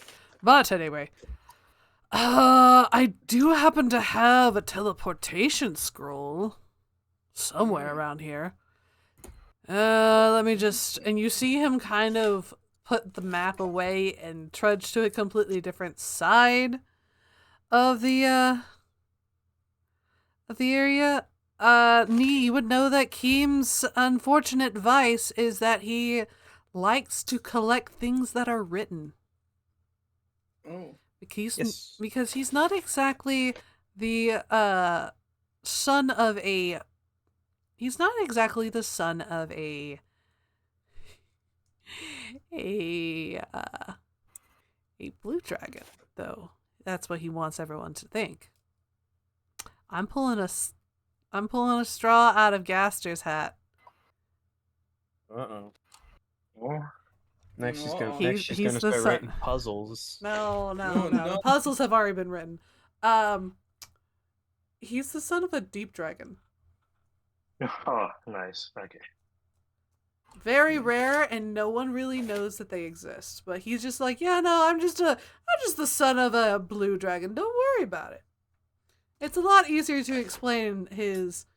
But anyway, I do happen to have a teleportation scroll somewhere around here. Let me just... And you see him kind of put the map away and trudge to a completely different side of the area. Nee, you would know that Keem's unfortunate vice is that he likes to collect things that are written. Oh. Because he's not exactly the son of a... He's not exactly the son of a blue dragon, though. That's what he wants everyone to think. I'm pulling a straw out of Gaster's hat. Uh-oh. Next she's Uh-oh. gonna He's start the son- writing puzzles. No. No. The puzzles have already been written. He's the son of a deep dragon. Oh, nice. Okay. Very rare, and no one really knows that they exist. But he's just like, yeah, no, I'm just the son of a blue dragon. Don't worry about it. It's a lot easier to explain his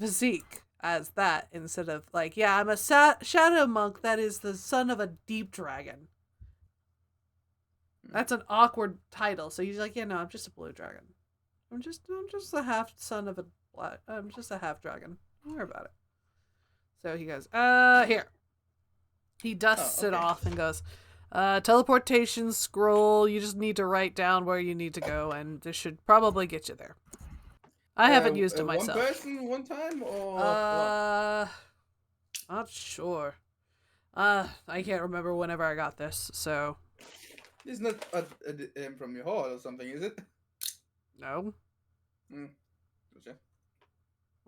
physique as that instead of like, yeah, I'm a shadow monk that is the son of a deep dragon. That's an awkward title. So he's like, yeah, no, I'm just a blue dragon. I'm just a half son of a black. I'm just a half dragon. Don't worry about it. So he goes, here. He dusts it off and goes, teleportation scroll. You just need to write down where you need to go, and this should probably get you there. I haven't used it myself. One person, one time, or not sure. I can't remember whenever I got this, so. It's not from your hall or something, is it? No. Gotcha.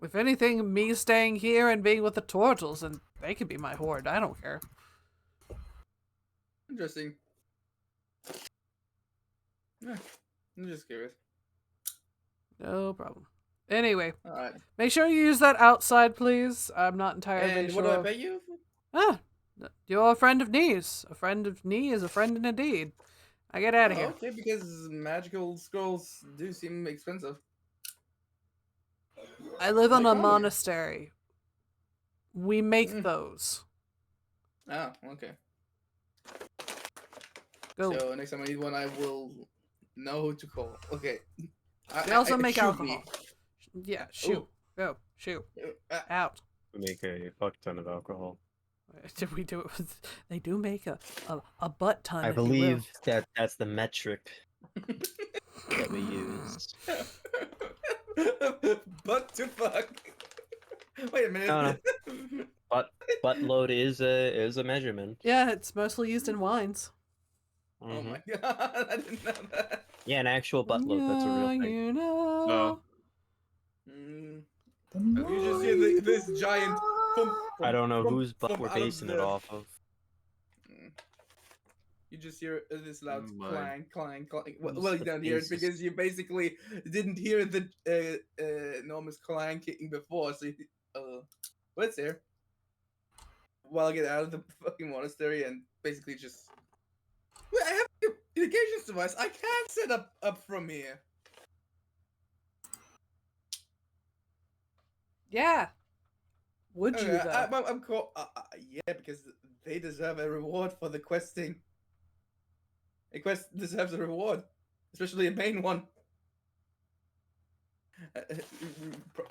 If anything, me staying here and being with the turtles, and they could be my horde. I don't care. Interesting. Yeah, I'm just curious. No problem. Anyway, Alright. make sure you use that outside, please. I'm not entirely And sure. what do I pay you? You're a friend of Knees. A friend of Knee is a friend indeed. I get out of here. Okay, because magical scrolls do seem expensive. I live on a Probably. monastery. We make those. Oh, okay. Go. So next time I need one, I will know who to call. Okay. They also make shoot alcohol. me. Yeah, shoot. Ooh. Go. Shoot. Ah. Out. We make a fuck ton of alcohol. Did we do it with... They do make a butt ton. I if you will. believe that's the metric that we use. Butt to fuck. Wait a minute. No. Butt load is a measurement. Yeah, it's mostly used in wines. Oh my god, I didn't know that. Yeah, an actual butt load. That's a real thing. You know. No. You just hear this giant. Thump, I don't know thump, whose butt thump we're out of basing it the- off of. You just hear this loud Mine. clang, clang, clang. Well, Who's you the don't hear it faces? because you basically didn't hear the enormous clang kicking before. So, but it's there. While I get out of the fucking monastery and basically just. Wait, I have a communications device. I can't set up from here. Yeah. Would you though? I'm cool. Yeah, because they deserve a reward for the questing. A quest deserves a reward, especially a main one.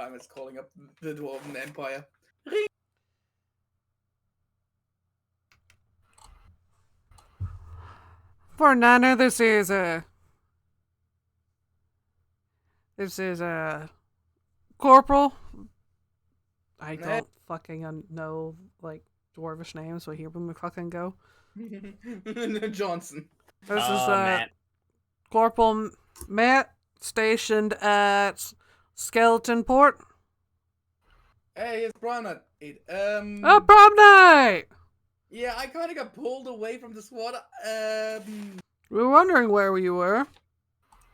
I'm just calling up the Dwarven Empire. For Nana, this is a corporal. I don't fucking know like dwarvish names, so here we fucking go. Johnson. This is Matt. Corporal Matt, stationed at Skeleton Port. Hey, it's Prom Night. Oh, prom night! Yeah, I kind of got pulled away from the squad. We were wondering where you were.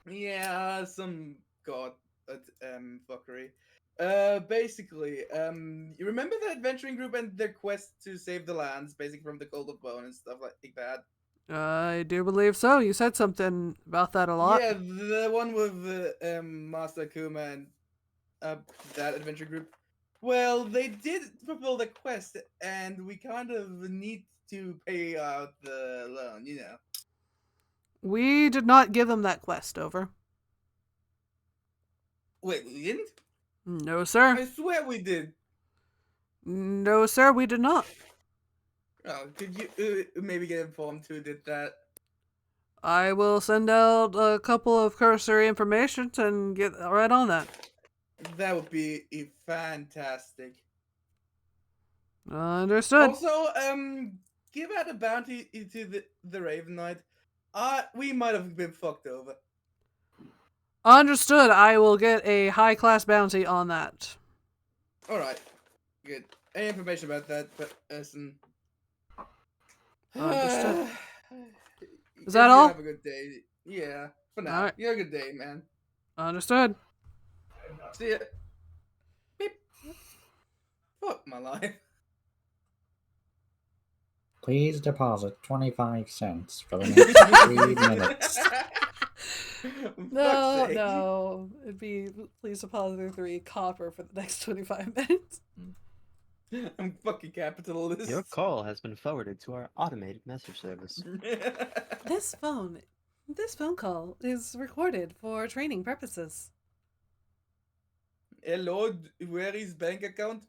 Yeah, some god, fuckery. Basically, you remember the adventuring group and their quest to save the lands, basically from the Cold of Bone and stuff like that? I do believe so. You said something about that a lot. Yeah, the one with Master Kuma and that adventure group. Well, they did fulfill the quest, and we kind of need to pay out the loan, you know. We did not give them that quest, over. Wait, we didn't? No, sir. I swear we did. No, sir, we did not. Oh, could you maybe get informed who did that? I will send out a couple of cursory information and get right on that. That would be fantastic. Understood. Also, give out a bounty to the Raven Knight. We might have been fucked over. Understood. I will get a high-class bounty on that. Alright, good. Any information about that person? Understood. You Is that guys all? Have a good day. Yeah, for now. Alright. You have a good day, man. Understood. See ya. Beep. Fuck my life. Please deposit 25 cents for the next 3 minutes. No, no. It'd be please deposit 3 copper for the next 25 minutes. I'm fucking capitalist. Your call has been forwarded to our automated message service. This phone call is recorded for training purposes. Hello, where is bank account?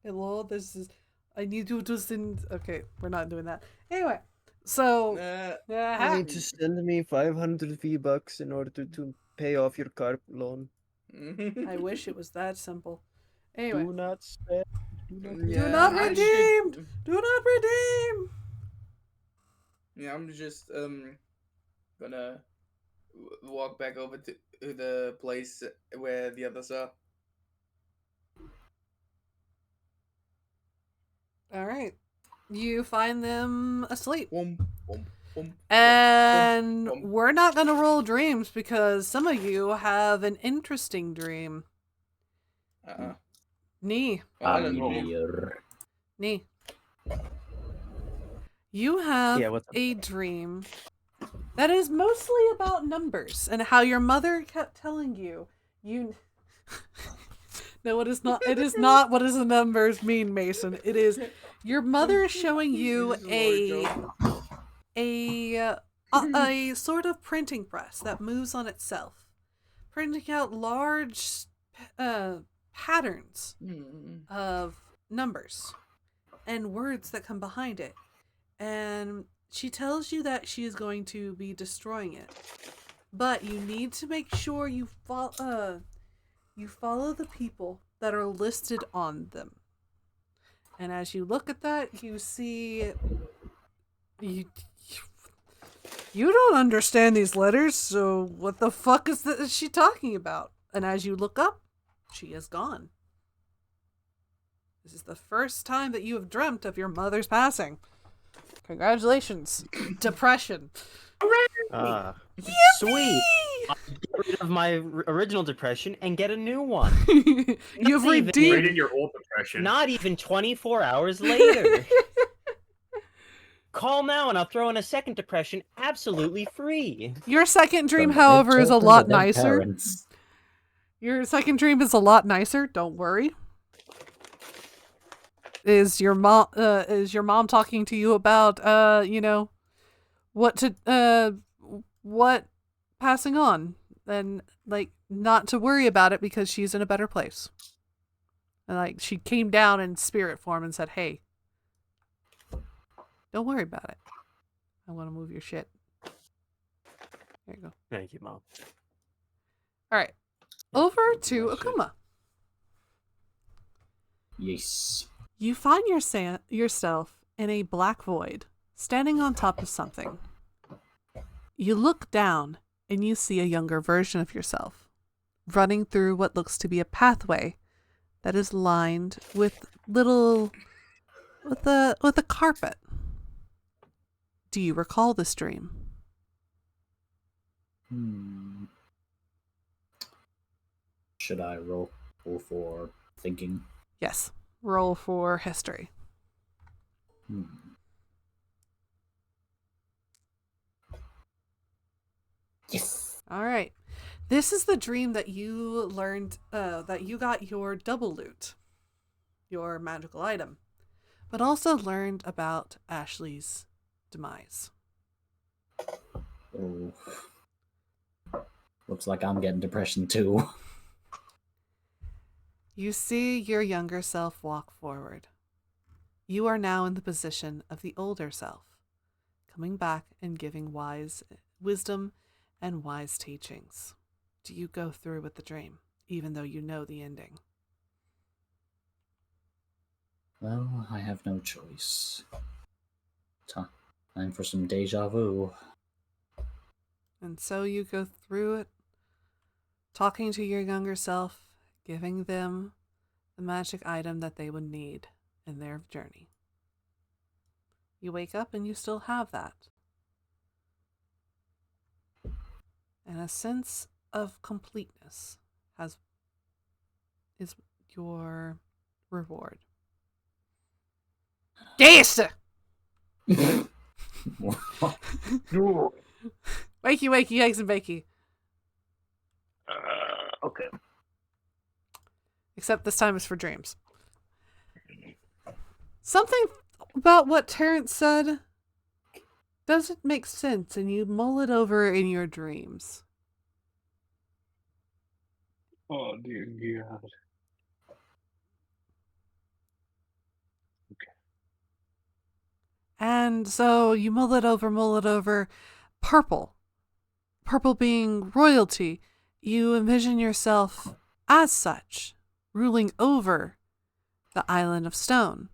Hello, I need you to send. Okay, we're not doing that. Anyway, so You need to send me 500 V-Bucks in order to pay off your car loan. I wish it was that simple. Anyway, Do not spend. do not redeem. Do not redeem. Yeah, I'm just gonna walk back over to the place where the others are. All right, you find them asleep. Boom, And boom. we're not going to roll dreams because some of you have an interesting dream. Nee. Nee. You have a dream that is mostly about numbers and how your mother kept telling you. No, it is not. It is not. What does the numbers mean, Mason? It is your mother showing you a sort of printing press that moves on itself, printing out large patterns of numbers and words that come behind it. And she tells you that she is going to be destroying it, but you need to make sure you follow the people that are listed on them. And as you look at that, you see you don't understand these letters, so what the fuck is she talking about? And as you look up, she is gone. This is the first time that you have dreamt of your mother's passing. Congratulations. Depression. Sweet. I'll get rid of my original depression and get a new one. You've redeemed your old depression. Not even 24 hours later. Call now and I'll throw in a second depression absolutely free. Your second dream, however, is a lot nicer. Your second dream is a lot nicer. Don't worry. Is your mom talking to you about what passing on, and like not to worry about it because she's in a better place. And like she came down in spirit form and said, "Hey, don't worry about it. I want to move your shit." There you go. Thank you, Mom. All right. Over to Akuma. Yes. You find yourself in a black void, standing on top of something. You look down and you see a younger version of yourself, running through what looks to be a pathway that is lined with a carpet. Do you recall this dream? Should I roll for thinking? Yes. Roll for history. Yes. All right. This is the dream that you learned that you got your double loot, your magical item, but also learned about Ashley's demise. Oh. Looks like I'm getting depression too. You see your younger self walk forward. You are now in the position of the older self, coming back and giving wisdom and wise teachings. Do you go through with the dream, even though you know the ending? Well, I have no choice. Time for some deja vu. And so you go through it, talking to your younger self, giving them the magic item that they would need in their journey. You wake up and you still have that. And a sense of completeness is your reward. Yes! Wakey, wakey, eggs and bakey. Okay. Except this time it's for dreams. Something about what Terrence said doesn't make sense, and you mull it over in your dreams. Oh dear God. And so you mull it over. Purple. Purple being royalty. You envision yourself as such, ruling over the island of stone.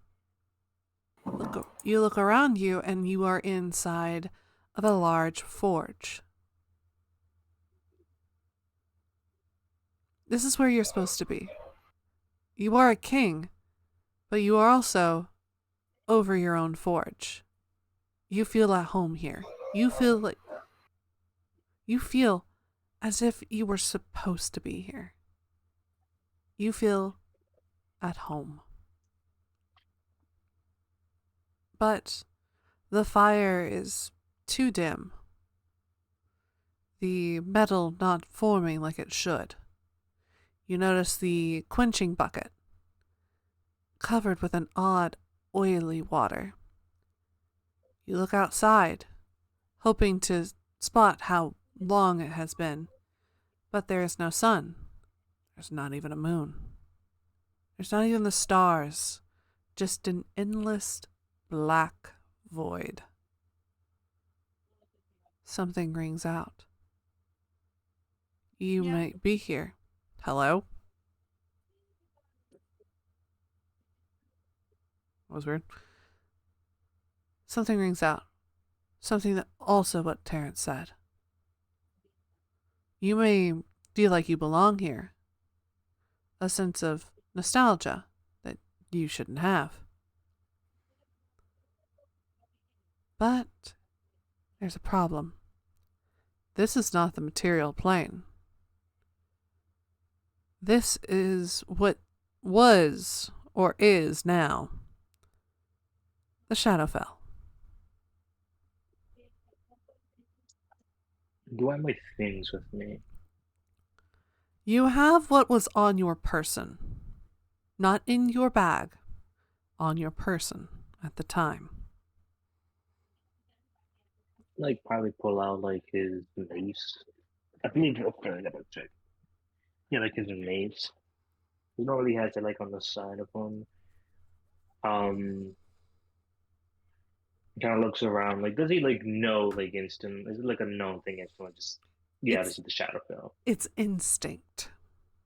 You look around you and you are inside of a large forge. This is where you're supposed to be. You are a king, but you are also over your own forge. You feel at home here. You feel as if you were supposed to be here. You feel at home. But the fire is too dim. The metal not forming like it should. You notice the quenching bucket, covered with an odd, oily water. You look outside, hoping to spot how long it has been, but there is no sun. There's not even a moon. There's not even the stars, just an endless black void. Something rings out. You might be here. Hello? That was weird. Something rings out. Something that also what Terrence said. You may feel like you belong here. A sense of nostalgia that you shouldn't have. But there's a problem. This is not the material plane. This is what was or is now the Shadowfell. Do I have my things with me? You have what was on your person. Not in your bag. On your person at the time. Like, probably pull out, like, his mace. I believe, okay, double check. Yeah, like his mace. He normally has it, like, on the side of him. Kind of looks around, like, does he, like, know, like, instant? Is it, like, a known thing instantly? Just, yeah, this is the Shadowfell. It's instinct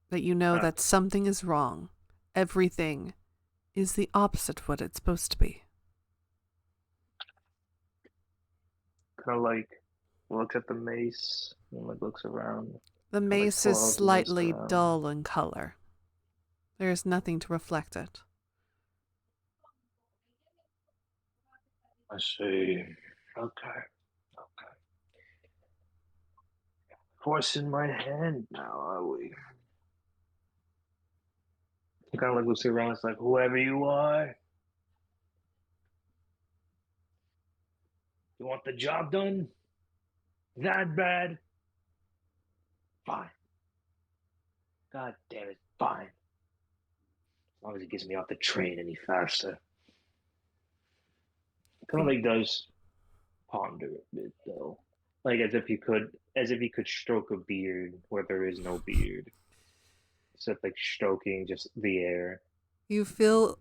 that you know that something is wrong. Everything is the opposite of what it's supposed to be. Kind of, like, looks at the mace and, like, looks around. The mace is slightly dull in color. There is nothing to reflect it. I see. Okay. Okay. Forcing my hand now, are we? Kind of like looks around. It's like whoever you are, you want the job done? That bad? Fine. God damn it, fine. As long as it gets me off the train any faster. Kind of like does ponder a bit though, like as if he could stroke a beard where there is no beard, except like stroking just the air. You feel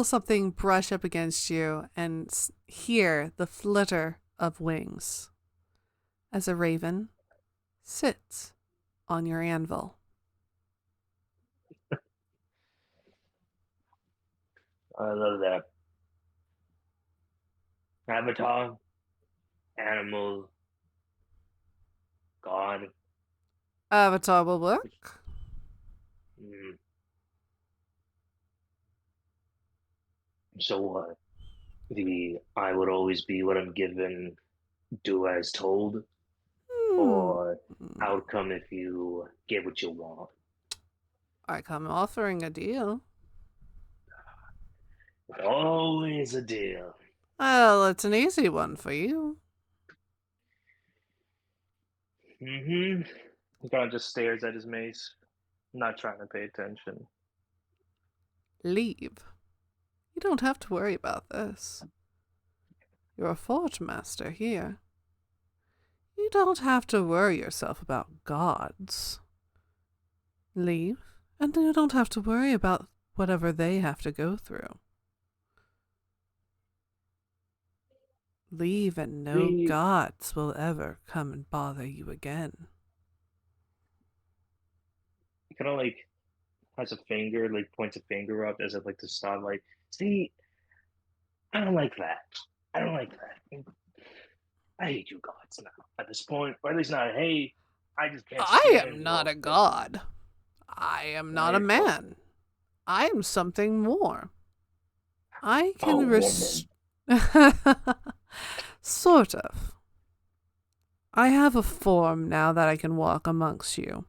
something brush up against you and hear the flutter of wings as a raven sits on your anvil. I love that. Avatar, animal, god. Avatar will work. Mm. So what? The I would always be what I'm given, do as told, or outcome if you get what you want. I come offering a deal. Always a deal. Well, it's an easy one for you. Mm-hmm. He kind of just stares at his mace, not trying to pay attention. Leave. You don't have to worry about this. You're a forge master here. You don't have to worry yourself about gods. Leave, and you don't have to worry about whatever they have to go through. Leave, and no gods will ever come and bother you again. He kind of like has a finger, like points a finger up as if like to stop. Like, see, I don't like that. I don't like that. I hate you gods now at this point, or at least not. Hey, I just can't. I am not a god. I am not a man. I am something more. I can sort of. I have a form now that I can walk amongst you.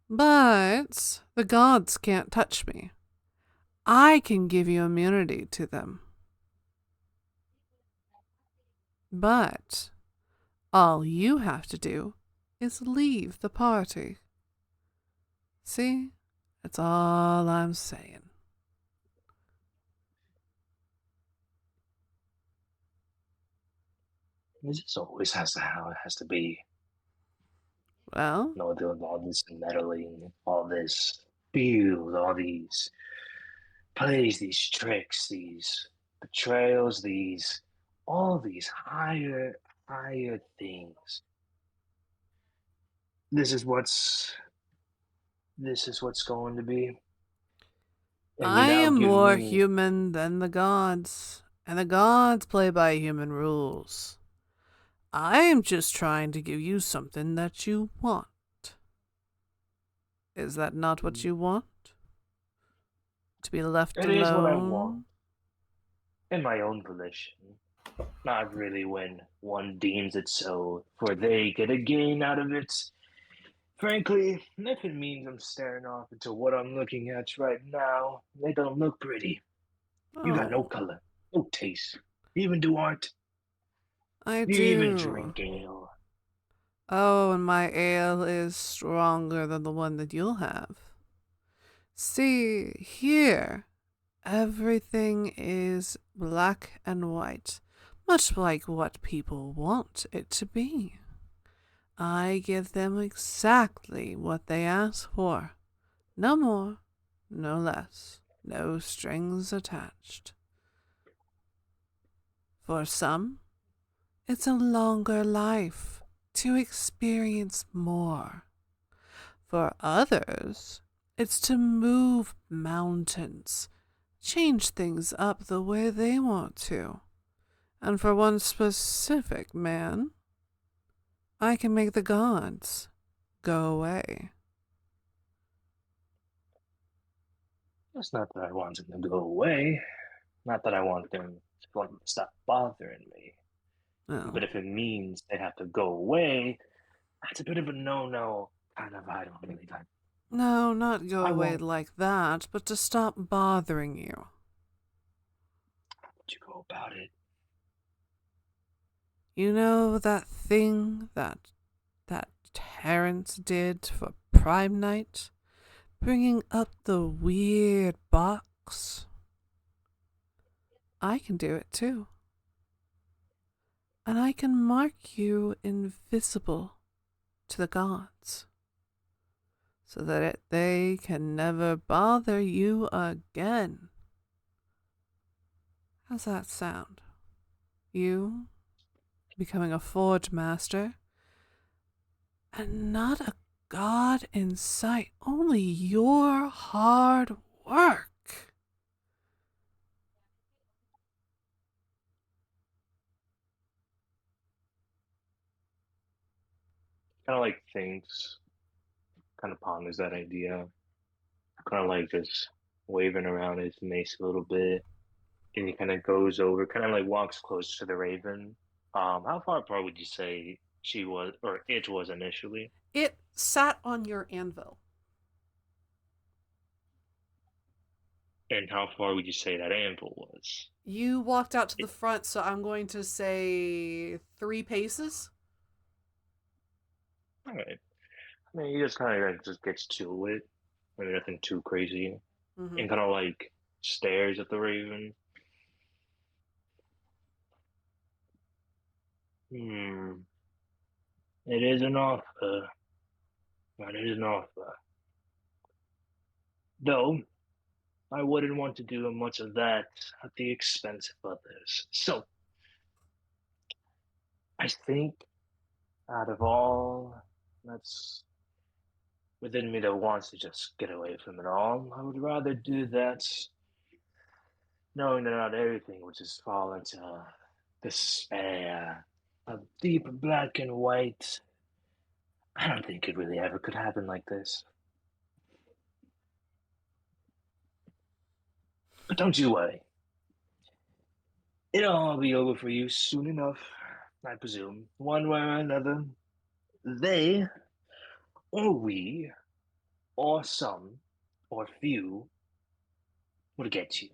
But the gods can't touch me. I can give you immunity to them. But all you have to do is leave the party. See? That's all I'm saying. This just always has to how it has to be. Well, no, doing all this meddling, all this build, all these plays, these tricks, these betrayals, all these higher things. This is what's going to be. I am more human than the gods, and the gods play by human rules. I am just trying to give you something that you want. Is that not what you want? To be left alone? It is what I want. In my own volition. Not really when one deems it so, for they get a gain out of it. Frankly, if it means I'm staring off into what I'm looking at right now, they don't look pretty. You got no color, no taste. You even do art. I do. You even drink ale. Oh, and my ale is stronger than the one that you'll have. See, here, everything is black and white, much like what people want it to be. I give them exactly what they ask for. No more, no less, no strings attached. For some, it's a longer life to experience more. For others, it's to move mountains, change things up the way they want to. And for one specific man, I can make the gods go away. It's not that I want them to go away. Not that I want them to stop bothering me. Oh. But if it means they have to go away, that's a bit of a no-no. Kind of, I don't really like. No, not go I away won't. like that, but to stop bothering you. How would you go about it? You know that thing that Terrence did for Prime Night? Bringing up the weird box? I can do it too. And I can mark you invisible to the gods, so that they can never bother you again. How's that sound? You becoming a forge master, and not a god in sight, only your hard work. Kind of like thinks, kind of ponders that idea. Kind of like just waving around his mace a little bit. And he kind of goes over, kind of like walks close to the raven. How far apart would you say she was, or it was initially? It sat on your anvil. And how far would you say that anvil was? You walked out to the front, so I'm going to say 3 paces. All right. I mean, he just kind of like just gets to it. I mean, nothing too crazy. Mm-hmm. And kind of like stares at the raven. It is an offer. It is an offer. Though, I wouldn't want to do much of that at the expense of others. So, I think out of all that's within me that wants to just get away from it all, I would rather do that knowing that not everything would just fall into despair, a deep black and white. I don't think it really ever could happen like this. But don't you worry. It'll all be over for you soon enough, I presume. One way or another, they, or we, or some, or few, will get you.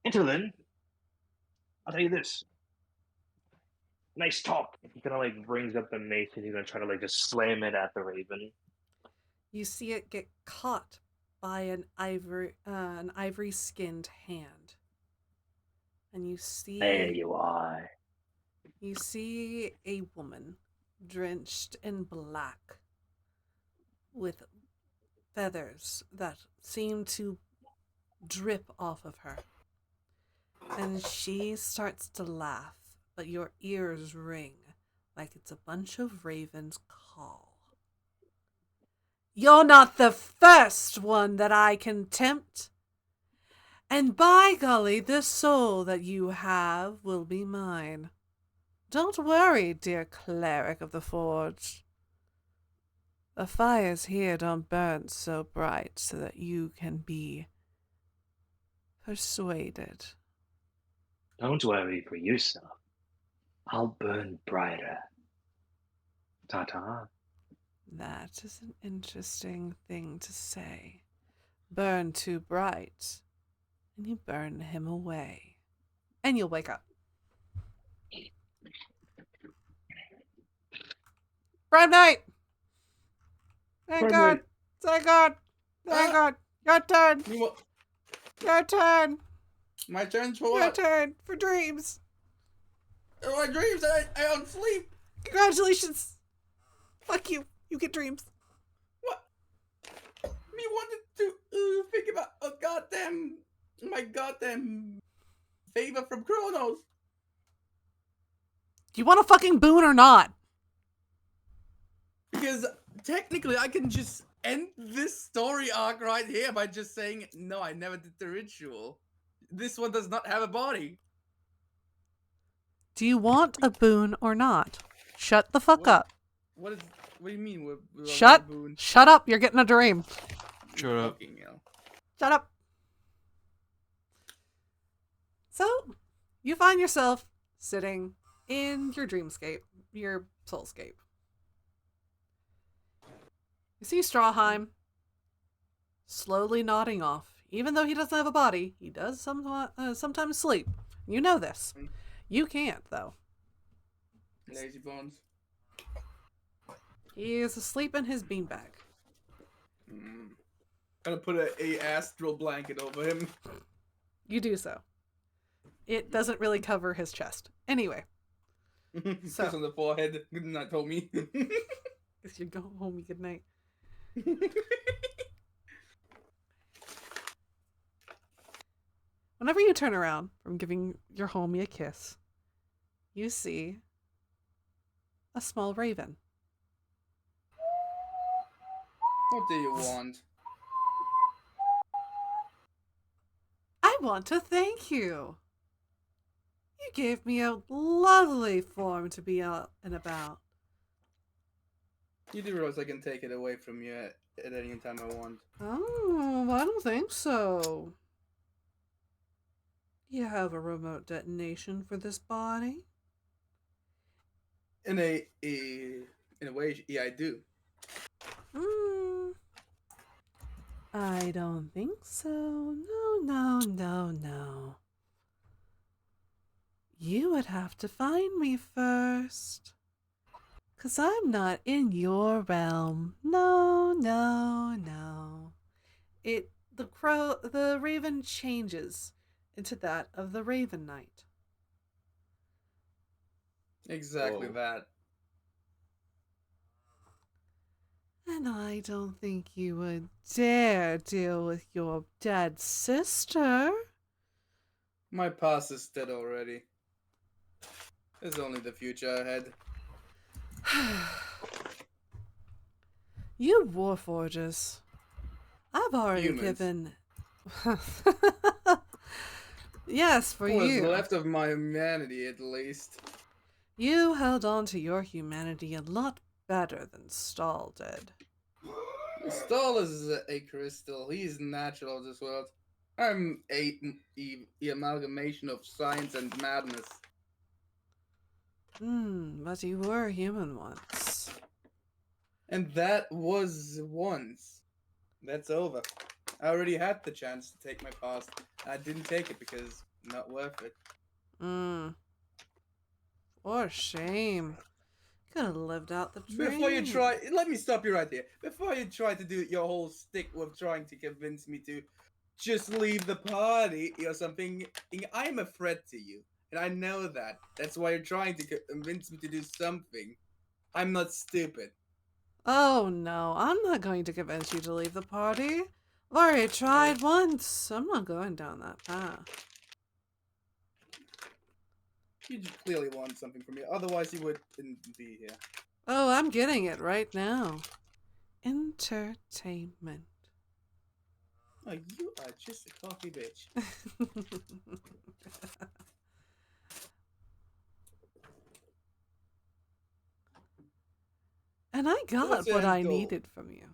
Until then, I'll tell you this. Nice talk. He kind of like brings up the mace and he's gonna try to like just slam it at the raven. You see it get caught by an ivory-skinned hand, and you see. There you are. You see a woman drenched in black, with feathers that seem to drip off of her, and she starts to laugh. But your ears ring like it's a bunch of ravens call. You're not the first one that I can tempt. And by golly, this soul that you have will be mine. Don't worry, dear cleric of the forge. The fires here don't burn so bright so that you can be persuaded. Don't worry for yourself. I'll burn brighter. Ta-ta. That is an interesting thing to say. Burn too bright, and you burn him away. And you'll wake up. Prime Night! Thank God! Thank God! Thank God! Your turn! Your turn! My turn for Your what? turn for dreams! My dreams, I don't sleep. Congratulations! Fuck you. You get dreams. What? Me wanted to think about my goddamn favor from Kronos. Do you want a fucking boon or not? Because technically I can just end this story arc right here by just saying, no, I never did the ritual. This one does not have a body. Do you want a boon or not? Shut the fuck up. What do you mean? Shut up. You're getting a dream. Shut up. Fucking hell. Shut up. So, you find yourself sitting in your dreamscape, your soulscape. You see Strawheim slowly nodding off. Even though he doesn't have a body, he does sometimes sleep. You know this. You can't, though. Lazy bones. He is asleep in his beanbag. Gonna put a astral blanket over him. You do so. It doesn't really cover his chest. Anyway. Kiss on the forehead. Good night, homie. If you go home, good night. Whenever you turn around from giving your homie a kiss, you see a small raven. What do you want? I want to thank you. You gave me a lovely form to be out and about. You do realize I can take it away from you at any time I want. Oh, I don't think so. You have a remote detonation for this body? In a way, yeah, I do. I don't think so. No. You would have to find me first. 'Cause I'm not in your realm. No. The raven changes into that of the Raven Knight. Exactly that. And I don't think you would dare deal with your dead sister. My past is dead already. There's only the future ahead. You Warforgers. I've already Humans. given... Yes, for What's you. left of my humanity, at least. You held on to your humanity a lot better than Stahl did. Stahl is a crystal. He's natural to this world. I'm the amalgamation of science and madness. But you were human once. And that was once. That's over. I already had the chance to take my past. I didn't take it because not worth it. For shame. Could have lived out the dream. Before you try, let me stop you right there. Before you try to do your whole stick with trying to convince me to just leave the party or something, I'm a threat to you. And I know that. That's why you're trying to convince me to do something. I'm not stupid. Oh no, I'm not going to convince you to leave the party. I've already tried once. I'm not going down that path. You just clearly want something from me. Otherwise, you wouldn't be here. Oh, I'm getting it right now. Entertainment. Oh, you are just a cocky bitch. And I got What's what your I end goal? needed from you.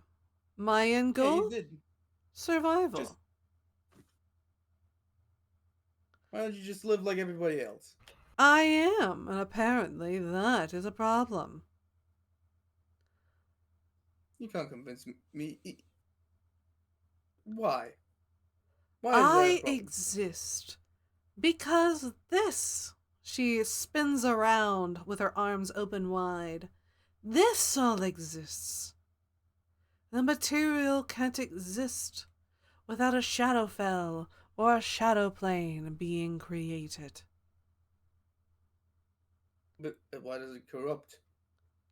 My end Yeah, goal? you did. Survival. Just- Why don't you just live like everybody else? I am, and apparently that is a problem. You can't convince me. Why? Why is that a I problem? exist because this. She spins around with her arms open wide. This all exists. The material can't exist without a Shadowfell or a Shadow Plane being created. But why does it corrupt?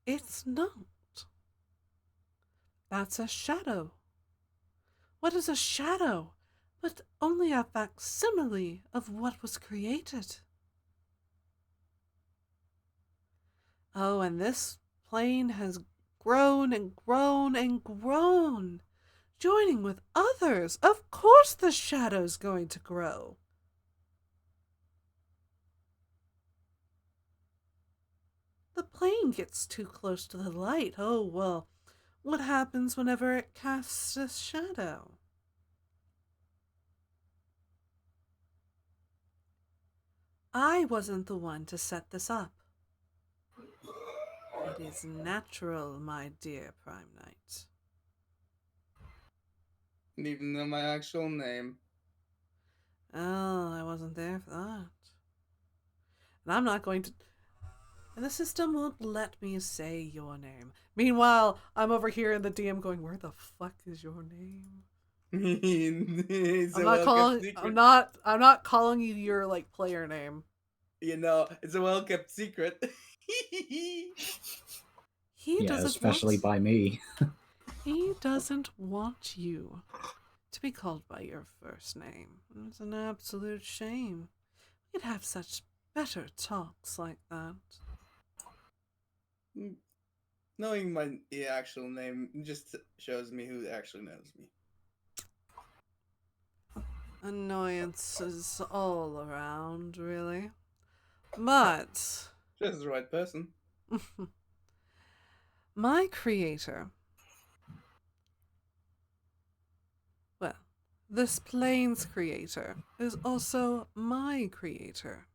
It's not. That's a shadow. What is a shadow but only a facsimile of what was created? Oh, and this plane has grown and grown and grown, joining with others. Of course the shadow's going to grow. The plane gets too close to the light. Oh, well, what happens whenever it casts a shadow? I wasn't the one to set this up. It is natural, my dear Prime Knight. Didn't even know my actual name. Oh, I wasn't there for that. And I'm not going to... And the system won't let me say your name. Meanwhile, I'm over here in the DM going, where the fuck is your name? It's I'm a not well-kept calling secret. I'm not calling you your like player name. You know, it's a well-kept secret. He Yeah, doesn't especially want, by me. he doesn't want you to be called by your first name. It's an absolute shame. We'd have such better talks like that. Knowing my actual name just shows me who actually knows me. Annoyances all around, really. But Just the right person. my creator, well, this plane's creator is also my creator.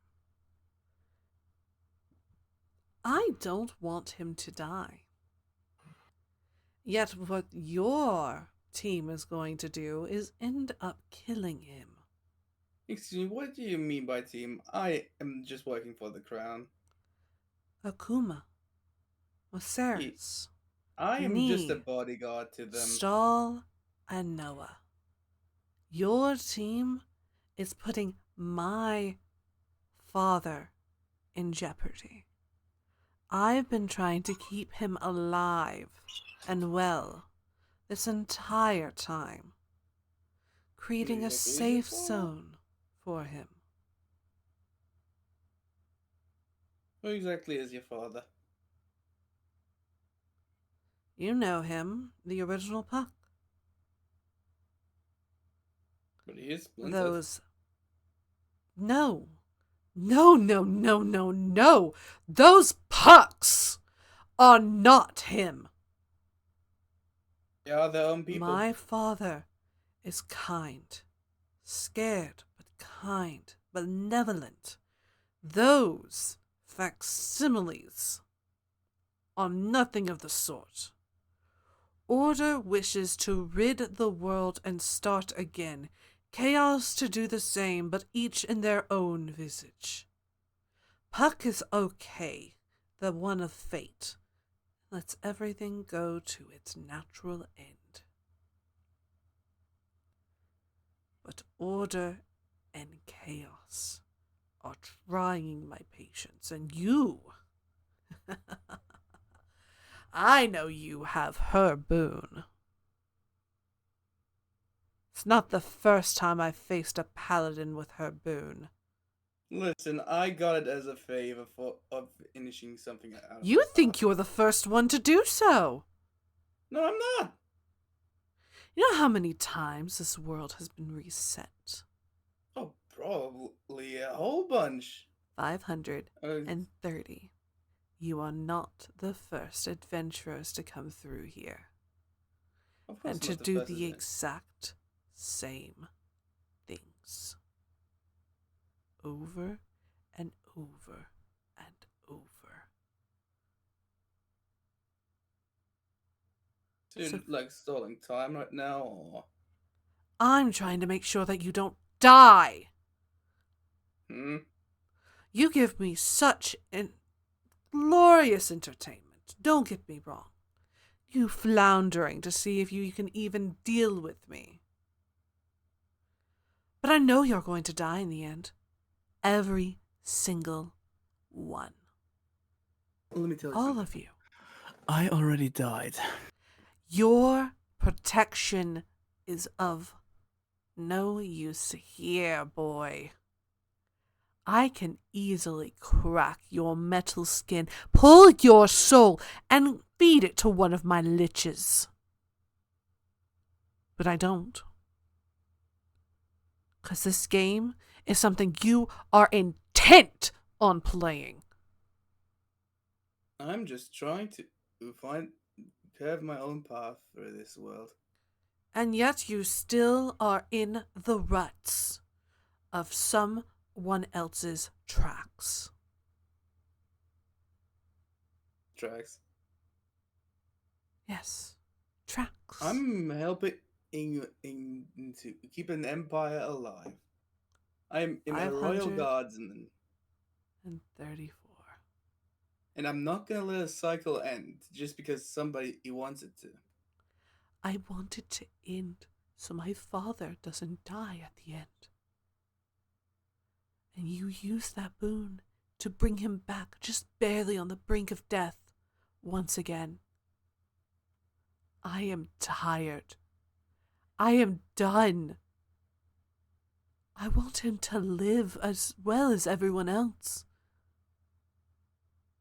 I don't want him to die. Yet what your team is going to do is end up killing him. Excuse me, what do you mean by team? I am just working for the crown. Akuma, Osiris, I am just a me, bodyguard to them. Stahl, and Noah. Your team is putting my father in jeopardy. I've been trying to keep him alive and well this entire time, creating a safe zone for him. Who exactly is your father? You know him, the original Puck. But he is splintered. Those... No. No. Those Pucks are not him. They are their own people. My father is kind. Scared, but kind. Benevolent. Those facsimiles are nothing of the sort. Order wishes to rid the world and start again. Chaos to do the same, but each in their own visage. Puck is okay, the one of fate. Lets everything go to its natural end. But order and chaos are trying my patience, and you... I know you have her boon. It's not the first time I've faced a paladin with her boon. Listen, I got it as a favor of finishing something out. You think you're the first one to do so. No, I'm not. You know how many times this world has been reset? Oh, probably a whole bunch. 530. You are not the first adventurers to come through here. Of course And to not the do first the adventure. exact same things. Over and over and over. So you're like stalling time right now, or? I'm trying to make sure that you don't die. You give me such glorious entertainment. Don't get me wrong. You floundering to see if you can even deal with me. But I know you're going to die in the end. Every single one. Let me tell you All something. of you. I already died. Your protection is of no use here, boy. I can easily crack your metal skin, pull your soul, and feed it to one of my liches. But I don't. 'Cause this game is something you are intent on playing. I'm just trying to carve my own path through this world. And yet you still are in the ruts of some one else's tracks. Tracks. Yes, tracks. I'm helping to keep an empire alive. I'm in a royal 534. guardsman, and I'm not gonna let a cycle end just because somebody wants it to. I want it to end so my father doesn't die at the end. And you use that boon to bring him back just barely on the brink of death once again. I am tired. I am done. I want him to live as well as everyone else.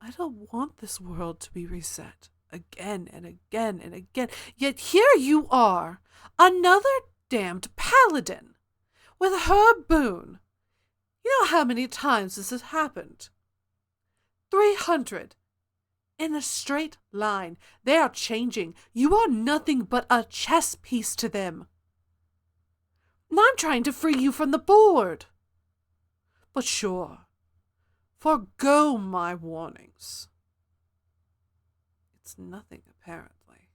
I don't want this world to be reset again and again and again. Yet here you are, another damned paladin, with her boon. You know how many times this has happened? 300. In a straight line. They are changing. You are nothing but a chess piece to them. And I'm trying to free you from the board. But sure, forgo my warnings. It's nothing, apparently.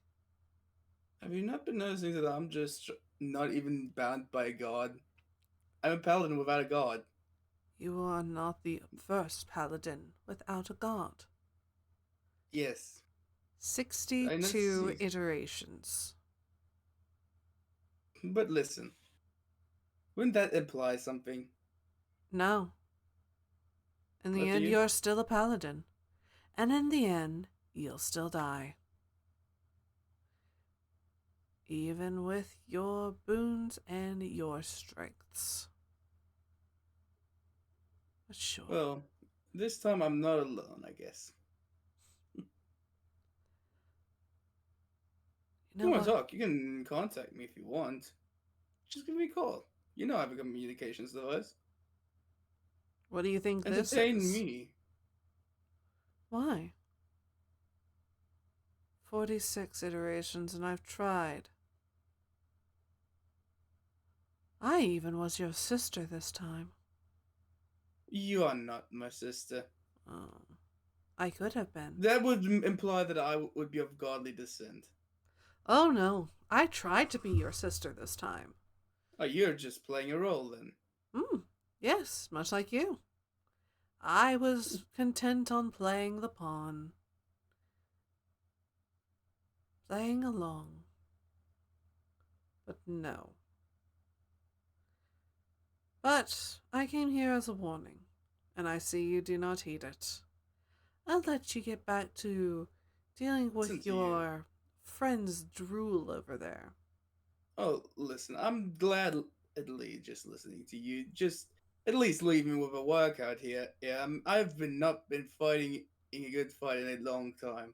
Have you not been noticing that I'm just not even bound by a god? I'm a paladin without a god. You are not the first paladin without a god. Yes. 62 iterations. But listen, wouldn't that imply something? No. In the What do end, you- you're still a paladin. And in the end, you'll still die. Even with your boons and your strengths. But sure. Well, this time I'm not alone, I guess. You You know want to what? talk? You can contact me if you want. Just give me a call. You know I have a communications device. What do you think this Entertain is? me. Why? 46 iterations and I've tried. I even was your sister this time. You are not my sister. Oh, I could have been. That would imply that I would be of godly descent. Oh no, I tried to be your sister this time. Oh, you're just playing a role then. Yes, much like you. I was content on playing the pawn. Playing along. But no. But I came here as a warning, and I see you do not heed it. I'll let you get back to dealing with Since your friend's drool over there. Oh, listen, I'm gladly just listening to you. Just at least leave me with a workout here. Yeah, I've not been fighting in a good fight in a long time.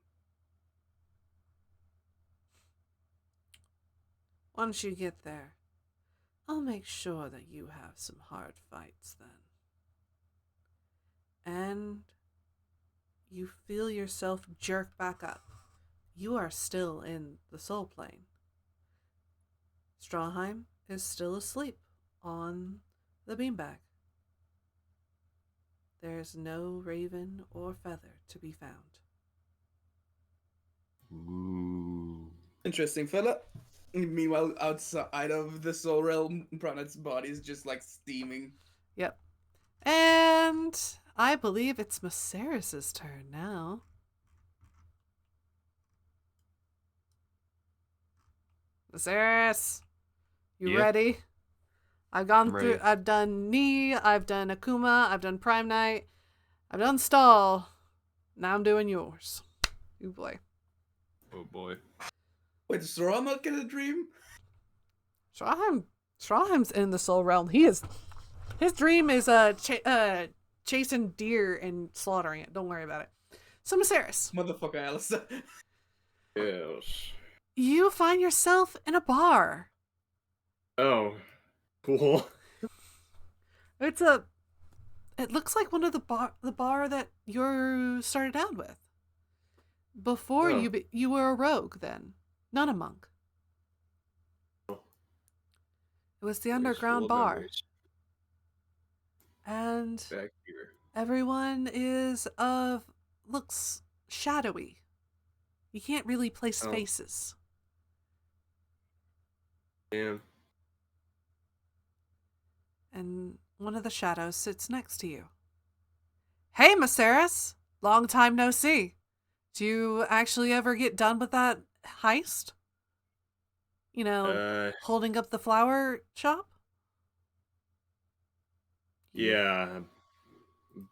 Once you get there, I'll make sure that you have some hard fights then. And you feel yourself jerk back up. You are still in the soul plane. Strawheim is still asleep on the beanbag. There is no raven or feather to be found. Ooh. Interesting, fella. Meanwhile, outside of the soul realm, Pranat's body is just like steaming. Yep. And I believe it's Maceris's turn now. Maceris, you Yeah. ready? I've gone I'm through. ready. I've done Knee. I've done Akuma. I've done Prime Knight. I've done Stall. Now I'm doing yours. You boy. Oh boy. Wait, does Sora not get a dream? Strawheim's in the soul realm. His dream is chasing deer and slaughtering it. Don't worry about it. So Maceris, Motherfucker, Alistair. Yes. you find yourself in a bar. Oh. Cool. It looks like one of the bar that you started out with. Before Oh. you were a rogue then, not a monk. It was the underground Old bar. memories. And Back here. everyone looks shadowy. You can't really place Oh. faces. Damn. And one of the shadows sits next to you. Hey, Maceras! Long time no see. Do you actually ever get done with that heist? You know, holding up the flower shop? Yeah.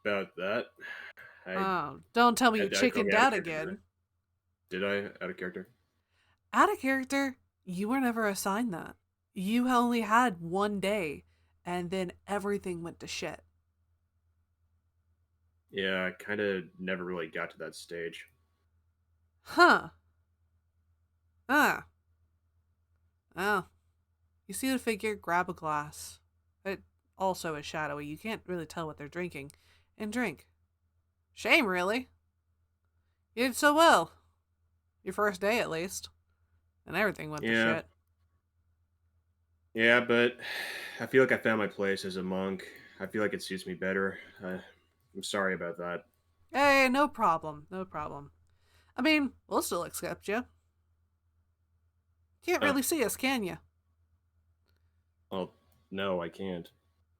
About that. Oh, don't tell me you I called chickened me out out of character, again. Did I? Out of character? Out of character, you were never assigned that. You only had one day, and then everything went to shit. Yeah, I kind of never really got to that stage. Huh. Ah. Oh. You see the figure grab a glass. It also is shadowy. You can't really tell what they're drinking. And drink. Shame, really. You did so well. Your first day, at least. And everything went to Yeah. shit. Yeah, but I feel like I found my place as a monk. I feel like it suits me better. I'm sorry about that. Hey, no problem. No problem. I mean, we'll still accept you. Can't Huh. really see us, can you? Well, no, I can't.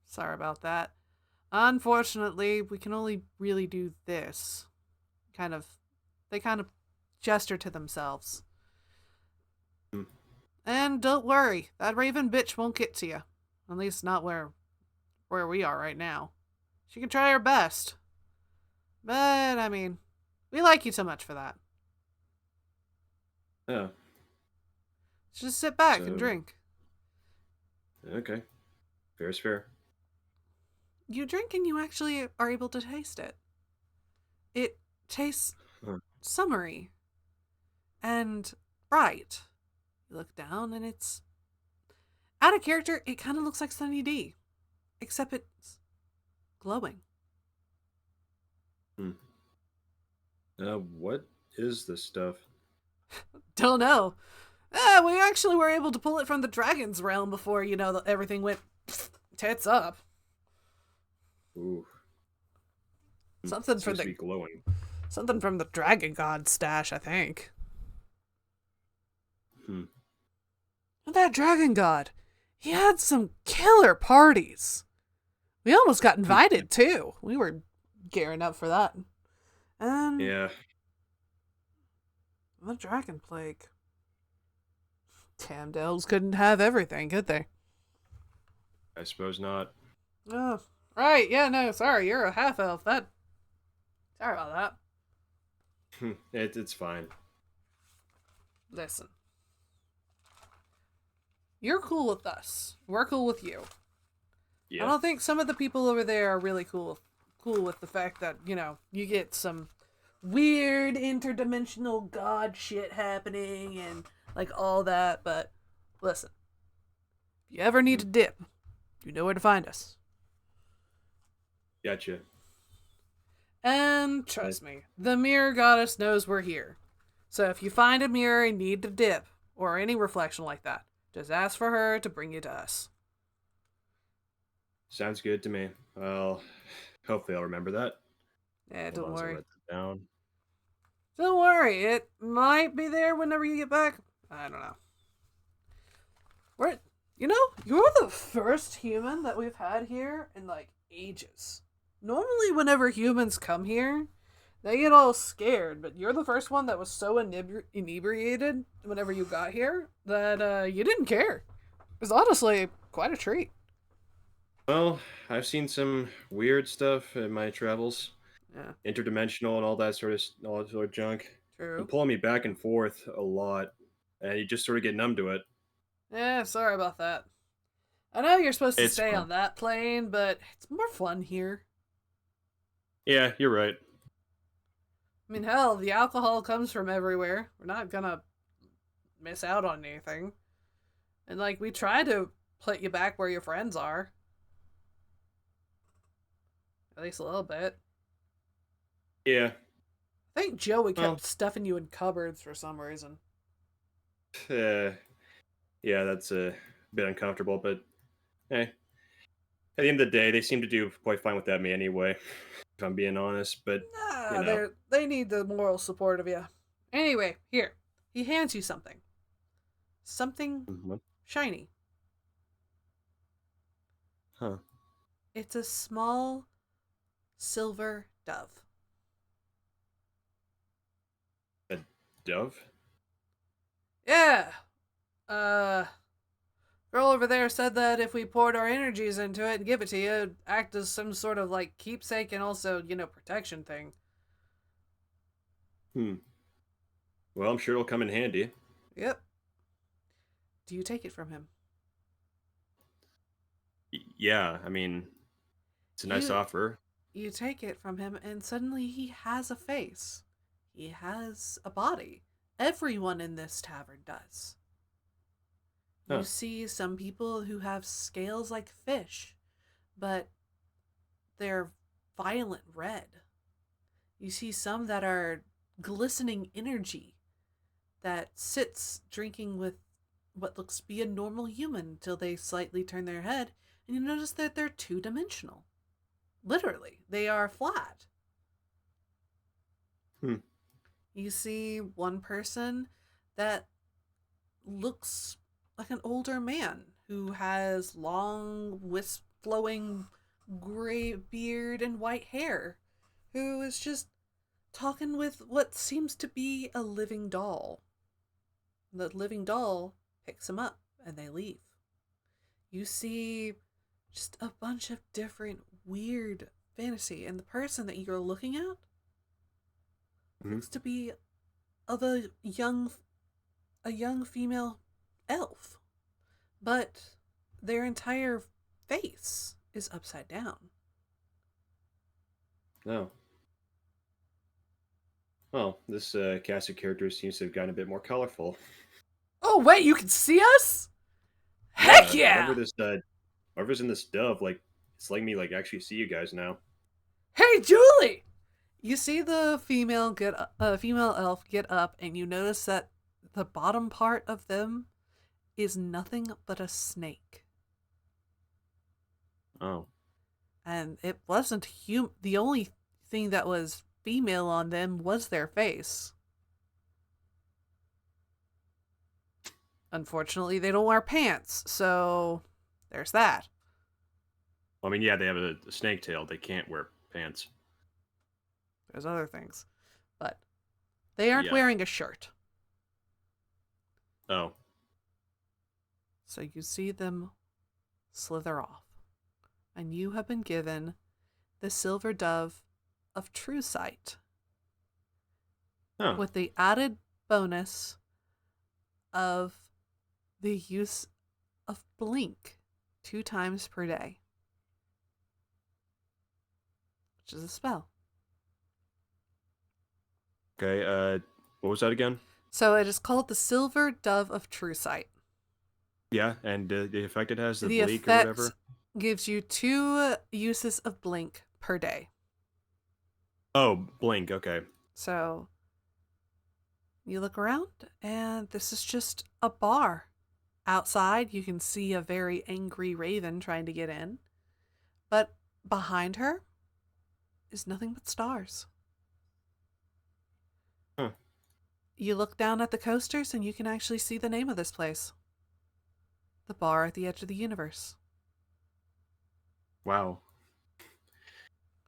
Sorry about that. Unfortunately, we can only really do this. They kind of gesture to themselves. Hmm. And don't worry, that raven bitch won't get to you. At least not where we are right now. She can try her best. But, I mean, we like you too much for that. Oh, Just sit back and So- drink. okay. Fair is fair. You drink and you actually are able to taste it. It tastes Huh. summery and bright. You look down and it's out of character. It kind of looks like Sunny D, except it's glowing. What is this stuff? Don't know. We actually were able to pull it from the dragon's realm before, everything went tits up. Ooh. Something Seems from to be glowing. something from the dragon god stash, I think. Hmm. And that dragon god, he had some killer parties. We almost got invited too. We were gearing up for that. And Yeah. the dragon plague. Damn elves couldn't have everything, could they? I suppose not. Oh, right. Yeah, no, sorry. You're a half elf. Sorry about that. It's fine. Listen. You're cool with us. We're cool with you. Yeah. I don't think some of the people over there are really cool with the fact that, you get some weird interdimensional god shit happening and like all that, but listen. If you ever need a dip, you know where to find us. Gotcha. And trust me, the mirror goddess knows we're here. So if you find a mirror and need to dip, or any reflection like that, just ask for her to bring you to us. Sounds good to me. Well, hopefully I'll remember that. Yeah, Hold don't on, so I'll worry. write that down. Don't worry, it might be there whenever you get back. I don't know. You're the first human that we've had here in like ages. Normally whenever humans come here, they get all scared, but you're the first one that was so inebriated whenever you got here that you didn't care. It was honestly quite a treat. Well, I've seen some weird stuff in my travels. Yeah, Interdimensional and all that sort of junk. true. And pulling me back and forth a lot. And you just sort of get numb to it. Yeah, sorry about that. I know you're supposed to It's stay fun. on that plane, but it's more fun here. Yeah, you're right. I mean, hell, the alcohol comes from everywhere. We're not gonna miss out on anything. And, like, we try to put you back where your friends are. At least a little bit. Yeah. I think Joey kept Well- stuffing you in cupboards for some reason. Yeah, that's a bit uncomfortable, but hey. At the end of the day, they seem to do quite fine without me anyway, if I'm being honest. But Nah, you know, they need the moral support of you. Anyway, here. He hands you something. Something what? shiny. Huh? It's a small silver dove. A dove? Yeah. Girl over there said that if we poured our energies into it and give it to you, it'd act as some sort of like keepsake and also, protection thing. Well, I'm sure it'll come in handy. Yep. Do you take it from him? Yeah, I mean, it's a nice You- offer. You take it from him, and suddenly he has a face. He has a body. Everyone in this tavern does. You Huh. see some people who have scales like fish, but they're violent red. You see some that are glistening energy that sits drinking with what looks to be a normal human till they slightly turn their head, and you notice that they're two-dimensional. Literally, they are flat. You see one person that looks like an older man who has long, flowing gray beard and white hair, who is just talking with what seems to be a living doll. The living doll picks him up and they leave. You see just a bunch of different weird fantasy, and the person that you're looking at looks to be of a young female elf, but their entire face is upside down. Oh. Well, this cast of characters seems to have gotten a bit more colorful. Oh wait, you can see us? Heck yeah! Whoever's in this dove, like, it's letting me, like, actually see you guys now. Hey, Julie! You see the female elf get up, and you notice that the bottom part of them is nothing but a snake. Oh. And it wasn't the only thing that was female on them was their face. Unfortunately, they don't wear pants, so there's that. Well, I mean, yeah, they have a snake tail. They can't wear pants. There's other things. But they aren't Yeah. wearing a shirt. Oh. So you see them slither off. And you have been given the silver dove of true sight. Huh. With the added bonus of the use of blink 2 times per day. Which is a spell. Okay, what was that again? So it is called the Silver Dove of True Sight. Yeah, and the effect it has, the The bleak or effect whatever? gives you 2 uses of blink per day. Oh, blink, okay. So you look around, and this is just a bar. Outside, you can see a very angry raven trying to get in. But behind her is nothing but stars. Huh. You look down at the coasters, and you can actually see the name of this place. The Bar at the Edge of the Universe. Wow.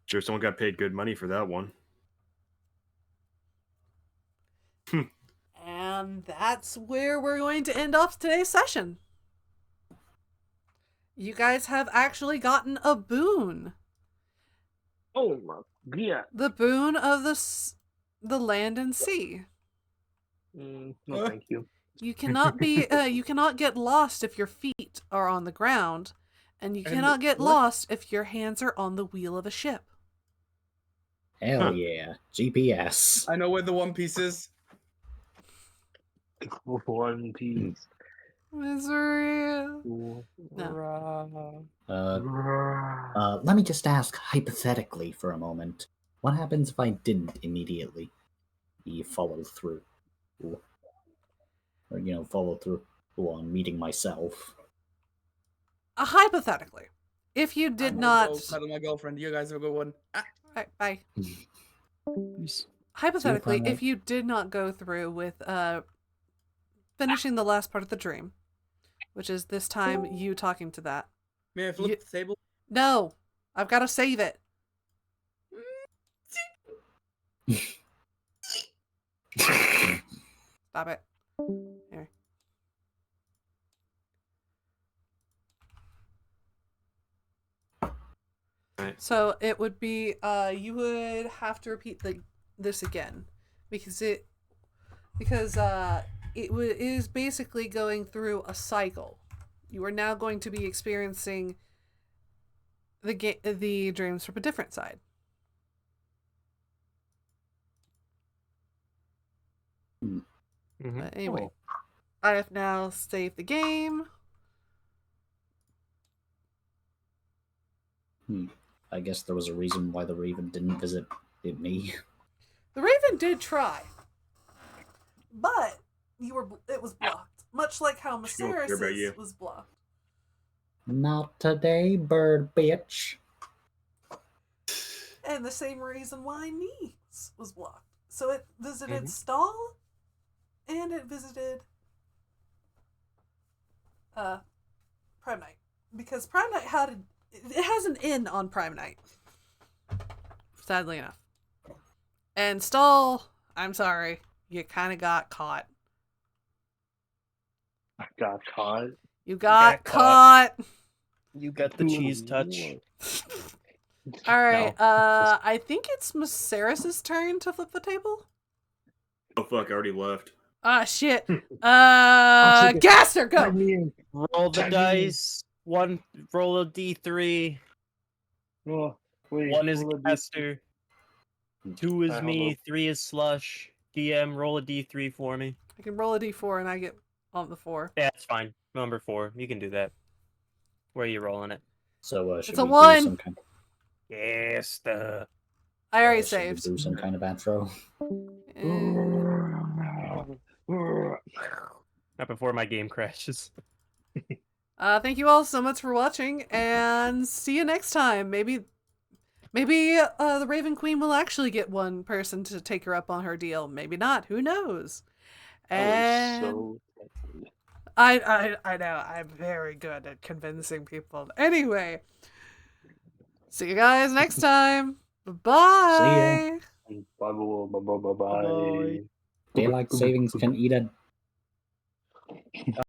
Sure, someone got paid good money for that one. And that's where we're going to end off today's session. You guys have actually gotten a boon. Oh my god. The boon of the land and sea. No, thank you. You cannot you cannot get lost if your feet are on the ground, and you And cannot get what? lost if your hands are on the wheel of a ship. Hell Huh. yeah. GPS. I know where the One Piece is. One Piece. Misery. Let me just ask hypothetically for a moment. What happens if I didn't immediately follow through? Or, follow through on meeting myself. Hypothetically, if you did I'm not, gonna go cuddle my girlfriend. You guys have a good one. Ah. Alright, bye. Peace. Hypothetically, Primate. if you did not go through with finishing the last part of the dream, which is this time you talking to that. May I flip the table? No, I've got to save it. Stop it. Here. Right. So it would be you would have to repeat this again because it is basically going through a cycle. You are now going to be experiencing the dreams from a different side. Mhm. But anyway, I have now saved the game. I guess there was a reason why the Raven didn't visit me. The Raven did try, but it was blocked, much like how She don't care about you. Maceris's was blocked. Not today, bird bitch. And the same reason why Needs was blocked. So it visited Mhm. Stall, and it visited Prime Night. Because Prime Night it has an N on Prime Night. Sadly enough. And Stall, I'm sorry, you kind of got caught. I got caught. You got got caught. You got the cheese touch. All right, No. I think it's Maceris's turn to flip the table. Oh fuck! I already left. Ah, shit. take it. Gaster, go. Tag me in. Roll the Tag me in. dice. Roll a d3. Oh, wait, One is roll a d- Gaster. 2 is Alright, hold me. on. 3 is Slush. DM, roll a d3 for me. I can roll a d4 and I get on the 4. Yeah, it's fine. Number 4. You can do that. Where are you rolling it? So should It's a we do 1. some kind? Yes, I already Should we saved. do some kind of outro? Not before my game crashes. Thank you all so much for watching, and see you next time. Maybe the Raven Queen will actually get one person to take her up on her deal. Maybe not. Who knows? And I was so tempted. I know I'm very good at convincing people. Anyway, see you guys next time. Bye. ya. Bye bye bye bye bye. Daylight savings can eat a